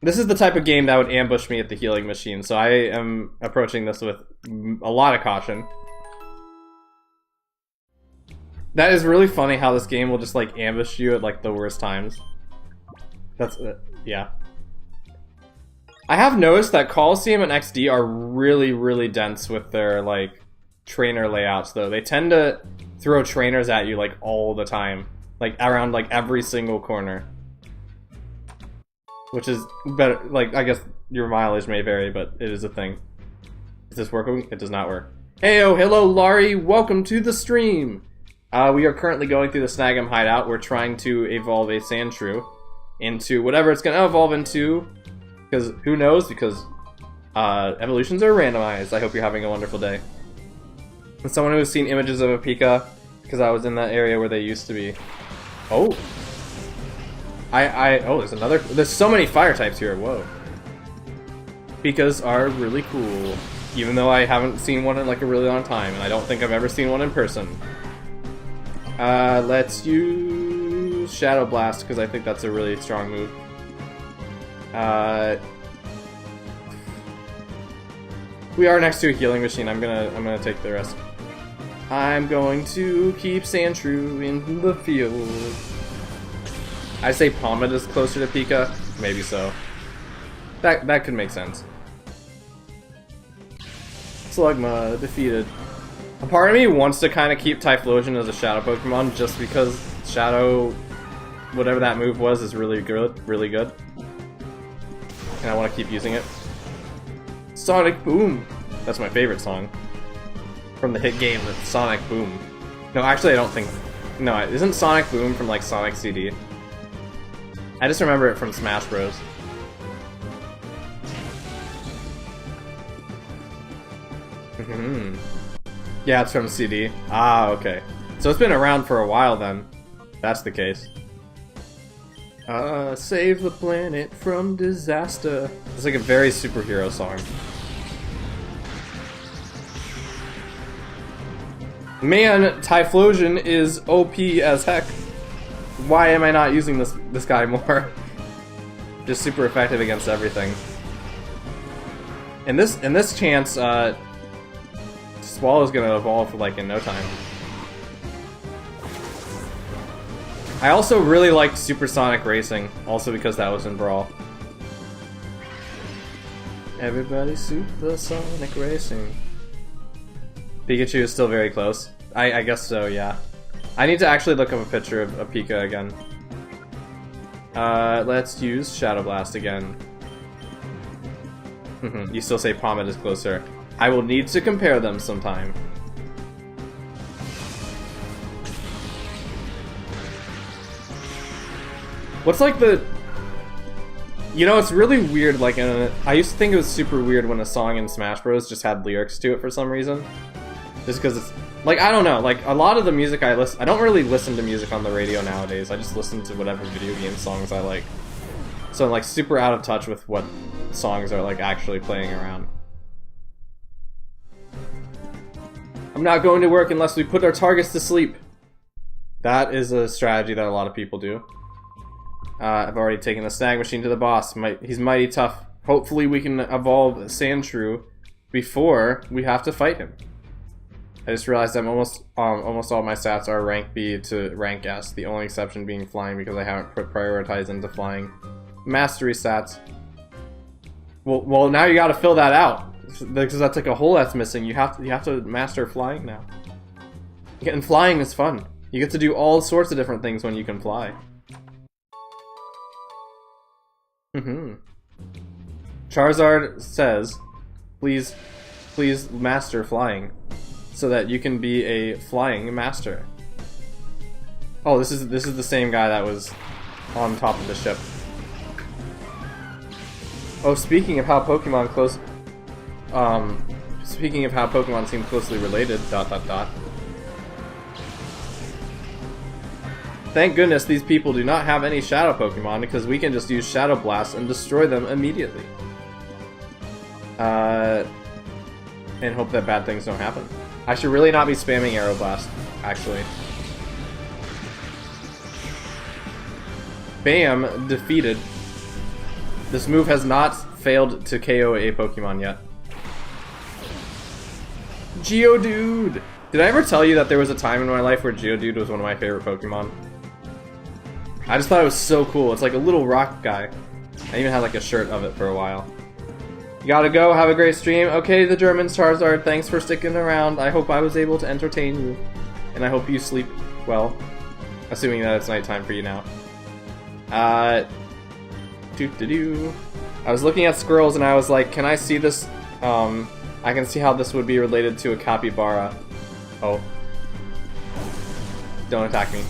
This is the type of game that would ambush me at the healing machine, so I am approaching this with a lot of caution. That is really funny how this game will just, like, ambush you at, like, the worst times. That's it. Yeah. I have noticed that Coliseum and XD are really, really dense with their, like, trainer layouts, though. They tend to throw trainers at you, like, all the time. Like, around, like, every single corner. Which is better, like, I guess your mileage may vary, but it is a thing. Is this working? It does not work. Heyo, hello, Laurie! Welcome to the stream! We are currently going through the Snag'em hideout. We're trying to evolve a Sandshrew into whatever it's gonna evolve into. Because, who knows? Because, evolutions are randomized. I hope you're having a wonderful day. And someone who has seen images of a Pika, because I was in that area where they used to be. Oh! Oh, there's so many fire types here, whoa. Pikas are really cool. Even though I haven't seen one in like a really long time, and I don't think I've ever seen one in person. Let's use Shadow Blast, because I think that's a really strong move. We are next to a healing machine. I'm gonna take the risk. I'm going to keep Sandshrew in the field. I say Palmet is closer to Pika. Maybe so. That could make sense. Slugma defeated. A part of me wants to kind of keep Typhlosion as a Shadow Pokemon just because Shadow, whatever that move was, is really good. And I want to keep using it. Sonic Boom! That's my favorite song. From the hit game, that's Sonic Boom. No, actually I don't think... No, isn't Sonic Boom from like Sonic CD? I just remember it from Smash Bros. Yeah, it's from CD. Ah, okay. So it's been around for a while then. That's the case. Save the planet from disaster. It's like a very superhero song. Man, Typhlosion is OP as heck. Why am I not using this guy more? Just super effective against everything. In this chance, Swallow's gonna evolve like in no time. I also really liked Supersonic Racing, also because that was in Brawl. Everybody Supersonic Racing. Pikachu is still very close. I guess so, yeah. I need to actually look up a picture of Pika again. Let's use Shadow Blast again. You still say Pommet is closer. I will need to compare them sometime. What's like the... You know, it's really weird, like, I used to think it was super weird when a song in Smash Bros. Just had lyrics to it for some reason. Just because it's... Like, I don't know, like, a lot of the music I listen... I don't really listen to music on the radio nowadays. I just listen to whatever video game songs I like. So I'm, like, super out of touch with what songs are, like, actually playing around. I'm not going to work unless we put our targets to sleep. That is a strategy that a lot of people do. I've already taken the Snag Machine to the boss. He's mighty tough. Hopefully we can evolve Sandshrew before we have to fight him. I just realized that almost all my stats are rank B to rank S, the only exception being flying because I haven't prioritized into flying. Mastery stats. Well, now you gotta fill that out. Because that's like a hole that's missing. You have to master flying now. And flying is fun. You get to do all sorts of different things when you can fly. Charizard says, please master flying, so that you can be a flying master. Oh, this is the same guy that was on top of the ship. Oh, speaking of how Pokemon seem closely related, ... Thank goodness these people do not have any Shadow Pokemon, because we can just use Shadow Blast and destroy them immediately. And hope that bad things don't happen. I should really not be spamming Aeroblast, actually. Bam! Defeated. This move has not failed to KO a Pokemon yet. Geodude! Did I ever tell you that there was a time in my life where Geodude was one of my favorite Pokemon? I just thought it was so cool. It's like a little rock guy. I even had like a shirt of it for a while. You gotta go, have a great stream. Okay, the Germans, Charizard, thanks for sticking around. I hope I was able to entertain you. And I hope you sleep well. Assuming that it's nighttime for you now. I was looking at squirrels and I was like, can I see this? I can see how this would be related to a capybara. Oh. Don't attack me.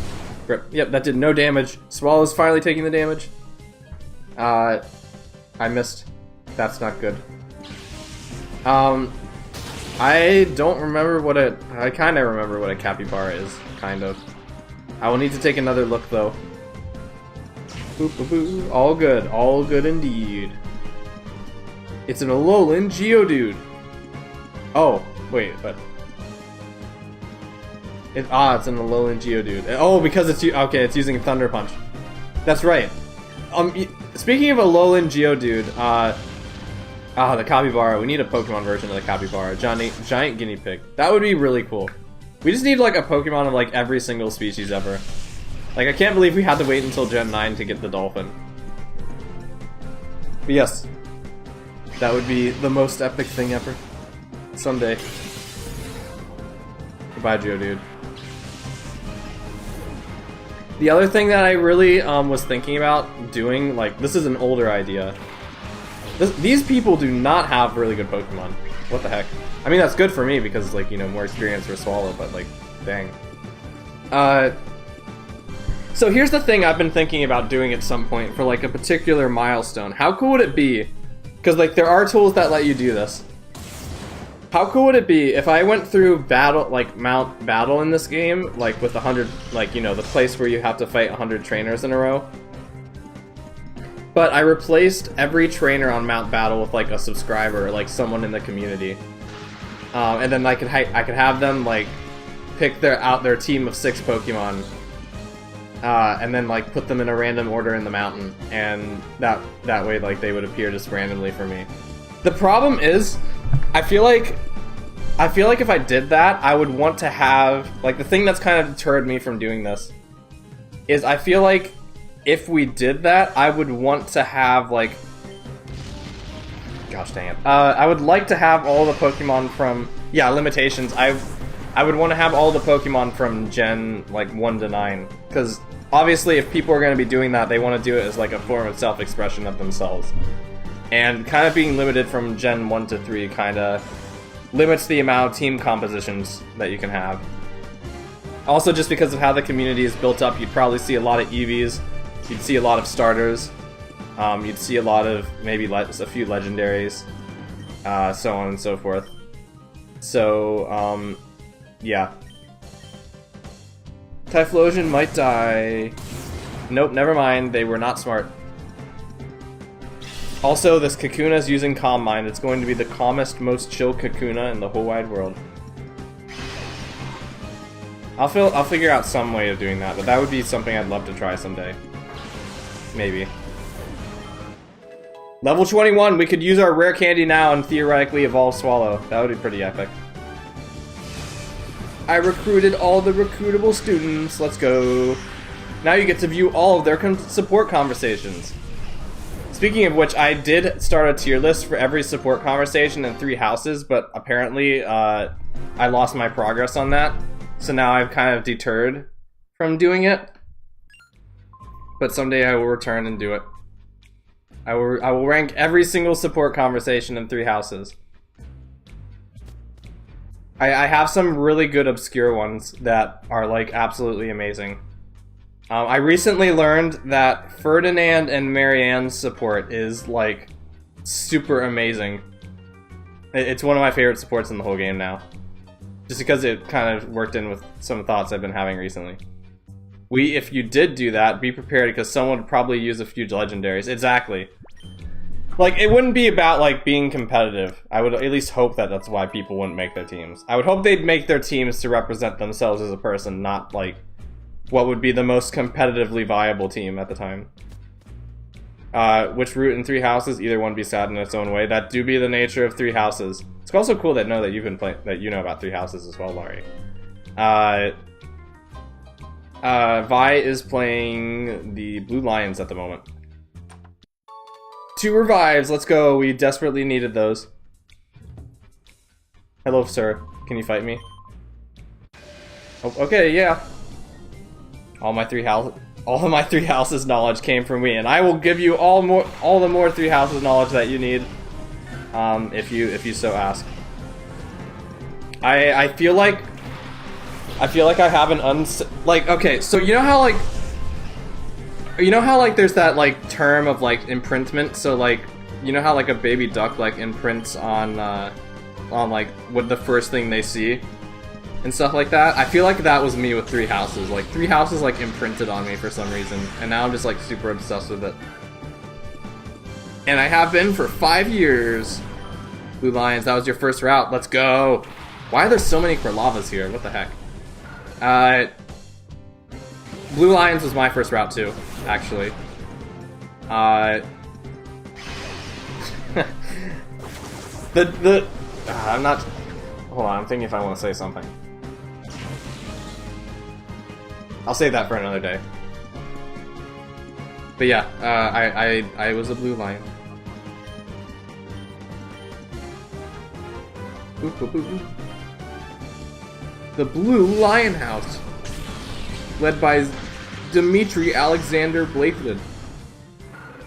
Yep, that did no damage. Swallow's finally taking the damage. I missed. That's not good. I don't remember what I kinda remember what a capybara is, kind of. I will need to take another look, though. Boop, boop, boop. All good indeed. It's an Alolan Geodude. Oh, wait, but... it's an Alolan Geodude. Oh, because it's it's using Thunder Punch. That's right. Speaking of Alolan Geodude, the capybara. We need a Pokemon version of the capybara. Giant guinea pig. That would be really cool. We just need like a Pokemon of like every single species ever. Like, I can't believe we had to wait until Gen 9 to get the dolphin. But yes, that would be the most epic thing ever. Someday. Goodbye, Geodude. The other thing that I really was thinking about doing, like, this is an older idea. These people do not have really good Pokemon. What the heck? I mean, that's good for me because, like, you know, more experience for Swallow, but, like, dang. So here's the thing I've been thinking about doing at some point for, like, a particular milestone. How cool would it be? Because, like, there are tools that let you do this. How cool would it be if I went through battle, like, Mount Battle in this game, like, with 100, like, you know, the place where you have to fight 100 trainers in a row? But I replaced every trainer on Mount Battle with, like, a subscriber, like, someone in the community. And then I could have them, like, pick their team of 6 Pokemon, and then like put them in a random order in the mountain, and that way like they would appear just randomly for me. The problem is, I feel like if I did that, I would want to have like the thing that's kind of deterred me from doing this is I feel like if we did that, I would want to have like, gosh dang it, I would like to have all the Pokemon from limitations. I would want to have all the Pokemon from Gen like 1 to 9, because obviously if people are going to be doing that, they want to do it as like a form of self-expression of themselves. And kind of being limited from Gen 1 to 3 kind of limits the amount of team compositions that you can have. Also, just because of how the community is built up, you'd probably see a lot of EVs, you'd see a lot of starters, you'd see a lot of maybe a few legendaries, so on and so forth. So, yeah. Typhlosion might die. Nope, never mind, they were not smart. Also, this Kakuna is using Calm Mind. It's going to be the calmest, most chill Kakuna in the whole wide world. I'll figure out some way of doing that, but that would be something I'd love to try someday. Maybe. Level 21, we could use our rare candy now and theoretically evolve Swallow. That would be pretty epic. I recruited all the recruitable students. Let's go. Now you get to view all of their support conversations. Speaking of which, I did start a tier list for every support conversation in 3 houses, but apparently I lost my progress on that. So now I've kind of deterred from doing it. But someday I will return and do it. I will rank every single support conversation in 3 houses. I have some really good obscure ones that are like absolutely amazing. I recently learned that Ferdinand and Marianne's support is like super amazing. It's one of my favorite supports in the whole game now. Just because it kind of worked in with some thoughts I've been having recently. If you did do that, be prepared because someone would probably use a few legendaries. Exactly. Like, it wouldn't be about, like, being competitive. I would at least hope that that's why people wouldn't make their teams. I would hope they'd make their teams to represent themselves as a person, not, like, what would be the most competitively viable team at the time. Which route in 3 houses? Either one be sad in its own way. That do be the nature of 3 houses. It's also cool that you've been playing, that you know about 3 houses as well, Laurie. Vi is playing the Blue Lions at the moment. 2 revives, let's go. We desperately needed those. Hello, sir. Can you fight me? Oh, okay, yeah. All of my 3 houses knowledge came from me, and I will give you all the more 3 houses knowledge that you need, if you so ask. I feel like I have an okay, so you know how there's that like term of like imprintment, so like you know how like a baby duck like imprints on like what the first thing they see and stuff like that. I feel like that was me with 3 houses. Like 3 houses like imprinted on me for some reason, and now I'm just like super obsessed with it. And I have been for 5 years. Blue Lions, that was your first route. Let's go. Why are there so many Corlavas here? What the heck? Blue Lions was my first route too, actually. I'm not. Hold on, I'm thinking if I want to say something. I'll save that for another day. But yeah, I was a Blue Lion. Boop, boop, boop, boop. The Blue Lion House, led by Dmitry Alexander Blated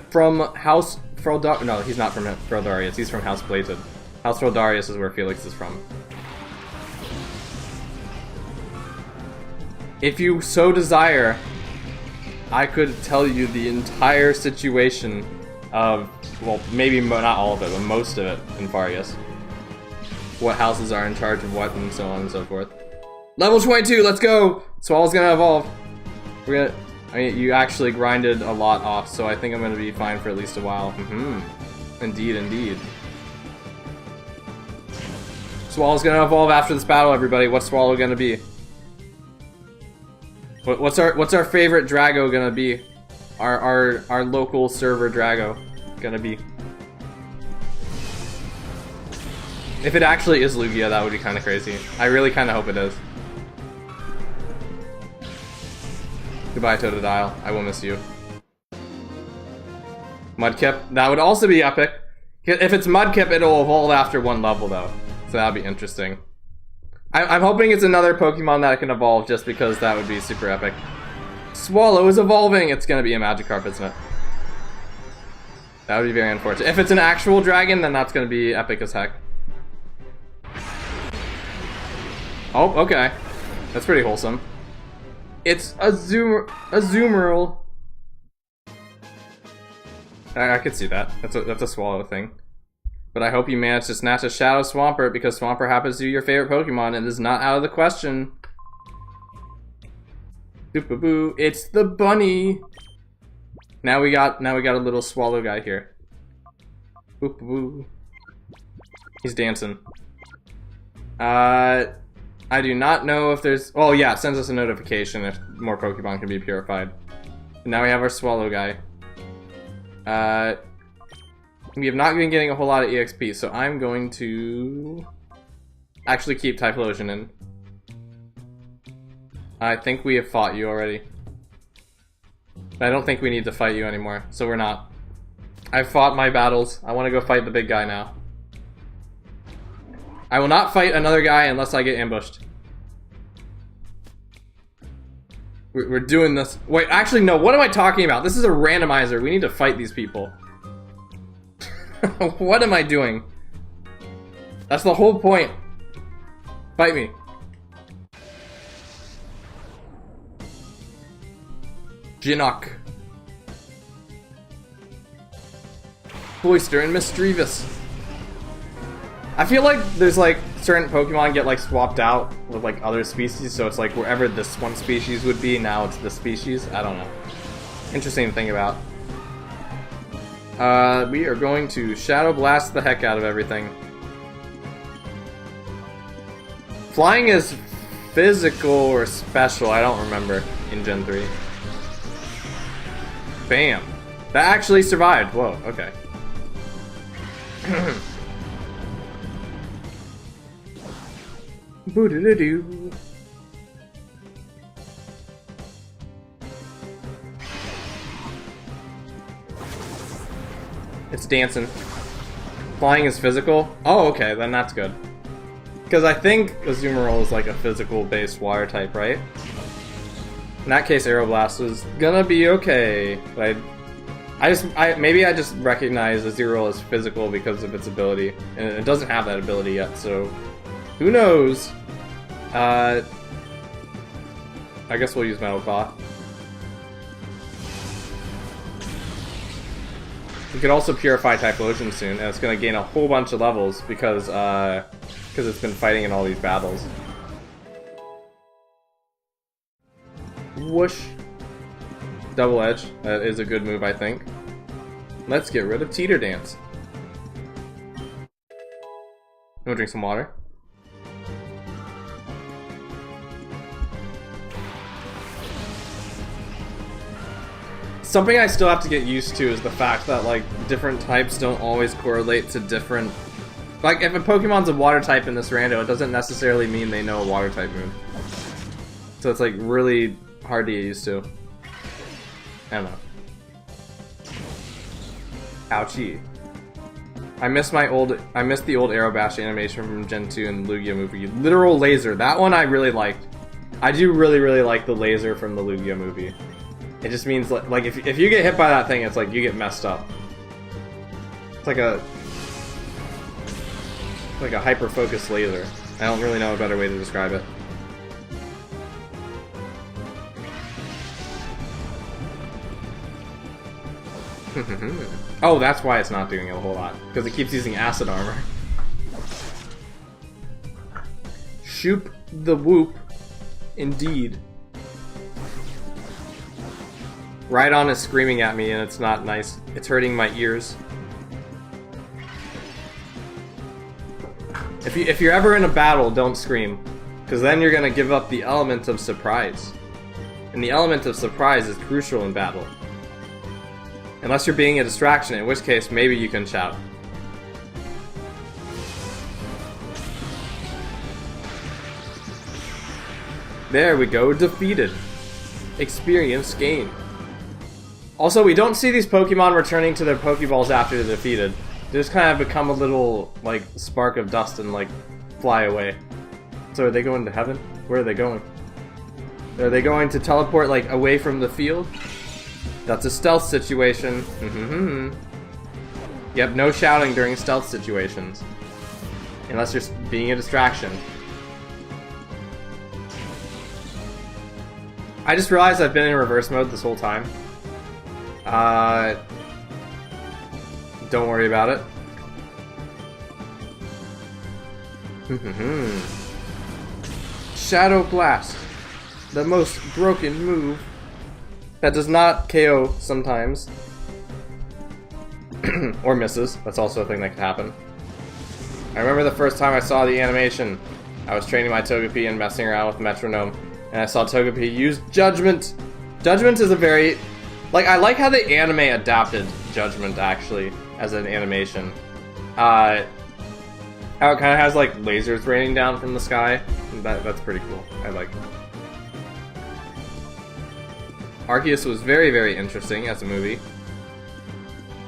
from House Feldarius. No, he's not from Feldarius. He's from House Blated. House Feldarius is where Felix is from. If you so desire, I could tell you the entire situation of, well, maybe not all of it, but most of it in Farius. What houses are in charge of what, and so on and so forth. Level 22, let's go! Swallow's gonna evolve. You actually grinded a lot off, so I think I'm gonna be fine for at least a while. Indeed, indeed. Swallow's gonna evolve after this battle, everybody. What's Swallow gonna be? What's our favorite Drago gonna be? Our local server Drago gonna be? If it actually is Lugia, that would be kind of crazy. I really kind of hope it is. Goodbye, Totodile. I will miss you. Mudkip. That would also be epic. If it's Mudkip, it'll evolve after one level, though. So that'll be interesting. I'm hoping it's another Pokemon that can evolve, just because that would be super epic. Swallow is evolving! It's gonna be a Magikarp, isn't it? That would be very unfortunate. If it's an actual dragon, then that's gonna be epic as heck. Oh, okay. That's pretty wholesome. It's a Zoomerl. I could see that. That's a Swallow thing. But I hope you manage to snatch a Shadow Swampert, because Swampert happens to be your favorite Pokemon and is not out of the question. Boop-a-boo. It's the bunny. Now we got a little Swallow guy here. Boop-a-boo. He's dancing. I do not know if there's... Oh yeah, it sends us a notification if more Pokemon can be purified. And now we have our Swallow guy. We have not been getting a whole lot of EXP, so I'm going to actually keep Typhlosion in. I think we have fought you already. I don't think we need to fight you anymore, so we're not. I've fought my battles. I want to go fight the big guy now. I will not fight another guy unless I get ambushed. We're doing this. Wait, actually, no. What am I talking about? This is a randomizer. We need to fight these people. What am I doing? That's the whole point. Fight me. Jinook. Cloyster and Misdreavus. I feel like there's like certain Pokemon get like swapped out with like other species, so it's like wherever this one species would be, now it's this species. I don't know. Interesting to think about. We are going to Shadow Blast the heck out of everything. Flying is physical or special, I don't remember, in Gen 3. Bam. That actually survived. Whoa, okay. Boo-doo-doo-doo. It's dancing. Flying is physical? Oh, okay, then that's good. Because I think Azumarill is like a physical-based water type, right? In that case, Aeroblast is gonna be okay. But maybe I just recognize Azumarill as physical because of its ability, and it doesn't have that ability yet, so who knows? I guess we'll use Metal Claw. We could also purify Typhlosion soon, and it's going to gain a whole bunch of levels because it's been fighting in all these battles. Whoosh. Double Edge. That is a good move, I think. Let's get rid of Teeter Dance. I'm gonna drink some water. Something I still have to get used to is the fact that, like, different types don't always correlate to different... Like, if a Pokemon's a water type in this rando, it doesn't necessarily mean they know a water type move. So it's, like, really hard to get used to. I don't know. Ouchie. I miss the old Aerobash animation from Gen 2 and Lugia movie. Literal laser. That one I really liked. I do really like the laser from the Lugia movie. It just means, like if you get hit by that thing, it's like you get messed up. It's like a hyper-focused laser. I don't really know a better way to describe it. Oh, that's why it's not doing it a whole lot. Because it keeps using acid armor. Shoop the whoop. Indeed. Rhydon is screaming at me and it's not nice. It's hurting my ears. If you're ever in a battle, don't scream. Because then you're going to give up the element of surprise. and the element of surprise is crucial in battle. Unless you're being a distraction, in which case maybe you can shout. There we go, defeated. Experience gained. Also, we don't see these Pokemon returning to their Pokeballs after they're defeated. They just kind of become a little, like, spark of dust and, like, fly away. So are they going to heaven? Where are they going? Are they going to teleport, like, away from the field? That's a stealth situation. Yep, no shouting during stealth situations. Unless you're being a distraction. I just realized I've been in reverse mode this whole time. Don't worry about it. Shadow Blast. The most broken move. That does not KO sometimes. Or misses. That's also a thing that could happen. I remember the first time I saw the animation. I was training my Togepi and messing around with Metronome. And I saw Togepi use Judgment. Judgment is a very... Like, I like how the anime adapted Judgment, actually, as an animation. How it kind of has, like, lasers raining down from the sky. That's pretty cool. I like it. Arceus was very, very interesting as a movie.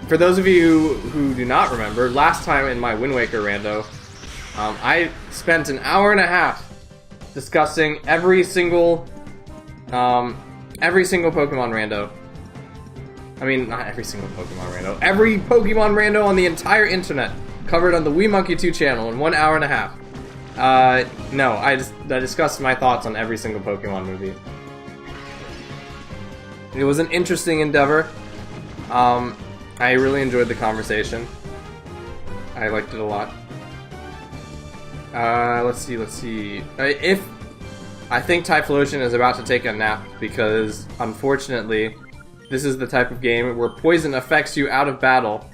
For those of you who do not remember, last time in my Wind Waker rando, I spent an hour and a half discussing every single Pokemon rando. I mean, not every single Pokemon rando. Every Pokemon rando on the entire internet, covered on the WeeMonkey2 channel in 1 hour and a half. No, I discussed my thoughts on every single Pokemon movie. It was an interesting endeavor. I really enjoyed the conversation. I liked it a lot. Let's see. I think Typhlosion is about to take a nap because, unfortunately, this is the type of game where poison affects you out of battle.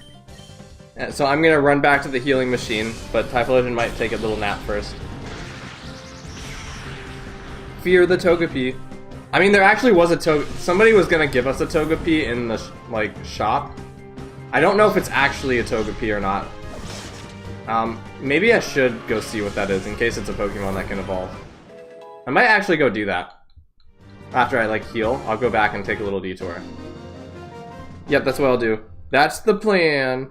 So I'm gonna run back to the healing machine, but Typhlosion might take a little nap first. Fear the Togepi. I mean, there actually was a Togepi. Somebody was gonna give us a Togepi in the shop. I don't know if it's actually a Togepi or not. Maybe I should go see what that is in case it's a Pokemon that can evolve. I might actually go do that. After I, like, heal, I'll go back and take a little detour. Yep, that's what I'll do. That's the plan.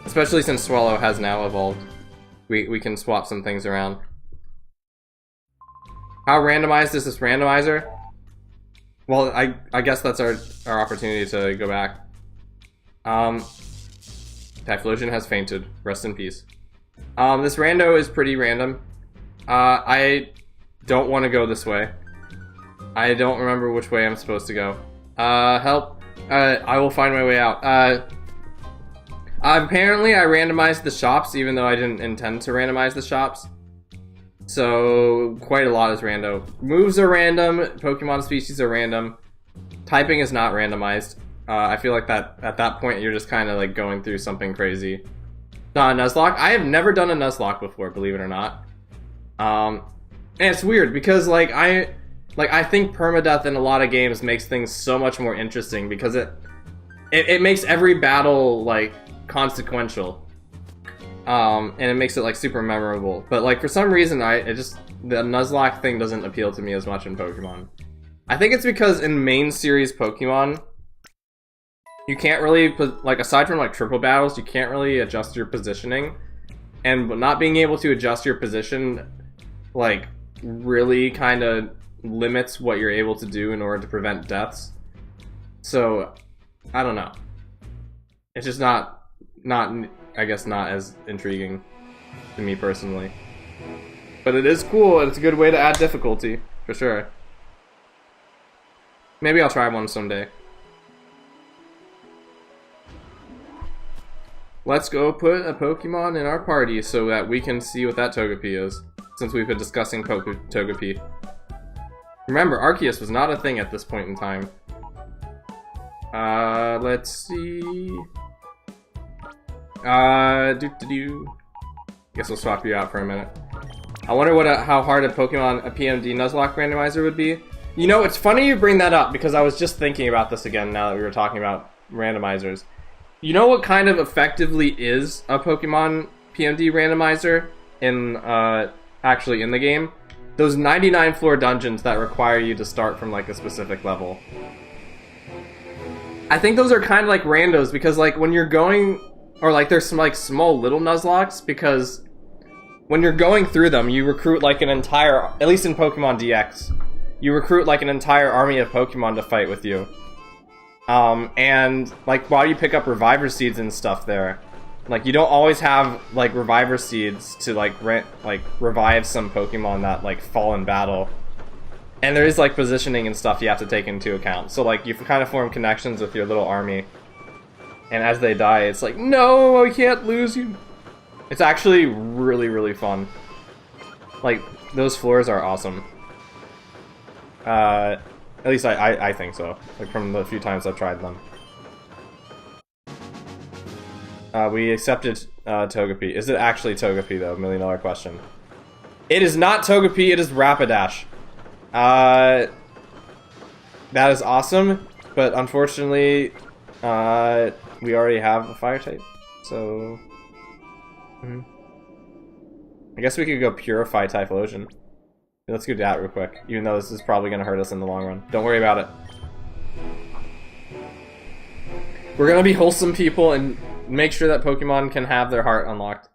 Especially since Swallow has now evolved. We can swap some things around. How randomized is this randomizer? Well, I guess that's our opportunity to go back. Typhlosion has fainted. Rest in peace. This rando is pretty random. I don't want to go this way. I don't remember which way I'm supposed to go. Help. I will find my way out. Apparently I randomized the shops even though I didn't intend to randomize the shops. So, quite a lot is rando. Moves are random, Pokemon species are random. Typing is not randomized. I feel like that at that point you're just kind of like going through something crazy. Not a Nuzlocke. I have never done a Nuzlocke before, believe it or not. And it's weird because I think permadeath in a lot of games makes things so much more interesting because it makes every battle like consequential. And it makes it like super memorable. But like for some reason the Nuzlocke thing doesn't appeal to me as much in Pokemon. I think it's because in main series Pokemon, you can't really, like, aside from like triple battles, you can't really adjust your positioning. And not being able to adjust your position, like, really kind of limits what you're able to do in order to prevent deaths. So, I don't know. It's just not I guess not as intriguing to me personally. But it is cool, and it's a good way to add difficulty, for sure. Maybe I'll try one someday. Let's go put a Pokemon in our party so that we can see what that Togepi is, since we've been discussing Togepi. Remember, Arceus was not a thing at this point in time. Let's see... Guess we'll swap you out for a minute. I wonder how hard a PMD Nuzlocke randomizer would be. You know, it's funny you bring that up because I was just thinking about this again now that we were talking about randomizers. You know what kind of effectively is a Pokemon PMD randomizer in actually in the game? Those 99 floor dungeons that require you to start from like a specific level. I think those are kind of like randos because like when you're going, or like there's some like small little Nuzlockes because when you're going through them, you recruit like an entire, at least in Pokemon DX, you recruit like an entire army of Pokemon to fight with you. And like while you pick up Reviver Seeds and stuff there, like you don't always have like Reviver Seeds to like revive some Pokemon that like fall in battle. And there is like positioning and stuff you have to take into account. So like you kind of form connections with your little army. And as they die, it's like, no, I can't lose you. It's actually really, really fun. Like, those floors are awesome. At least I think so. Like, from the few times I've tried them. We accepted Togepi. Is it actually Togepi, though? $1 million question. It is not Togepi, it is Rapidash. That is awesome, but unfortunately, we already have a fire type, so... I guess we could go Purify Typhlosion. Let's do that real quick, even though this is probably going to hurt us in the long run. Don't worry about it. We're going to be wholesome people and make sure that Pokemon can have their heart unlocked.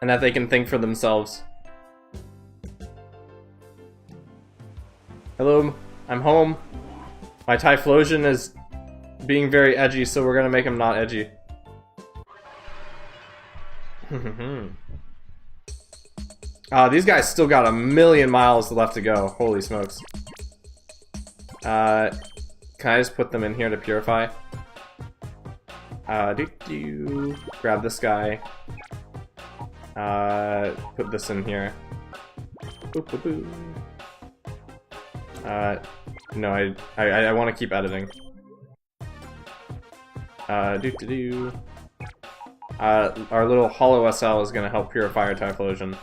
And that they can think for themselves. Hello, I'm home. My Typhlosion is being very edgy, so we're gonna make him not edgy. These guys still got 1,000,000 miles left to go. Holy smokes. Can I just put them in here to purify? Grab this guy. Put this in here. Boop, boop, boop. No, I want to keep editing. Our little Hollow SL is gonna help purify our Typhlosion.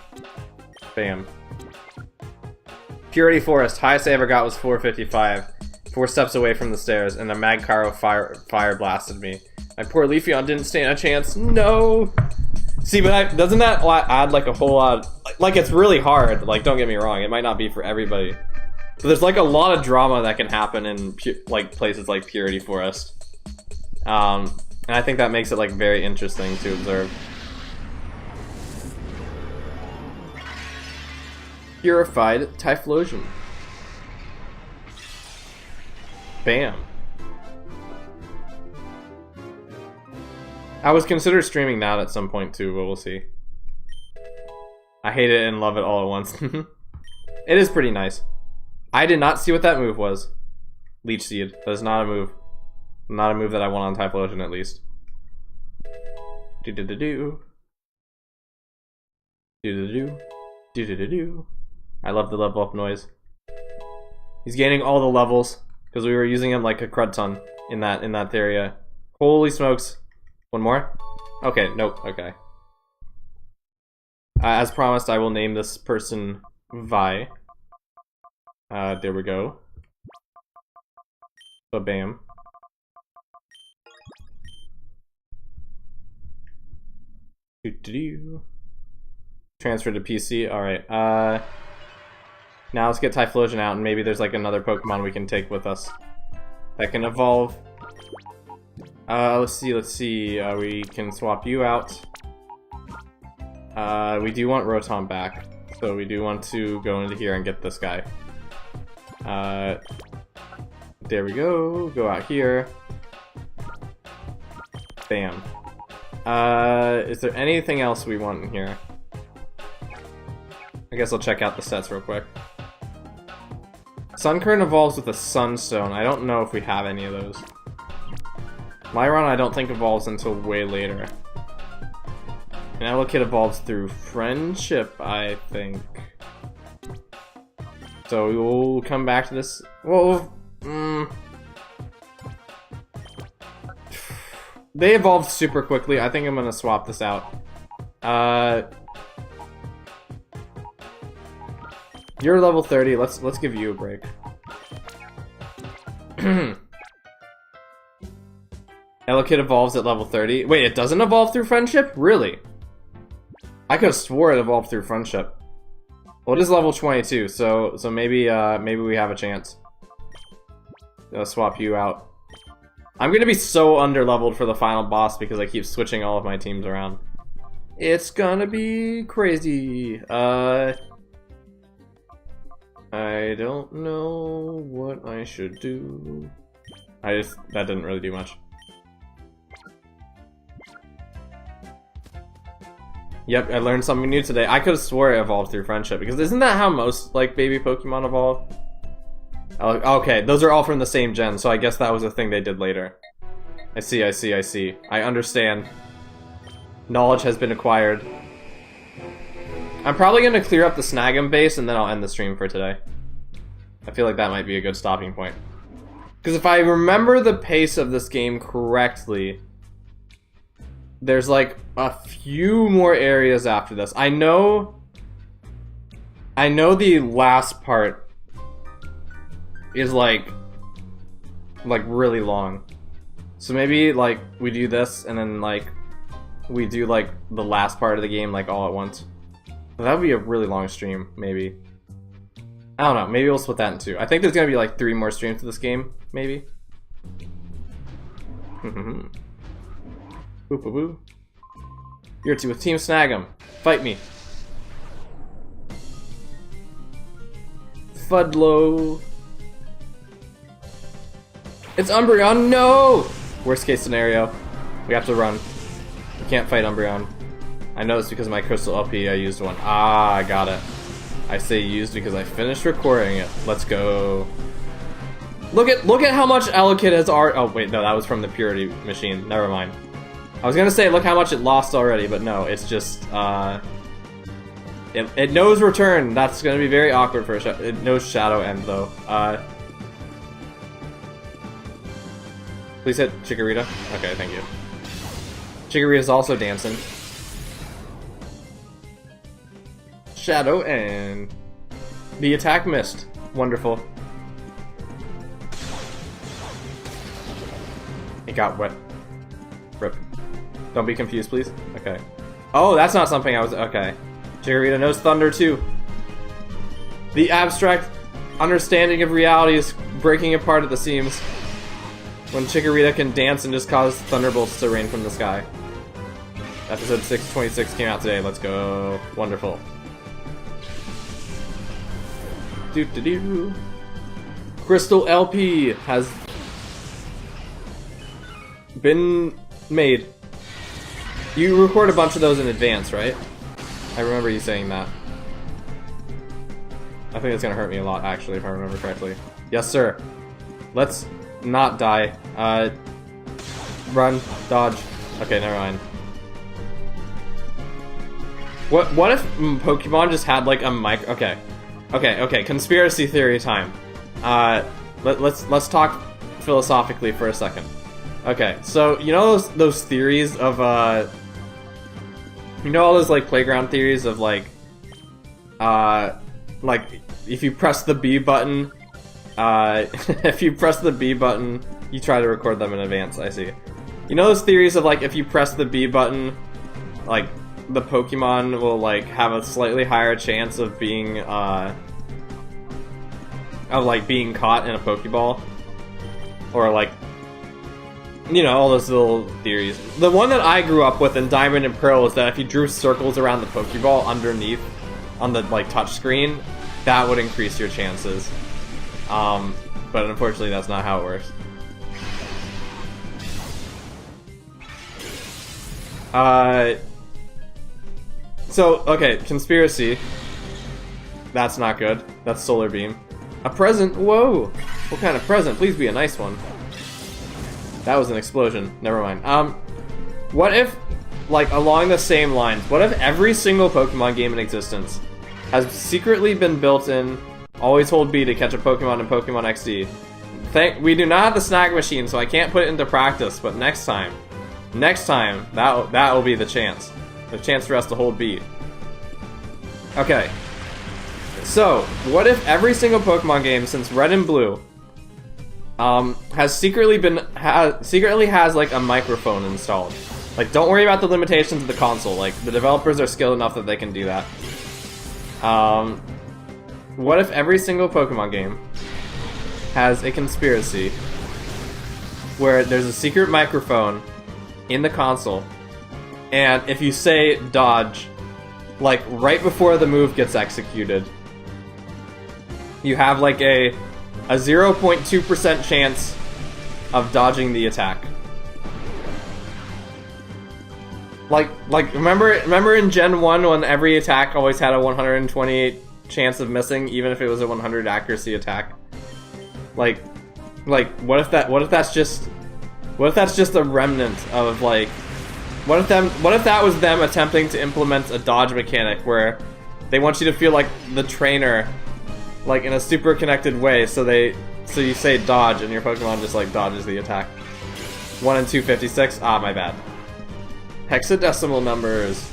Bam. Purity Forest, highest I ever got was 455. 4 steps away from the stairs, and a Magcaro fire blasted me. My poor Leafeon didn't stand a chance. No! See, but doesn't that add like a whole lot... Like, it's really hard, like, don't get me wrong, it might not be for everybody. But there's like a lot of drama that can happen in like places like Purity Forest. And I think that makes it like very interesting to observe. Purified Typhlosion. Bam. I was considered streaming that at some point too, but we'll see. I hate it and love it all at once. It is pretty nice. I did not see what that move was. Leech Seed. That is not a move. Not a move that I want on Typhlosion, at least. Do-do-do-do. Do-do-do. Do-do-do-do. I love the level up noise. He's gaining all the levels, because we were using him like a crud ton in that area. Holy smokes. One more? Okay, nope, okay. As promised, I will name this person Vi. There we go. So bam. Transfer to PC. Alright, now let's get Typhlosion out, and maybe there's like another Pokemon we can take with us that can evolve. Let's see. We can swap you out. We do want Rotom back, so we do want to go into here and get this guy. There we go. Go out here. Bam. Is there anything else we want in here? I guess I'll check out the sets real quick. Sunkern evolves with a Sunstone. I don't know if we have any of those. Myron I don't think evolves until way later. And Elekid evolves through Friendship, I think. So we will come back to this. Well, they evolved super quickly. I think I'm gonna swap this out. You're level 30. Let's give you a break. Elokid evolves at level 30. Wait, it doesn't evolve through friendship? Really? I could have swore it evolved through friendship. Well, it is level 22, so maybe maybe we have a chance. I'll swap you out. I'm gonna be so underleveled for the final boss because I keep switching all of my teams around. It's gonna be crazy. I don't know what I should do. That didn't really do much. Yep, I learned something new today. I could have swore it evolved through friendship, because isn't that how most, like, baby Pokemon evolve? Okay, those are all from the same gen, so I guess that was a thing they did later. I see. I understand. Knowledge has been acquired. I'm probably gonna clear up the Snag'em base, and then I'll end the stream for today. I feel like that might be a good stopping point. Because if I remember the pace of this game correctly, there's like a few more areas after this. I know the last part is like really long. So maybe like we do this and then like we do like the last part of the game like all at once. That would be a really long stream, maybe. I don't know, maybe we'll split that in two. I think there's gonna be like 3 more streams to this game, maybe. Boop boop boop. You're with Team Snag'em. Fight me. Fudlow. It's Umbreon, no! Worst case scenario. We have to run. We can't fight Umbreon. I know it's because of my Crystal LP I used one. Ah, I got it. I say used because I finished recording it. Let's go. Look at how much Elokid has already. Oh wait, no, that was from the Purity machine. Never mind. I was gonna say look how much it lost already, but no, it's just it knows return. That's gonna be very awkward for a it knows Shadow End though. Please hit Chikorita. Okay, thank you. Chikorita's also dancing. Shadow End. The attack missed. Wonderful. It got wet. Rip. Don't be confused, please. Okay. Oh, that's not something I was... Okay. Chikorita knows thunder, too. The abstract understanding of reality is breaking apart at the seams. When Chikorita can dance and just cause thunderbolts to rain from the sky. Episode 626 came out today. Let's go. Wonderful. Doo-doo-doo. Crystal LP has been made. You record a bunch of those in advance, right? I remember you saying that. I think it's gonna hurt me a lot, actually, if I remember correctly. Yes, sir. Let's not die. Run. Dodge. Okay, never mind. What if Pokemon just had, like, a mic... Okay. Okay, conspiracy theory time. Let's talk philosophically for a second. Okay, so, you know those theories of, you know all those, like, playground theories of, like, if you press the B button, if you press the B button, you try to record them in advance, I see. You know those theories of, like, if you press the B button, like, the Pokemon will, like, have a slightly higher chance of being, being caught in a Pokeball? Or, like, you know, all those little theories. The one that I grew up with in Diamond and Pearl is that if you drew circles around the Pokeball underneath on the, like, touch screen, that would increase your chances. But unfortunately that's not how it works. So, okay, conspiracy. That's not good. That's Solar Beam. A present? Whoa! What kind of present? Please be a nice one. That was an explosion. Never mind. What if, like, along the same lines, what if every single Pokemon game in existence has secretly been built in always hold B to catch a Pokemon in Pokemon XD? We do not have the snack machine, so I can't put it into practice, but next time, that will be the chance. The chance for us to hold B. Okay. So, what if every single Pokemon game since Red and Blue secretly has like a microphone installed. Like, don't worry about the limitations of the console. Like, the developers are skilled enough that they can do that. What if every single Pokemon game has a conspiracy where there's a secret microphone in the console, and if you say dodge, like right before the move gets executed, you have like a 0.2% chance of dodging the attack. Like remember in Gen 1 when every attack always had a 128 chance of missing, even if it was a 100 accuracy attack? Like what if that's just a remnant of like, what if that was them attempting to implement a dodge mechanic where they want you to feel like the trainer, like in a super connected way, so you say dodge and your Pokemon just like dodges the attack. 1 and 256? Ah, my bad. Hexadecimal numbers.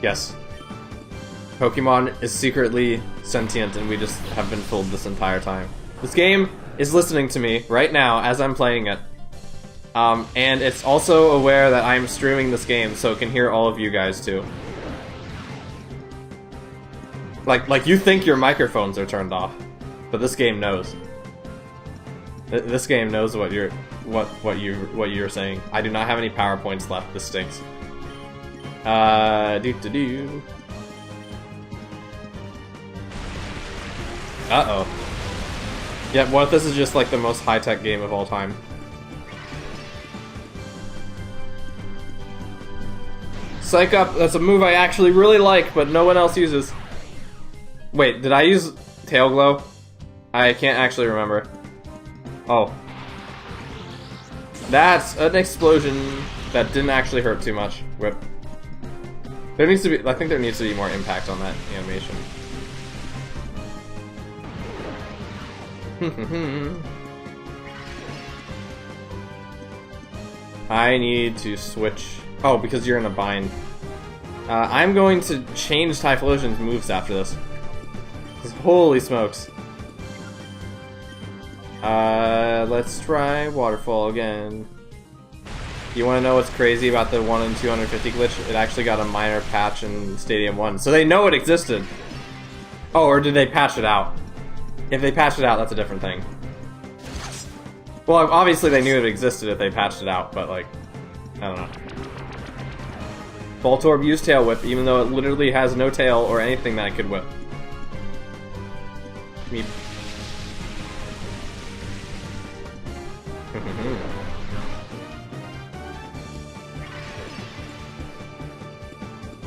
Yes. Pokemon is secretly sentient and we just have been fooled this entire time. This game is listening to me right now as I'm playing it. And it's also aware that I'm streaming this game, so it can hear all of you guys too. Like you think your microphones are turned off, but this game knows. This game knows what you're saying. I do not have any PowerPoints left. This stinks. Uh-oh. Yeah, what if this is just like the most high-tech game of all time? Psych Up, that's a move I actually really like, but no one else uses. Wait, did I use Tail Glow? I can't actually remember. Oh. That's an explosion that didn't actually hurt too much. Whip. There needs to be, I think there needs to be more impact on that animation. I need to switch. Oh, because you're in a bind. I'm going to change Typhlosion's moves after this. Holy smokes. Let's try Waterfall again. You want to know what's crazy about the 1 in 250 glitch? It actually got a minor patch in Stadium 1, so they know it existed. Oh, or did they patch it out? If they patched it out, that's a different thing. Well, obviously they knew it existed if they patched it out, but like, I don't know. Voltorb used Tail Whip, even though it literally has no tail or anything that it could whip. Me.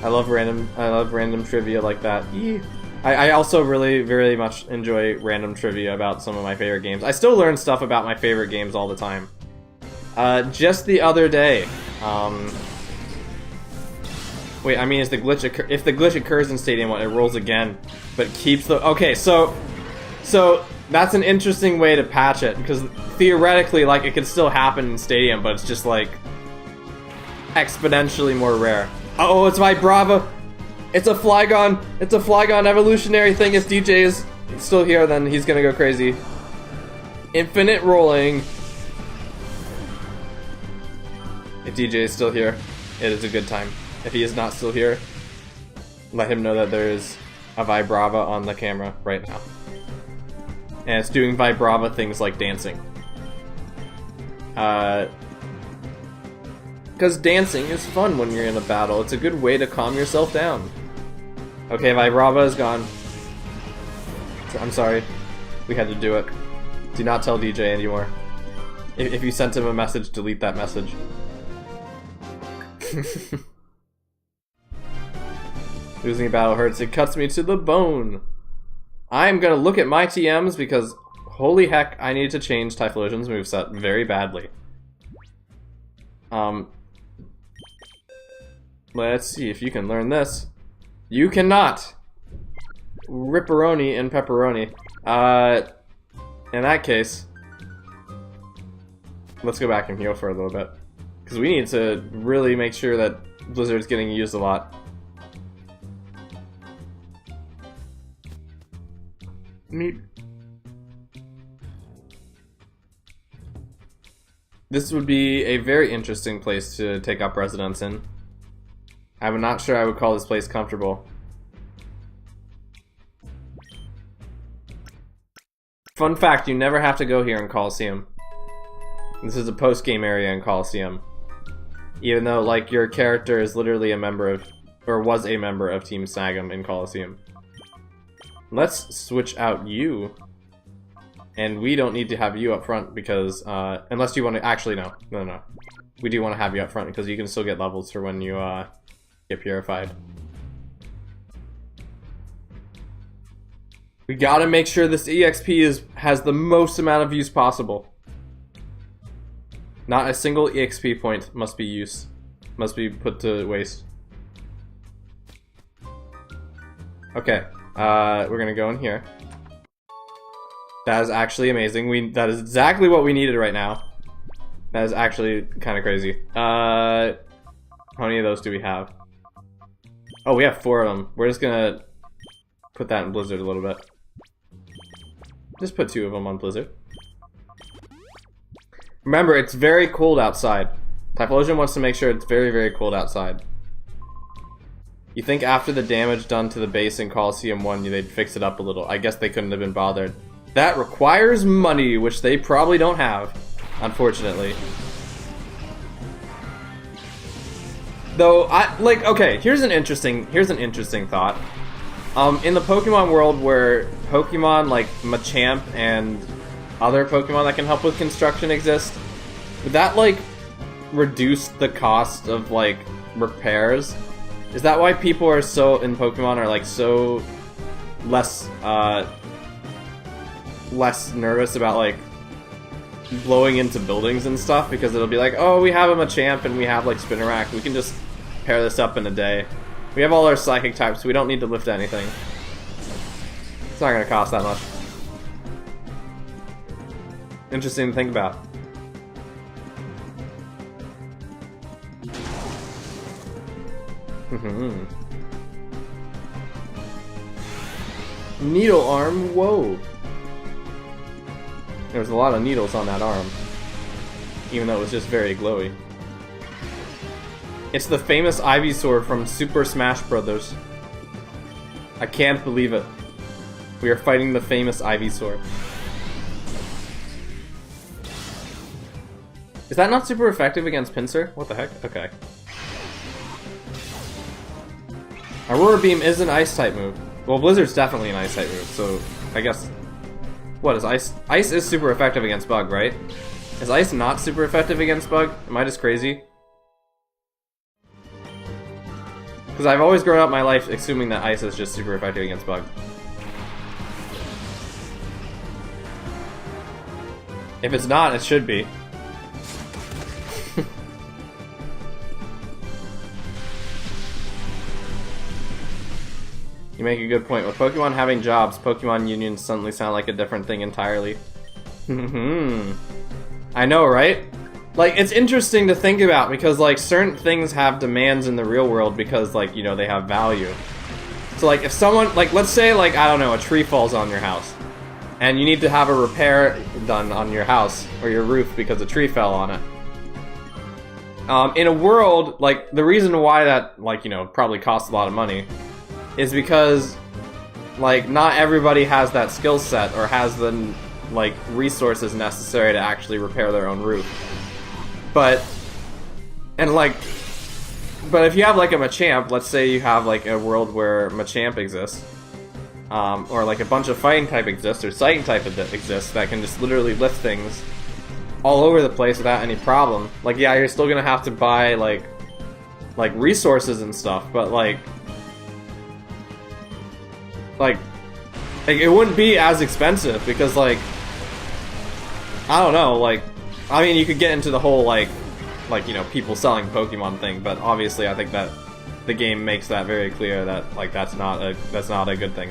I love random trivia like that. I also really, very much enjoy random trivia about some of my favorite games. I still learn stuff about my favorite games all the time. Just the other day, wait, I mean, if the glitch occurs in Stadium 1, it rolls again, but keeps the... Okay, so that's an interesting way to patch it, because theoretically, like, it could still happen in Stadium, but it's just, like, exponentially more rare. Oh, it's Vibrava! It's a Flygon! It's a Flygon evolutionary thing. If DJ is still here, then he's gonna go crazy. Infinite rolling. If DJ is still here, it is a good time. If he is not still here, let him know that there is a Vibrava on the camera right now. And it's doing Vibrava things like dancing. Because dancing is fun when you're in a battle. It's a good way to calm yourself down. Okay, Vibrava is gone. I'm sorry. We had to do it. Do not tell DJ anymore. If you sent him a message, delete that message. Losing a battle hurts. It cuts me to the bone. I'm gonna look at my TMs because, holy heck, I need to change Typhlosion's moveset very badly. Let's see if you can learn this. You cannot! Ripperoni and pepperoni. In that case, let's go back and heal for a little bit. Because we need to really make sure that Blizzard's getting used a lot. Meep. This would be a very interesting place to take up residence in. I'm not sure I would call this place comfortable. Fun fact, you never have to go here in Coliseum. This is a post-game area in Coliseum. Even though, like, your character is literally a member of, or was a member of Team Snag'em in Coliseum. Let's switch out you. And we don't need to have you up front because, unless you want to, actually no. We do want to have you up front because you can still get levels for when you, get purified. We gotta make sure this EXP has the most amount of use possible. Not a single EXP point must be put to waste. Okay, we're gonna go in here. That is actually amazing. That is exactly what we needed right now. That is actually kind of crazy. How many of those do we have? Oh, we have 4 of them. We're just gonna put that in Blizzard a little bit. Just put 2 of them on Blizzard. Remember, it's very cold outside. Typhlosion wants to make sure it's very, very cold outside. You think after the damage done to the base in Coliseum 1, they'd fix it up a little. I guess they couldn't have been bothered. That requires money, which they probably don't have, unfortunately. Though, okay, here's an interesting thought. In the Pokemon world where Pokemon like Machamp and other Pokemon that can help with construction exist, would that, like, reduce the cost of, like, repairs? Is that why people are so, in Pokemon, are, like, so less nervous about, like, blowing into buildings and stuff? Because it'll be like, oh, we have a Machamp and we have, like, Spinarak, we can just pair this up in a day. We have all our psychic types, so we don't need to lift anything. It's not gonna cost that much. Interesting to think about. Needle arm, whoa. There's a lot of needles on that arm. Even though it was just very glowy. It's the famous Ivysaur from Super Smash Bros. I can't believe it. We are fighting the famous Ivysaur. Is that not super effective against Pinsir? What the heck? Okay. Aurora Beam is an Ice-type move. Well, Blizzard's definitely an Ice-type move, so I guess... What is Ice? Ice is super effective against Bug, right? Is Ice not super effective against Bug? Am I just crazy? Because I've always grown up my life assuming that Ice is just super effective against Bug. If it's not, it should be. You make a good point. With Pokemon having jobs, Pokemon unions suddenly sound like a different thing entirely. I know, right? Like, it's interesting to think about because, like, certain things have demands in the real world because, like, you know, they have value. So, like, if someone, like, let's say, like, I don't know, a tree falls on your house and you need to have a repair done on your house or your roof because a tree fell on it. In a world, like, the reason why that, like, you know, probably costs a lot of money is because, like, not everybody has that skill set or has the, like, resources necessary to actually repair their own roof. But if you have, like, a Machamp, let's say you have, like, a world where Machamp exists, or, like, a bunch of fighting type exists, or psychic type exists that can just literally lift things all over the place without any problem. Like, yeah, you're still gonna have to buy, like resources and stuff, but, like, it wouldn't be as expensive because, like, I don't know, like, I mean, you could get into the whole, like, you know, people selling Pokemon thing, but obviously I think that the game makes that very clear that, like, that's not a good thing.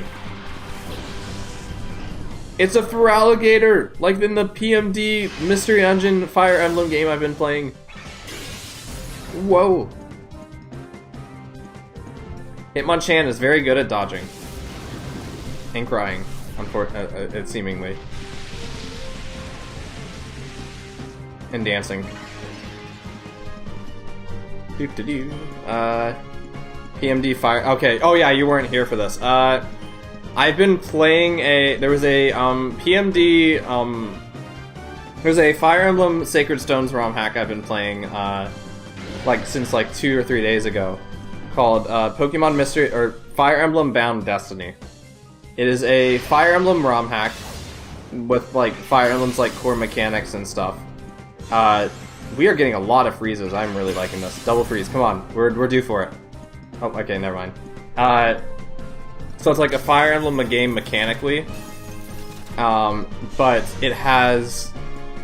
It's a Feraligatr, like in the PMD Mystery Dungeon Fire Emblem game I've been playing. Whoa. Hitmonchan is very good at dodging. And crying. It seemingly. And dancing. Doo-doo-doo. PMD Fire... Okay, oh yeah, you weren't here for this. I've been playing there was a PMD... There's a Fire Emblem Sacred Stones ROM hack I've been playing, since 2 or 3 days ago, called Pokemon Mystery, or Fire Emblem Bound Destiny. It is a Fire Emblem ROM hack with, Fire Emblem's, core mechanics and stuff. We are getting a lot of freezes. I'm really liking this. Double freeze, come on. We're due for it. Oh, okay, never mind. So it's like a Fire Emblem game mechanically, but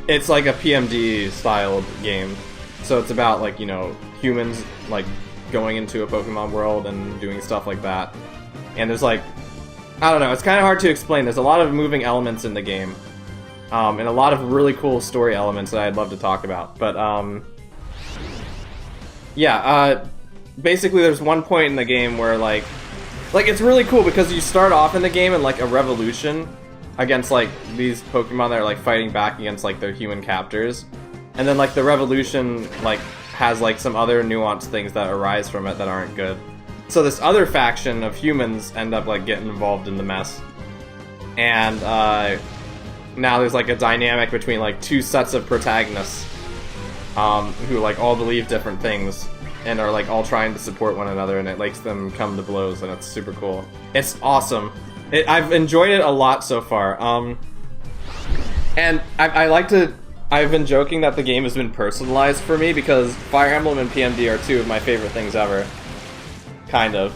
it's like a PMD styled game. So it's about humans going into a Pokemon world and doing stuff like that. And there's I don't know, it's kind of hard to explain. There's a lot of moving elements in the game. And a lot of really cool story elements that I'd love to talk about. But basically there's one point in the game where it's really cool because you start off in the game in a revolution against these Pokemon that are fighting back against their human captors, and then the revolution has some other nuanced things that arise from it that aren't good. So this other faction of humans end up getting involved in the mess, and now there's a dynamic between two sets of protagonists who all believe different things and are all trying to support one another, and it makes them come to blows, and it's super cool. It's awesome. I've enjoyed it a lot so far. And I've been joking that the game has been personalized for me because Fire Emblem and PMD are two of my favorite things ever. Kind of.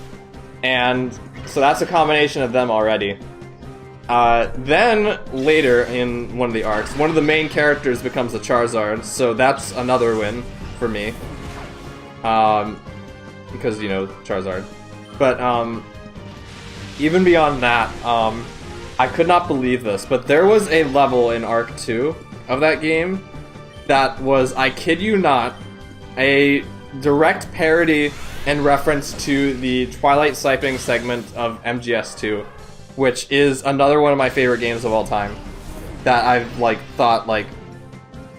And so that's a combination of them already. Then, later in one of the arcs, one of the main characters becomes a Charizard, so that's another win for me. Because, Charizard. But, even beyond that, I could not believe this, but there was a level in Arc 2 of that game that was, I kid you not, a direct parody and reference to the Twilight Siping segment of MGS2, which is another one of my favorite games of all time. That I've, thought,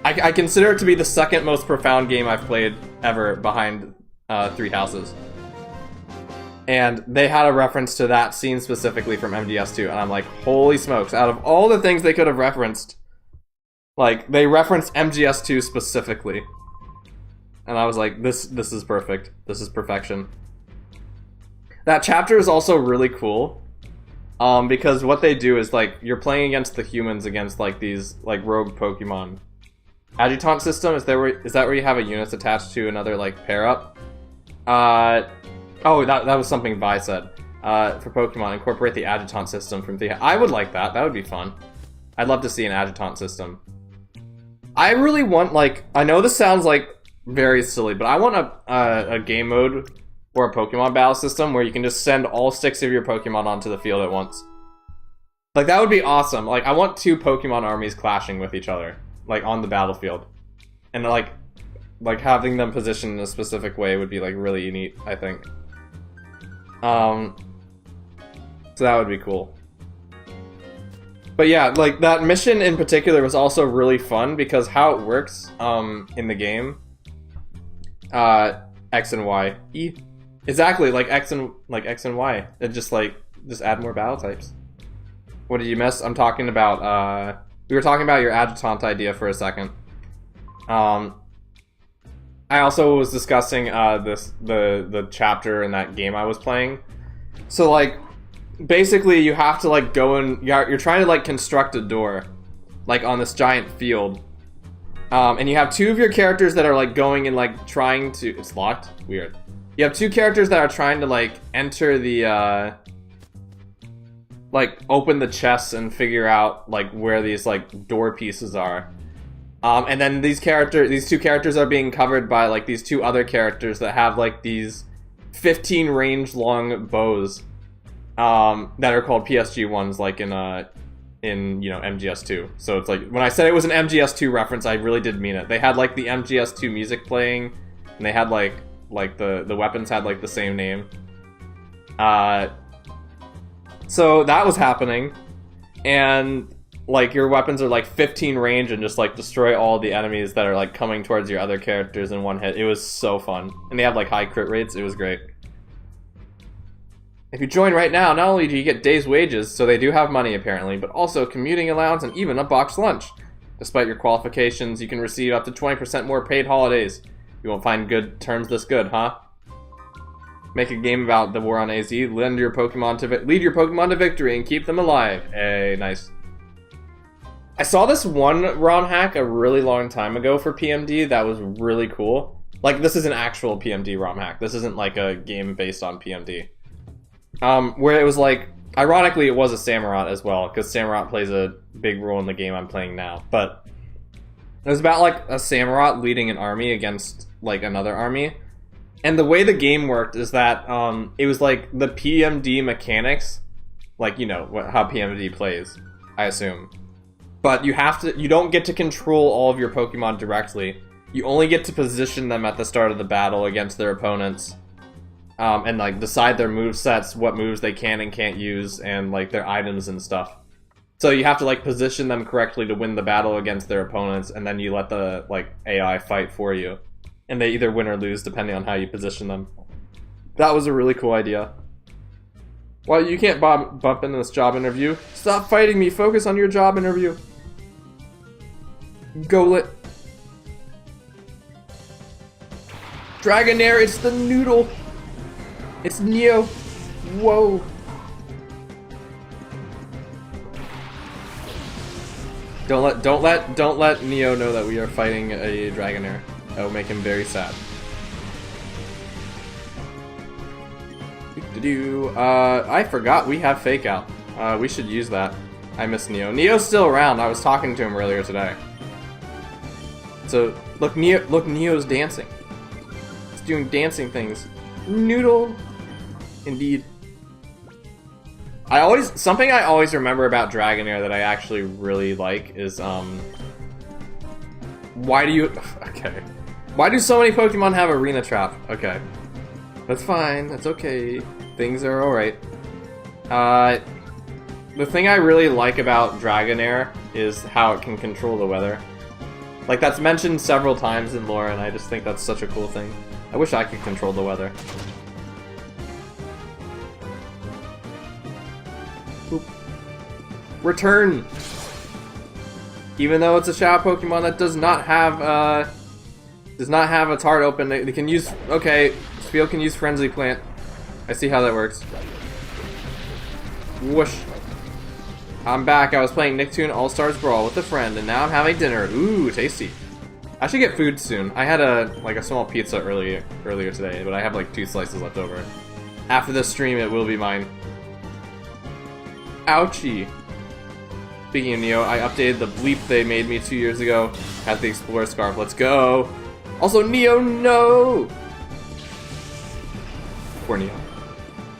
I consider it to be the second most profound game I've played ever behind Three Houses. And they had a reference to that scene specifically from MGS2, and I'm like, holy smokes, out of all the things they could have referenced, they referenced MGS2 specifically. And I was like, this is perfect. This is perfection. That chapter is also really cool, because what they do is, you're playing against the humans against, these, rogue Pokemon. Adjutant system, is that where you have a unit attached to another, pair-up? Oh, that was something Vi said. For Pokemon, incorporate the adjutant system from the... I would like that. That would be fun. I'd love to see an adjutant system. I really want, I know this sounds, very silly, but I want a game mode or a Pokemon battle system where you can just send all 6 of your Pokemon onto the field at once. That would be awesome. I want 2 Pokemon armies clashing with each other, on the battlefield. And, having them positioned in a specific way would be, really neat, I think. So that would be cool. But yeah, that mission in particular was also really fun because how it works, in the game, X and Y. Exactly, X and Y. It just add more battle types. What did you miss? I'm talking about, we were talking about your adjutant idea for a second. I also was discussing the chapter in that game I was playing. So basically you have to go and you're trying to construct a door on this giant field. And you have 2 of your characters that are going and trying to... It's locked? Weird. You have 2 characters that are trying to enter the open the chests and figure out where these door pieces are. And then these 2 characters are being covered by these 2 other characters that have these 15 range long bows that are called PSG ones in MGS2. So it's when I said it was an MGS2 reference, I really did mean it. They had the MGS2 music playing, and they had the weapons had the same name. So that was happening. and like your weapons are like 15 range and just like destroy all the enemies that are like coming towards your other characters in one hit. It was so fun. And they have like high crit rates. It was great. If you join right now, not only do you get days wages, so they do have money apparently, but also commuting allowance and even a boxed lunch. Despite your qualifications, you can receive up to 20% more paid holidays. You won't find good terms this good, huh? Make a game about the war on AZ, lead your Pokemon to victory and keep them alive. Hey, nice. I saw this one ROM hack a really long time ago for PMD that was really cool. Like, this is an actual PMD ROM hack. This isn't like a game based on PMD. Where it was like, ironically it was a Samurott as well, because Samurott plays a big role in the game I'm playing now. But it was about like a Samurott leading an army against like another army. And the way the game worked is that it was like the PMD mechanics, like, you know, how PMD plays, I assume. But you don't get to control all of your Pokemon directly. You only get to position them at the start of the battle against their opponents. And like decide their movesets, what moves they can and can't use, and like their items and stuff. So you have to like position them correctly to win the battle against their opponents, and then you let the like AI fight for you. And they either win or lose depending on how you position them. That was a really cool idea. Well, you can't bump into this job interview. Stop fighting me, focus on your job interview. Golet. Dragonair, it's the noodle. It's Neo. Whoa. Don't let Neo know that we are fighting a Dragonair. That will make him very sad. I forgot we have Fake Out. We should use that. I miss Neo. Neo's still around. I was talking to him earlier today. So look, Neo's dancing. He's doing dancing things. Noodle. Indeed. Something I always remember about Dragonair that I actually really like is why do so many Pokemon have Arena Trap? Okay. That's fine, that's okay. Things are alright. The thing I really like about Dragonair is how it can control the weather. Like, that's mentioned several times in lore, and I just think that's such a cool thing. I wish I could control the weather. Boop. Return! Even though it's a Shadow Pokemon that does not have its heart open, they can use... Okay, Spiel can use Frenzy Plant. I see how that works. Whoosh. I'm back. I was playing Nicktoon All-Stars Brawl with a friend, and now I'm having dinner. Ooh, tasty. I should get food soon. I had a small pizza earlier today, but I have like 2 slices left over. After this stream, it will be mine. Ouchie. Speaking of Neo, I updated the bleep they made me 2 years ago. Has the Explorer Scarf. Let's go. Also, Neo, no! Poor Neo.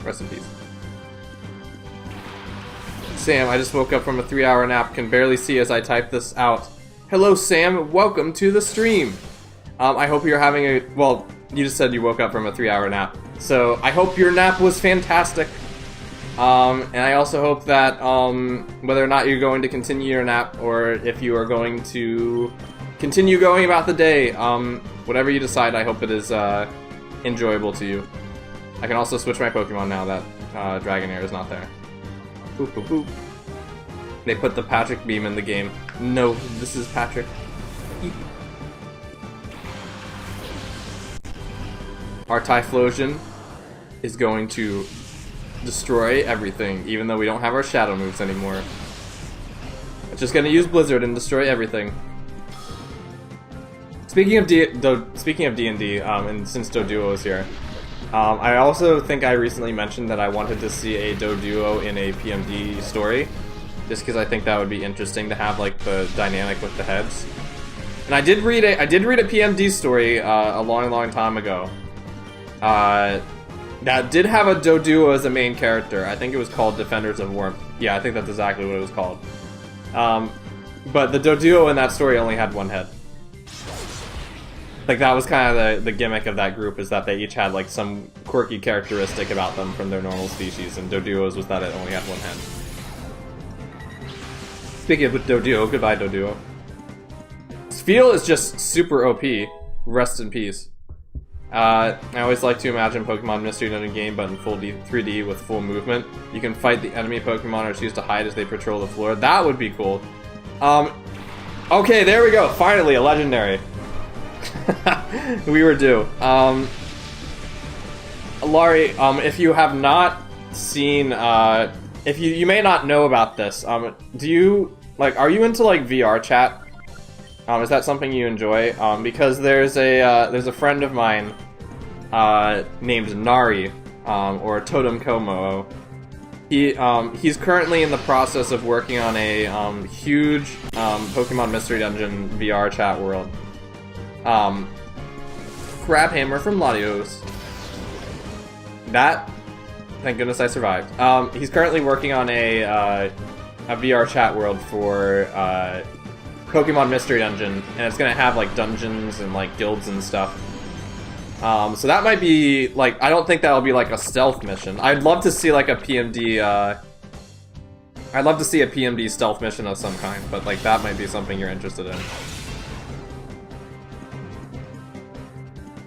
Rest in peace. Sam, I just woke up from a 3-hour nap. Can barely see as I type this out. Hello, Sam. Welcome to the stream. I hope you're having a... Well, you just said you woke up from a 3-hour nap. So, I hope your nap was fantastic. And I also hope that whether or not you're going to continue your nap or if you are going to continue going about the day, whatever you decide, I hope it is enjoyable to you. I can also switch my Pokemon now that Dragonair is not there. Boop, boop, boop. They put the Patrick beam in the game. No, this is Patrick. Eep. Our Typhlosion is going to destroy everything, even though we don't have our shadow moves anymore. It's just gonna use Blizzard and destroy everything. Speaking of D&D, and since Doduo is here, I also think I recently mentioned that I wanted to see a Doduo in a PMD story, just because I think that would be interesting to have like the dynamic with the heads. And I did read a PMD story a long time ago. That did have a Doduo as a main character. I think it was called Defenders of Warmth. Yeah, I think that's exactly what it was called. But the Doduo in that story only had one head. Like, that was kind of the gimmick of that group, is that they each had like some quirky characteristic about them from their normal species, and Doduo's was that it only had one head. Speaking of Doduo, goodbye Doduo. Spheal is just super OP. Rest in peace. I always like to imagine Pokemon Mystery Dungeon game, but in full 3D with full movement. You can fight the enemy Pokemon or choose to hide as they patrol the floor. That would be cool. Okay, there we go. Finally, a legendary. We were due. Laurie, if you have not seen, if you may not know about this, do you, like, are you into, like, VR chat? Is that something you enjoy? Because there's a friend of mine, named Nari, or Totem Komo. He's currently in the process of working on a, huge, Pokemon Mystery Dungeon VR chat world. Crabhammer from Latios. That, thank goodness I survived. He's currently working on a VR chat world for, Pokemon Mystery Dungeon, and it's gonna have, like, dungeons and, like, guilds and stuff. So that might be, like, I don't think that'll be, like, a stealth mission. I'd love to see, like, a PMD, I'd love to see a PMD stealth mission of some kind, but, like, that might be something you're interested in.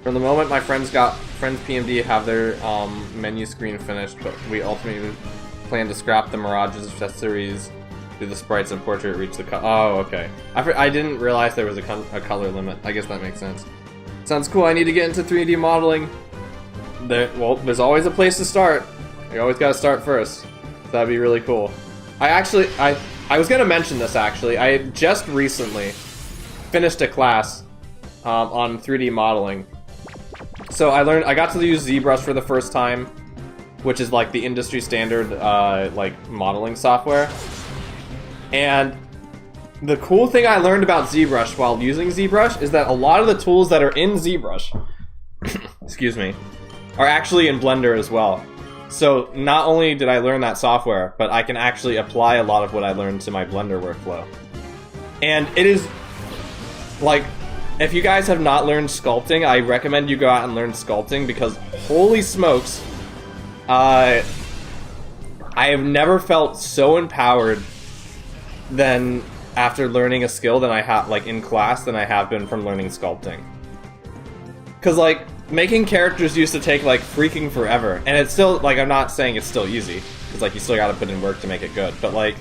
From the moment my friends PMD have their, menu screen finished, but we ultimately plan to scrap the Mirage's accessories, do the sprites and portrait reach the oh, okay. I didn't realize there was a color limit. I guess that makes sense. Sounds cool. I need to get into 3D modeling. Well, there's always a place to start. You always gotta start first. So that'd be really cool. I was gonna mention this, actually. I had just recently finished a class on 3D modeling. So I got to use ZBrush for the first time, which is like the industry standard like modeling software. And the cool thing I learned about ZBrush while using ZBrush is that a lot of the tools that are in ZBrush, excuse me, are actually in Blender as well. So not only did I learn that software, but I can actually apply a lot of what I learned to my Blender workflow. And it is, like, if you guys have not learned sculpting, I recommend you go out and learn sculpting, because holy smokes, I have never felt so empowered than after learning a skill than I have, like, in class, than I have been from learning sculpting. Because, like, making characters used to take, like, freaking forever. And it's still, like, I'm not saying it's still easy, because, like, you still gotta put in work to make it good. But, like,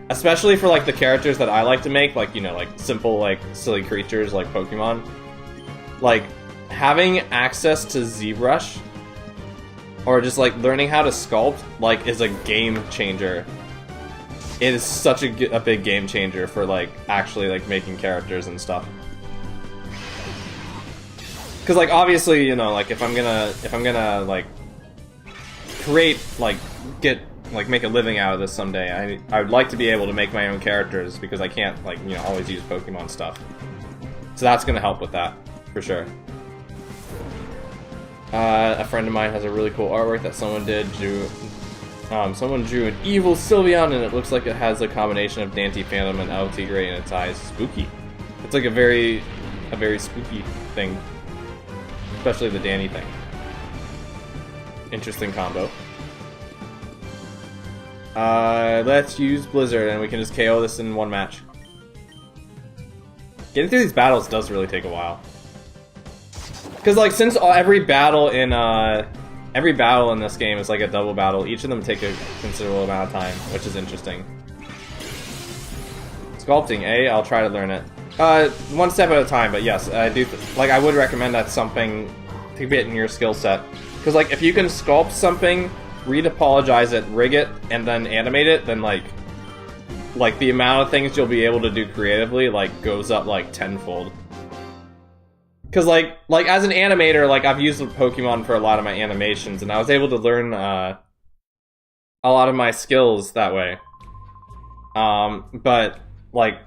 especially for, like, the characters that I like to make, like, you know, like, simple, like, silly creatures like Pokemon, like, having access to ZBrush, or just, like, learning how to sculpt, like, is a game changer. It is such a big game changer for, like, actually, like, making characters and stuff. Because, like, obviously, you know, like, if I'm gonna, like, create, like, make a living out of this someday, I would like to be able to make my own characters, because I can't, like, you know, always use Pokemon stuff. So that's gonna help with that, for sure. A friend of mine has a really cool artwork that someone drew an evil Sylveon, and it looks like it has a combination of Dante Phantom and LT Gray in its eyes. Spooky. It's like a very spooky thing. Especially the Danny thing. Interesting combo. Let's use Blizzard, and we can just KO this in one match. Getting through these battles does really take a while. Because, like, since every battle in this game is like a double battle, each of them take a considerable amount of time, which is interesting. Sculpting, I'll try to learn it. One step at a time, but yes, I do, like, I would recommend that's something to get in your skill set. Because, like, if you can sculpt something, retopologize it, rig it, and then animate it, then, like, the amount of things you'll be able to do creatively, like, goes up, like, tenfold. Because, like, as an animator, like, I've used Pokemon for a lot of my animations, and I was able to learn, a lot of my skills that way. But, like,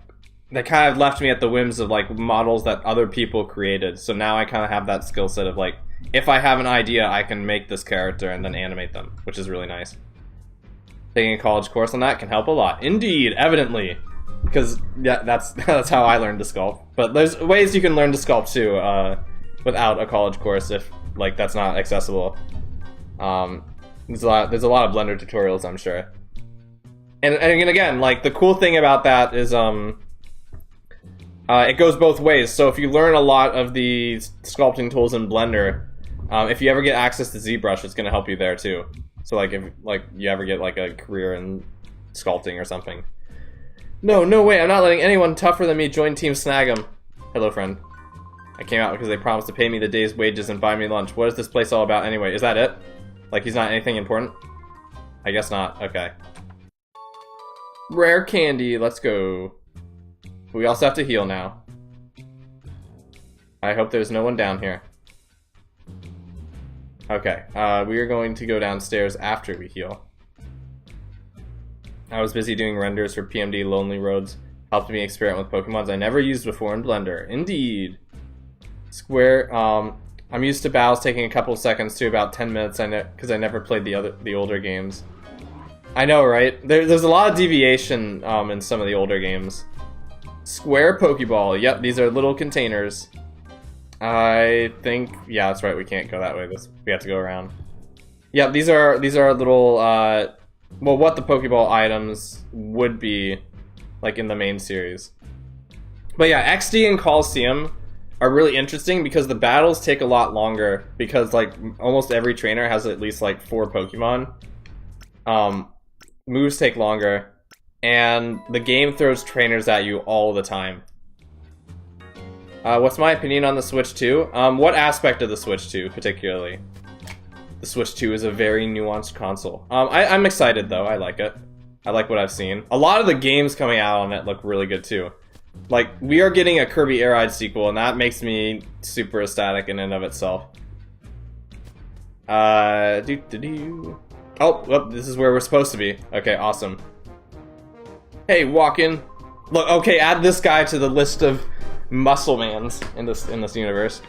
they kind of left me at the whims of, like, models that other people created, so now I kind of have that skill set of, like, if I have an idea, I can make this character and then animate them, which is really nice. Taking a college course on that can help a lot. Indeed, evidently. Because, yeah, that's how I learned to sculpt. But there's ways you can learn to sculpt, too, without a college course, if, like, that's not accessible. There's a lot of Blender tutorials, I'm sure. And again, like, the cool thing about that is, it goes both ways. So if you learn a lot of the sculpting tools in Blender, if you ever get access to ZBrush, it's going to help you there too. So like if you ever get like a career in sculpting or something. No way, I'm not letting anyone tougher than me join Team Snag'em. Hello, friend. I came out because they promised to pay me the day's wages and buy me lunch. What is this place all about anyway? Is that it? Like, he's not anything important? I guess not. Okay. Rare candy, let's go. We also have to heal now. I hope there's no one down here. Okay, we are going to go downstairs after we heal. I was busy doing renders for PMD Lonely Roads. Helped me experiment with Pokémons I never used before in Blender. Indeed. Square, I'm used to battles taking a couple seconds to about 10 minutes because I never played the older games. I know, right? There's a lot of deviation in some of the older games. Square Pokeball. Yep, these are little containers. I think, yeah, that's right. We can't go that way. We have to go around. Yeah, these are little. Well, what the Pokeball items would be, like in the main series. But yeah, XD and Coliseum are really interesting because the battles take a lot longer because like almost every trainer has at least like 4 Pokemon. Moves take longer, and the game throws trainers at you all the time. What's my opinion on the Switch 2? What aspect of the Switch 2 particularly? The Switch 2 is a very nuanced console. I'm excited though, I like it. I like what I've seen. A lot of the games coming out on it look really good too. Like, we are getting a Kirby Air Ride sequel, and that makes me super ecstatic in and of itself. Oh, well, this is where we're supposed to be. Okay, awesome. Hey, walk-in. Look, okay, add this guy to the list of muscle-mans in this universe.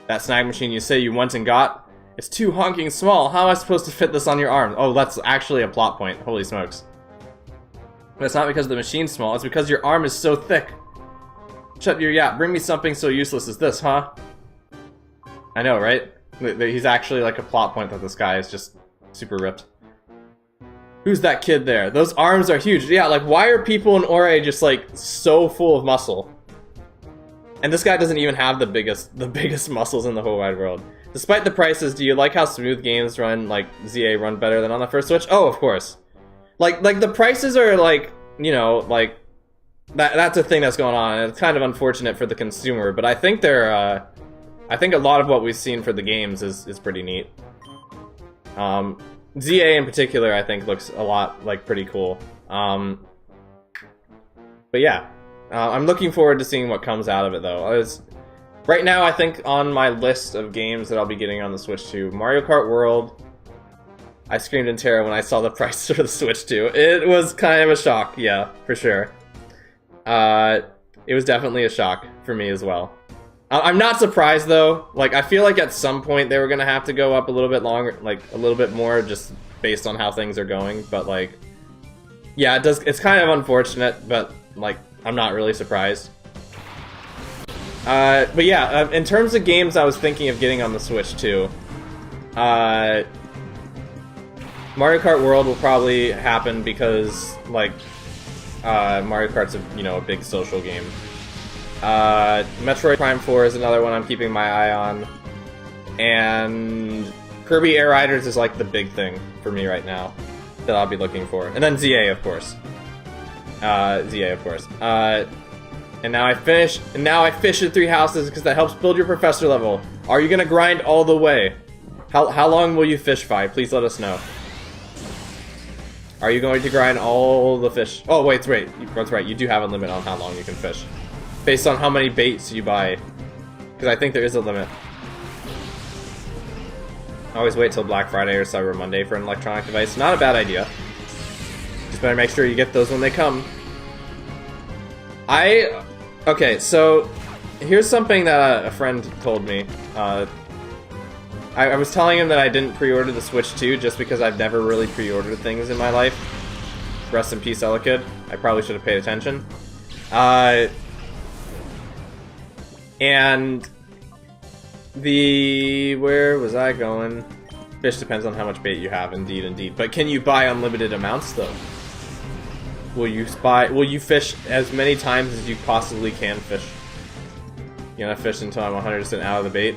That snag machine you say you went and got? It's too honking small. How am I supposed to fit this on your arm? Oh, that's actually a plot point. Holy smokes. But it's not because the machine's small, it's because your arm is so thick. Shut your yap. Bring me something so useless as this, huh? I know, right? He's actually like a plot point that this guy is just super ripped. Who's that kid there? Those arms are huge. Yeah, like, why are people in Ore just like so full of muscle? And this guy doesn't even have the biggest muscles in the whole wide world. Despite the prices, do you like how smooth games run, like ZA run better than on the first Switch? Oh, of course. Like the prices are like, you know, like that's a thing that's going on. And it's kind of unfortunate for the consumer, but I think I think a lot of what we've seen for the games is pretty neat. ZA in particular, I think, looks a lot like pretty cool. But yeah, I'm looking forward to seeing what comes out of it though. Right now, I think on my list of games that I'll be getting on the Switch 2, Mario Kart World. I screamed in terror when I saw the price for the Switch 2. It was kind of a shock, yeah, for sure. It was definitely a shock for me as well. I'm not surprised though. Like, I feel like at some point they were gonna have to go up a little bit longer, like a little bit more, just based on how things are going. But like, yeah, it's kind of unfortunate, but like, I'm not really surprised. But yeah, in terms of games I was thinking of getting on the Switch 2, Mario Kart World will probably happen because, like, Mario Kart's a big social game. Metroid Prime 4 is another one I'm keeping my eye on. And Kirby Air Riders is like the big thing for me right now that I'll be looking for. And then ZA, of course. And now I fish in 3 houses because that helps build your professor level. Are you gonna grind all the way? How long will you fish, Fi? Please let us know. Are you going to grind all the fish? Oh, wait, that's right. You do have a limit on how long you can fish. Based on how many baits you buy. Because I think there is a limit. Always wait till Black Friday or Cyber Monday for an electronic device. Not a bad idea. Just better make sure you get those when they come. Okay, so here's something that a friend told me. I was telling him that I didn't pre-order the Switch 2 just because I've never really pre-ordered things in my life. Rest in peace, Elekid. I probably should have paid attention. And where was I going? Fish depends on how much bait you have, indeed. But can you buy unlimited amounts, though? Will you fish as many times as you possibly can fish? You gonna fish until I'm 100% out of the bait?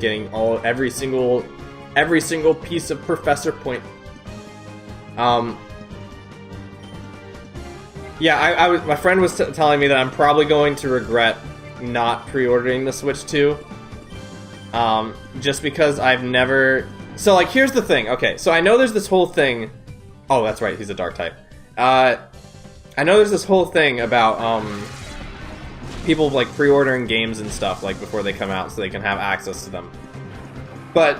Getting every single piece of professor point. Yeah, my friend was telling me that I'm probably going to regret not pre-ordering the Switch 2. Just because I've never... So, like, here's the thing. Okay, so I know there's this whole thing... Oh, that's right, he's a dark type. I know there's this whole thing about, people, like, pre-ordering games and stuff, like, before they come out so they can have access to them. But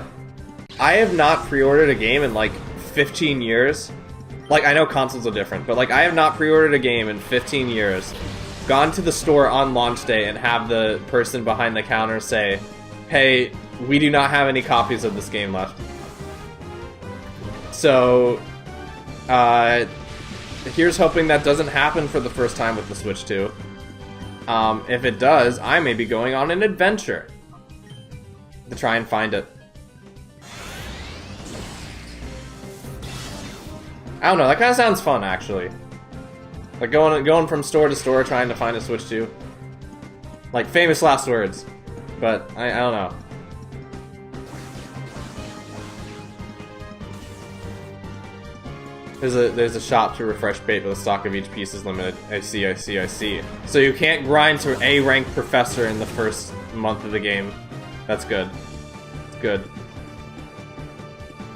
I have not pre-ordered a game in, like, 15 years. Like, I know consoles are different, but, like, I have not pre-ordered a game in 15 years, gone to the store on launch day and have the person behind the counter say, hey, we do not have any copies of this game left. So, here's hoping that doesn't happen for the first time with the Switch 2. If it does, I may be going on an adventure to try and find it. I don't know, that kind of sounds fun, actually. Like, going from store to store trying to find a Switch 2. Like, famous last words. But, I don't know. There's a shop to refresh bait, but the stock of each piece is limited. I see. So you can't grind to A rank professor in the first month of the game. That's good. It's good.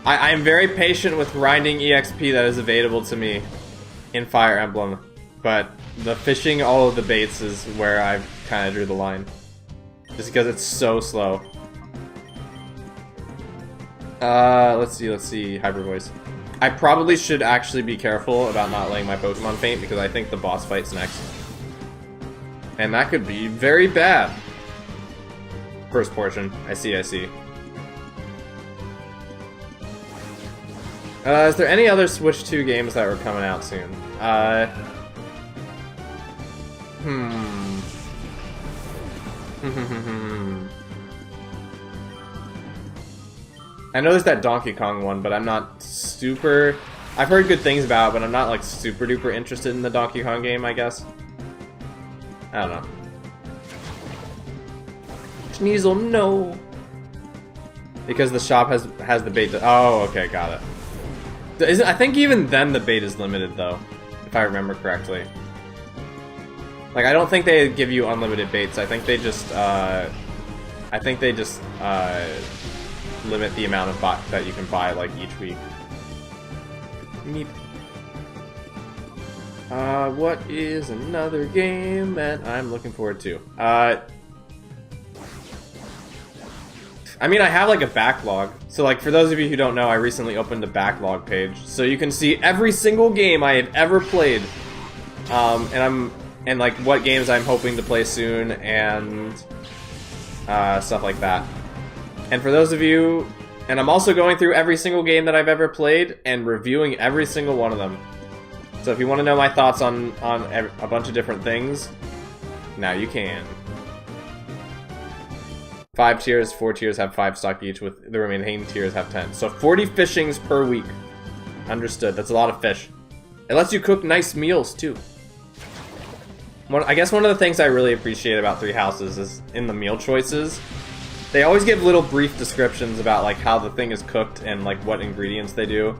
I am very patient with grinding EXP that is available to me in Fire Emblem, but the fishing all of the baits is where I kind of drew the line. Just because it's so slow. Let's see, Hyper Voice. I probably should actually be careful about not letting my Pokemon faint, because I think the boss fight's next. And that could be very bad. First portion. I see. Is there any other Switch 2 games that were coming out soon? I know there's that Donkey Kong one, but I'm not super... I've heard good things about it, but I'm not, like, super duper interested in the Donkey Kong game, I guess. I don't know. Sneasel, no! Because the shop has the bait... Oh, okay, got it. I think even then the bait is limited, though, if I remember correctly. Like, I don't think they give you unlimited baits. I think they just limit the amount of bot that you can buy, like, each week. Meep. What is another game that I'm looking forward to? I mean, I have, like, a backlog. So, like, for those of you who don't know, I recently opened a backlog page. So you can see every single game I have ever played. And like, what games I'm hoping to play soon, and stuff like that. And for those of you... And I'm also going through every single game that I've ever played, and reviewing every single one of them. So if you want to know my thoughts on a bunch of different things, now you can. 5 tiers, 4 tiers have 5 stock each, with the remaining tiers have 10. So 40 fishings per week. Understood. That's a lot of fish. It lets you cook nice meals, too. I guess one of the things I really appreciate about Three Houses is in the meal choices. They always give little brief descriptions about, like, how the thing is cooked and, like, what ingredients they do.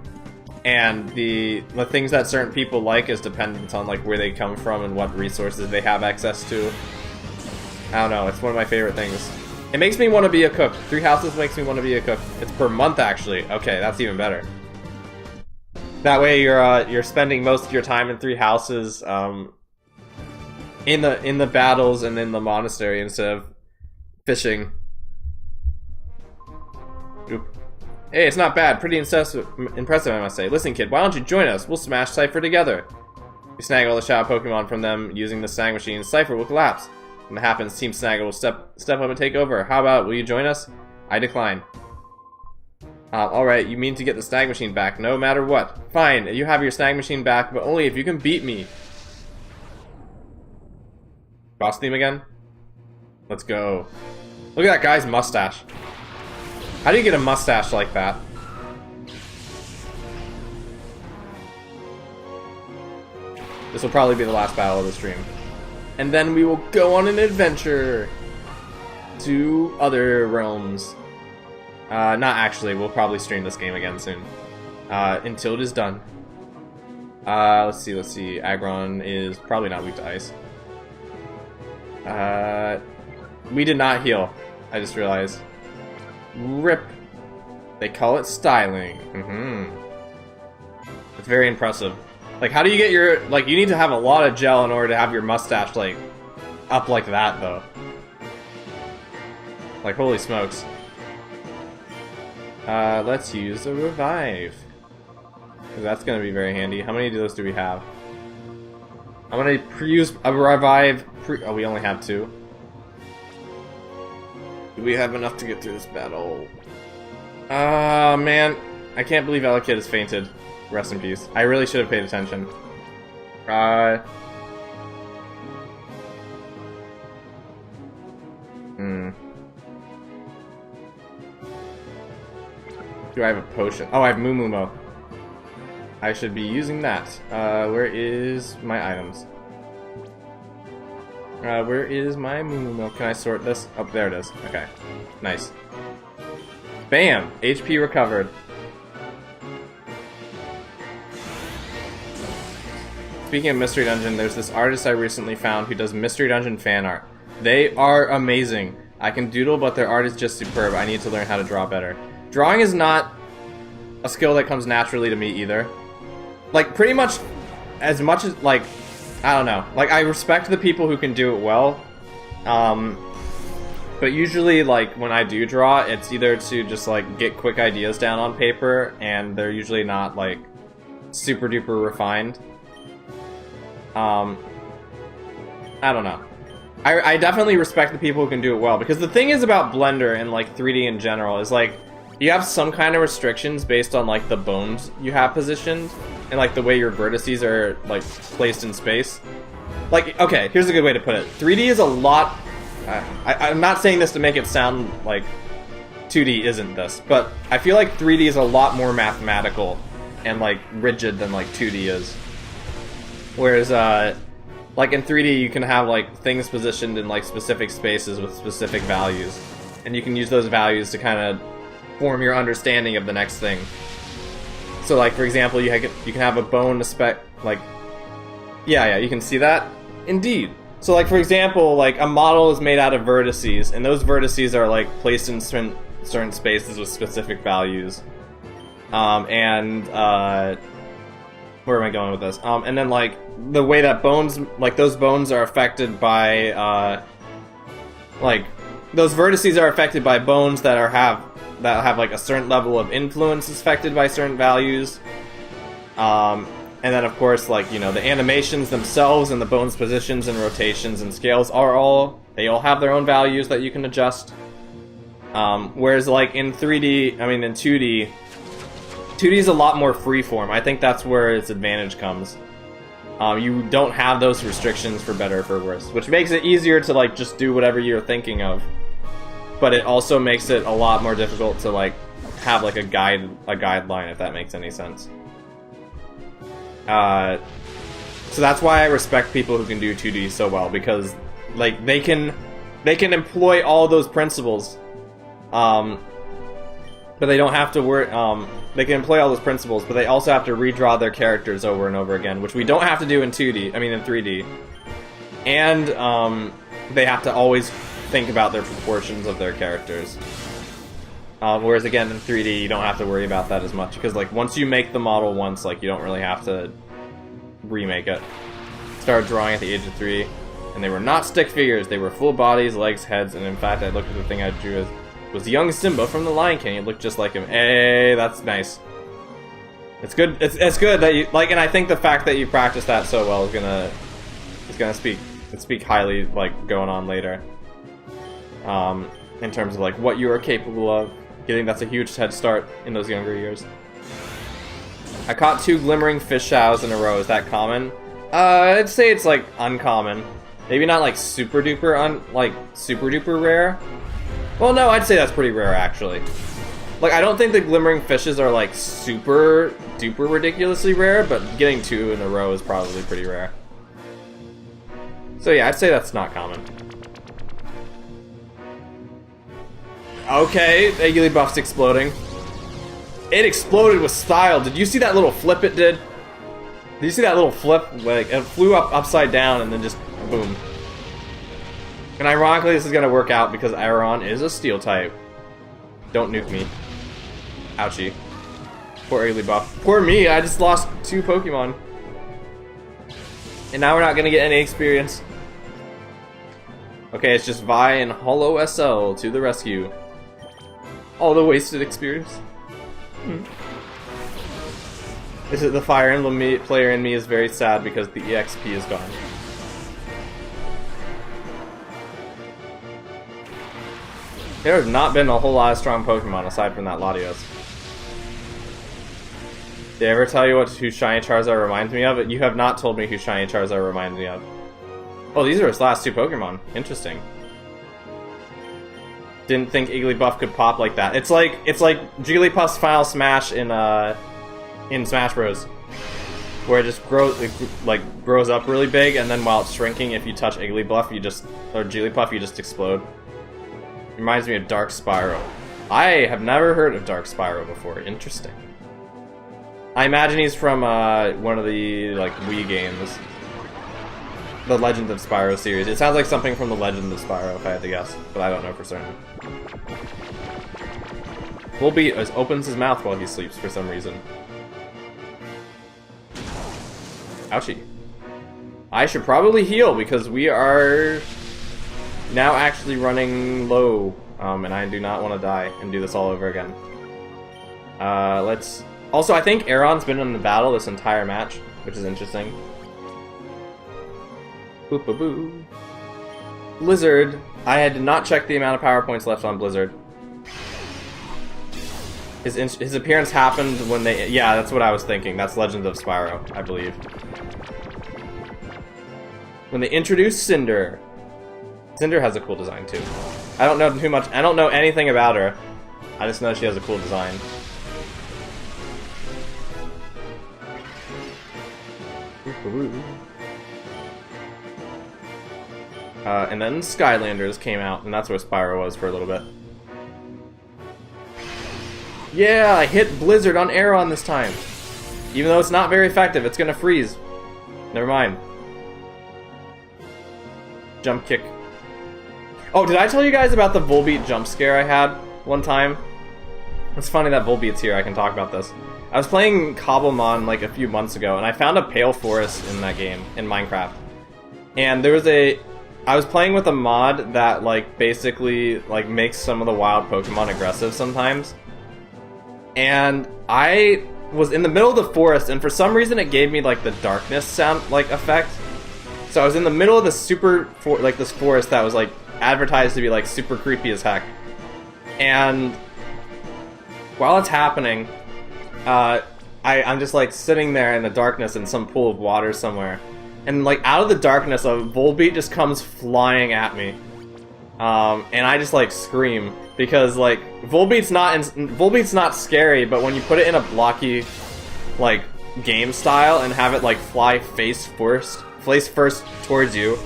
And the things that certain people like is dependent on, like, where they come from and what resources they have access to. I don't know, it's one of my favorite things. It makes me want to be a cook. Three Houses makes me want to be a cook. It's per month, actually. Okay, that's even better. That way you're spending most of your time in Three Houses, in the battles and in the monastery instead of fishing. Oop. Hey, it's not bad. Pretty impressive, I must say. Listen, kid, why don't you join us? We'll smash Cypher together. You snag all the shadow Pokemon from them using the snag machine, Cypher will collapse. When it happens, Team Snaggle will step up and take over. How about, will you join us? I decline. Alright, you mean to get the snag machine back, no matter what. Fine, you have your snag machine back, but only if you can beat me. Boss theme again? Let's go. Look at that guy's mustache. How do you get a mustache like that? This will probably be the last battle of the stream. And then we will go on an adventure to other realms. Not actually, we'll probably stream this game again soon. Until it is done. Let's see. Aggron is probably not weak to ice. We did not heal. I just realized. RIP. They call it styling. It's very impressive. Like, how do you get your... Like, you need to have a lot of gel in order to have your mustache, like, up like that, though. Like, holy smokes. Let's use a revive. That's gonna be very handy. How many of those do we have? I'm gonna use a revive... Oh, we only have 2. Do we have enough to get through this battle? Man. I can't believe Elekid has fainted. Rest in peace. I really should have paid attention. Do I have a potion? Oh, I have Mumumo. I should be using that. Where is my items? Where is my Mumumo? Can I sort this? Oh, there it is. Okay. Nice. Bam! HP recovered. Speaking of Mystery Dungeon, there's this artist I recently found who does Mystery Dungeon fan art. They are amazing. I can doodle, but their art is just superb. I need to learn how to draw better. Drawing is not a skill that comes naturally to me either. Like, pretty much as, like, I don't know. Like, I respect the people who can do it well. But usually, like, when I do draw, it's either to just, like, get quick ideas down on paper, and they're usually not, like, super duper refined. I don't know. I definitely respect the people who can do it well, because the thing is about Blender and, like, 3D in general is, like, you have some kind of restrictions based on, like, the bones you have positioned, and, like, the way your vertices are, like, placed in space. Like, okay, here's a good way to put it. 3D is a lot... I'm not saying this to make it sound like 2D isn't this, but I feel like 3D is a lot more mathematical and, like, rigid than, like, 2D is. Whereas, like, in 3D, you can have, like, things positioned in, like, specific spaces with specific values. And you can use those values to kind of form your understanding of the next thing. So, like, for example, you can have a bone like... Yeah, you can see that? Indeed. So, like, for example, like, a model is made out of vertices, and those vertices are, like, placed in certain spaces with specific values. Where am I going with this? And then, like, the way that bones, like, those bones are affected by, like, those vertices are affected by bones that have, like, a certain level of influence affected by certain values. And then, of course, like, you know, the animations themselves and the bones' positions and rotations and scales they all have their own values that you can adjust. Whereas, like, in 2D, 2D is a lot more freeform. I think that's where its advantage comes. You don't have those restrictions for better or for worse, which makes it easier to, like, just do whatever you're thinking of. But it also makes it a lot more difficult to, like, have, like, a guideline, if that makes any sense. So that's why I respect people who can do 2D so well, because, like, they can employ all those principles, but they don't have to worry, they can employ all those principles, but they also have to redraw their characters over and over again, which we don't have to do in 3D. And, they have to always think about their proportions of their characters. Whereas, again, in 3D, you don't have to worry about that as much, because, like, once you make the model once, like, you don't really have to remake it. Started drawing at the age of 3, and they were not stick figures, they were full bodies, legs, heads, and in fact, I looked at the thing I drew as was young Simba from The Lion King. It looked just like him. Hey, that's nice. It's good. It's good that you like, and I think the fact that you practiced that so well is gonna speak highly, like, going on later. In terms of, like, what you are capable of. That's a huge head start in those younger years. I caught 2 glimmering fish shows in a row. Is that common? I'd say it's, like, uncommon. Maybe not, like, super duper rare. Well, no, I'd say that's pretty rare, actually. Like, I don't think the glimmering fishes are, like, super duper ridiculously rare, but getting 2 in a row is probably pretty rare. So yeah, I'd say that's not common. Okay, Igglybuff's exploding. It exploded with style. Did you see that little flip it did? Did you see that little flip? Like, it flew up upside down and then just boom. And ironically, this is gonna work out because Aeron is a steel type. Don't nuke me. Ouchie. Poor Igglybuff. Poor me, I just lost 2 Pokemon. And now we're not gonna get any experience. Okay, it's just Vi and Hollow SL to the rescue. All the wasted experience. Is it the Fire Emblem player in me is very sad because the EXP is gone. There have not been a whole lot of strong Pokemon aside from that Latios. Did I ever tell you who Shiny Charizard reminds me of? You have not told me who Shiny Charizard reminds me of. Oh, these are his last 2 Pokemon. Interesting. Didn't think Igglybuff could pop like that. It's like Jigglypuff's Final Smash in Smash Bros, where it just grows up really big, and then while it's shrinking, if you touch Igglybuff, or Jigglypuff, you just explode. Reminds me of Dark Spyro. I have never heard of Dark Spyro before. Interesting. I imagine he's from one of the Wii games, the Legend of Spyro series. It sounds like something from the Legend of Spyro, if I had to guess, but I don't know for certain. Volbeat opens his mouth while he sleeps for some reason. Ouchie. I should probably heal because we are now actually running low, and I do not want to die and do this all over again. Also, I think Aeron's been in the battle this entire match, which is interesting. Boop -a boo. Blizzard. I did not check the amount of power points left on Blizzard. His appearance happened when they... Yeah, that's what I was thinking. That's Legend of Spyro, I believe. When they introduced Cinder. Cinder has a cool design, too. I don't know too much. I don't know anything about her. I just know she has a cool design. And then Skylanders came out, and that's where Spyro was for a little bit. Yeah, I hit Blizzard on Aeron this time. Even though it's not very effective, it's gonna freeze. Never mind. Jump kick. Oh, did I tell you guys about the Volbeat jump scare I had one time? It's funny that Volbeat's here, I can talk about this. I was playing Cobblemon like a few months ago, and I found a Pale Forest in that game, in Minecraft. And there was I was playing with a mod that basically makes some of the wild Pokemon aggressive sometimes. And I was in the middle of the forest, and for some reason it gave me the darkness sound effect. So I was in the middle of this this forest that was advertised to be super creepy as heck. And while it's happening, I'm just sitting there in the darkness in some pool of water somewhere, and out of the darkness a Volbeat just comes flying at me, and I just scream because Volbeat's not scary, but when you put it in a blocky game style and have it fly face first towards you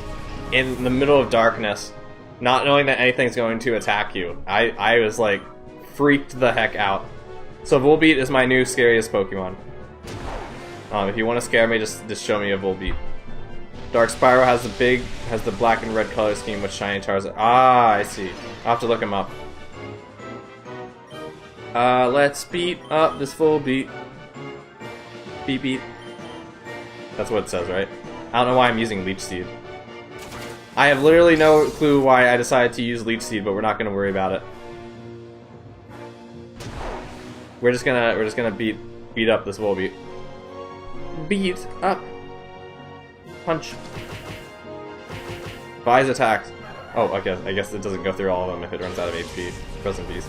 in the middle of darkness, not knowing that anything's going to attack you, I was freaked the heck out. So Volbeat is my new scariest Pokemon. If you want to scare me, just show me a Volbeat. Dark Spyro has the black and red color scheme with Shiny Charizard. Ah, I see. I'll have to look him up. Let's beat up this Volbeat. Beat beat. That's what it says, right? I don't know why I'm using Leech Seed. I have literally no clue why I decided to use Leech Seed, but we're not gonna worry about it. We're just gonna beat up this Volbeat. Beat up. Punch. Vi's attacks. Oh, okay. I guess it doesn't go through all of them if it runs out of HP. Rest in peace.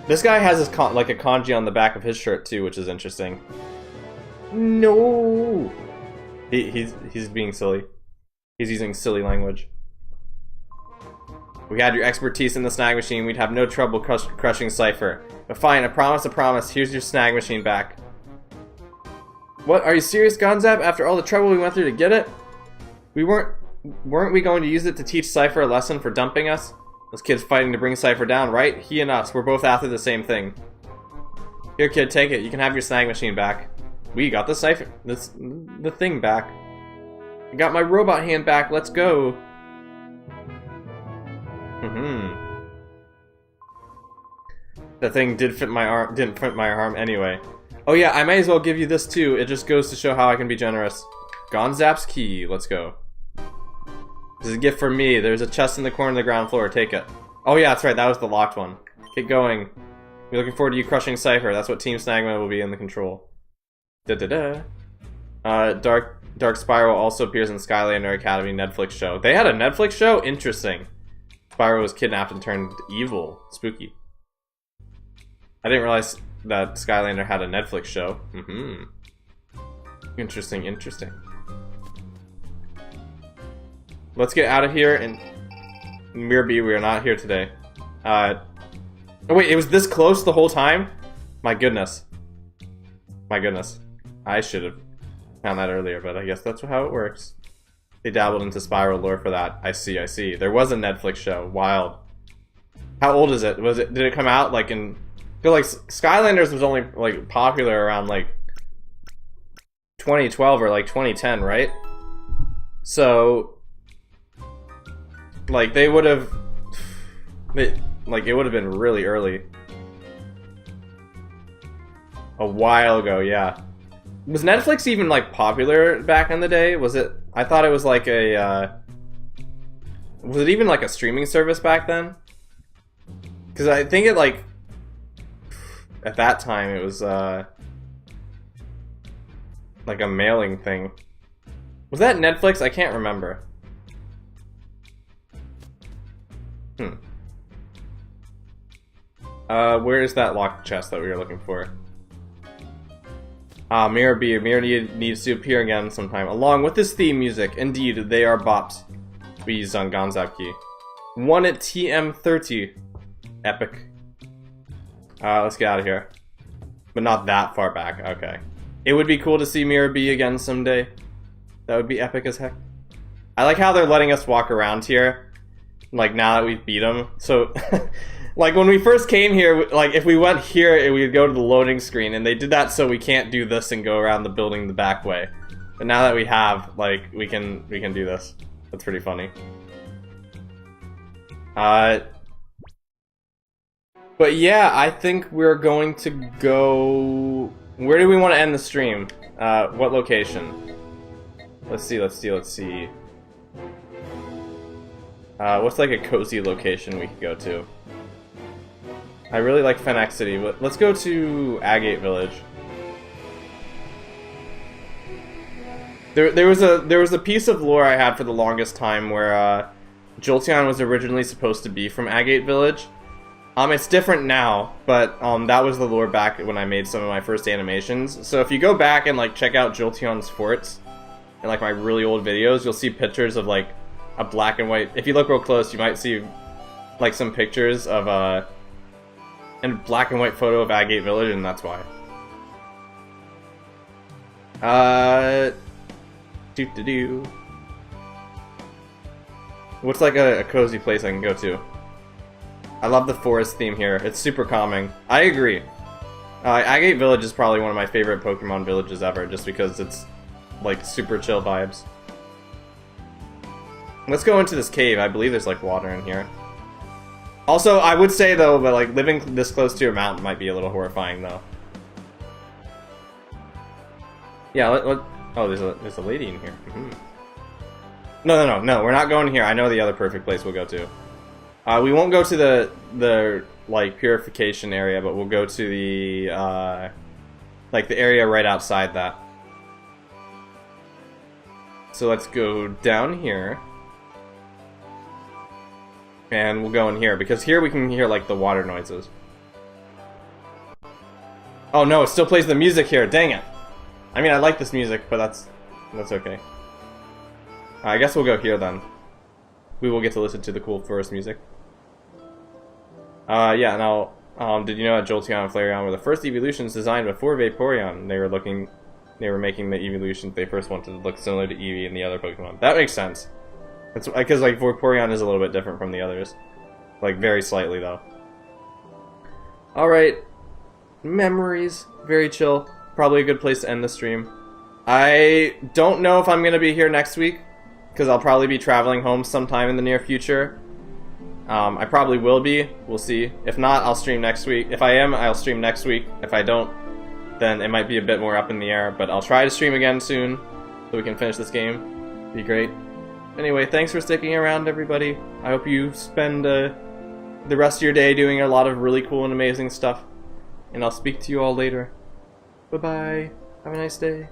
This guy has his a kanji on the back of his shirt too, which is interesting. No. He's being silly. He's using silly language. We had your expertise in the snag machine, we'd have no trouble crushing Cypher. But fine, a promise, here's your snag machine back. What? Are you serious, Gonzap? After all the trouble we went through to get it? Weren't we going to use it to teach Cypher a lesson for dumping us? Those kids fighting to bring Cypher down, right? He and us, we're both after the same thing. Here, kid, take it. You can have your snag machine back. We got the Cypher... the thing back. I got my robot hand back, let's go! The thing didn't fit my arm anyway. Oh yeah, I might as well give you this too. It just goes to show how I can be generous. Gonzap's key, let's go. This is a gift from me. There's a chest in the corner of the ground floor, take it. Oh yeah, that's right, that was the locked one. Get going. We're looking forward to you crushing Cypher. That's what Team Snagma will be in the control. Dark Spiral also appears in Skylander Academy Netflix show. They had a Netflix show? Interesting. Spyro was kidnapped and turned evil. Spooky. I didn't realize that Skylander had a Netflix show. Interesting, interesting. Let's get out of here and... Mirror B, we are not here today. Oh wait, it was this close the whole time? My goodness. My goodness. I should have found that earlier, but I guess that's how it works. They dabbled into Spyro lore for that. I see, I see. There was a Netflix show. Wild. How old is it? Did it come out like in... I feel like Skylanders was only like popular around like 2012 or like 2010, right? So like they would have like it would have been really early. A while ago, yeah. Was Netflix even like popular back in the day? Was it? I thought it was like a was it even like a streaming service back then? Because I think it like at that time it was like a mailing thing. Was that Netflix? I can't remember. Where is that locked chest that we were looking for? Mirror B. Mirror needs to appear again sometime, along with this theme music. Indeed, they are bops. We used on Gonzap Key. 1 at TM30. Epic. Let's get out of here. But not that far back, okay. It would be cool to see Mirror B again someday. That would be epic as heck. I like how they're letting us walk around here. Like, now that we've beat them. So, like, when we first came here, like, if we went here, we would go to the loading screen. And they did that so we can't do this and go around the building the back way. But now that we have, like, we can do this. That's pretty funny. But yeah, I think we're going to go... Where do we want to end the stream? What location? Let's see. What's like a cozy location we could go to? I really like Fennec City, but let's go to Agate Village. There was a piece of lore I had for the longest time where Jolteon was originally supposed to be from Agate Village. It's different now, but that was the lore back when I made some of my first animations. So if you go back and like check out Jolteon's forts and like my really old videos, you'll see pictures of like a black and white. If you look real close, you might see like some pictures of a black and white photo of Agate Village, and that's why. What's like a cozy place I can go to? I love the forest theme here. It's super calming. I agree. Agate Village is probably one of my favorite Pokemon villages ever, just because it's like super chill vibes. Let's go into this cave. I believe there's like water in here. Also, I would say though, but like living this close to a mountain might be a little horrifying though. Yeah, oh, there's a lady in here. No, we're not going here. I know the other perfect place we'll go to. We won't go to the like purification area, but we'll go to the like the area right outside that. So let's go down here. And we'll go in here, because here we can hear like the water noises. Oh no, it still plays the music here, dang it. I mean, I like this music, but that's okay. I guess we'll go here then. We will get to listen to the cool forest music. Yeah, now, did you know that Jolteon and Flareon were the first evolutions designed before Vaporeon? They were looking they were making the evolutions, they first wanted to look similar to Eevee and the other Pokemon. That makes sense. It's because like Vaporeon is a little bit different from the others, like very slightly though. All right, memories, very chill. Probably a good place to end the stream. I don't know if I'm gonna be here next week because I'll probably be traveling home sometime in the near future. I probably will be. We'll see. If not, I'll stream next week. If I am, I'll stream next week. If I don't, then it might be a bit more up in the air. But I'll try to stream again soon so we can finish this game. Be great. Anyway, thanks for sticking around, everybody. I hope you spend the rest of your day doing a lot of really cool and amazing stuff. And I'll speak to you all later. Bye-bye. Have a nice day.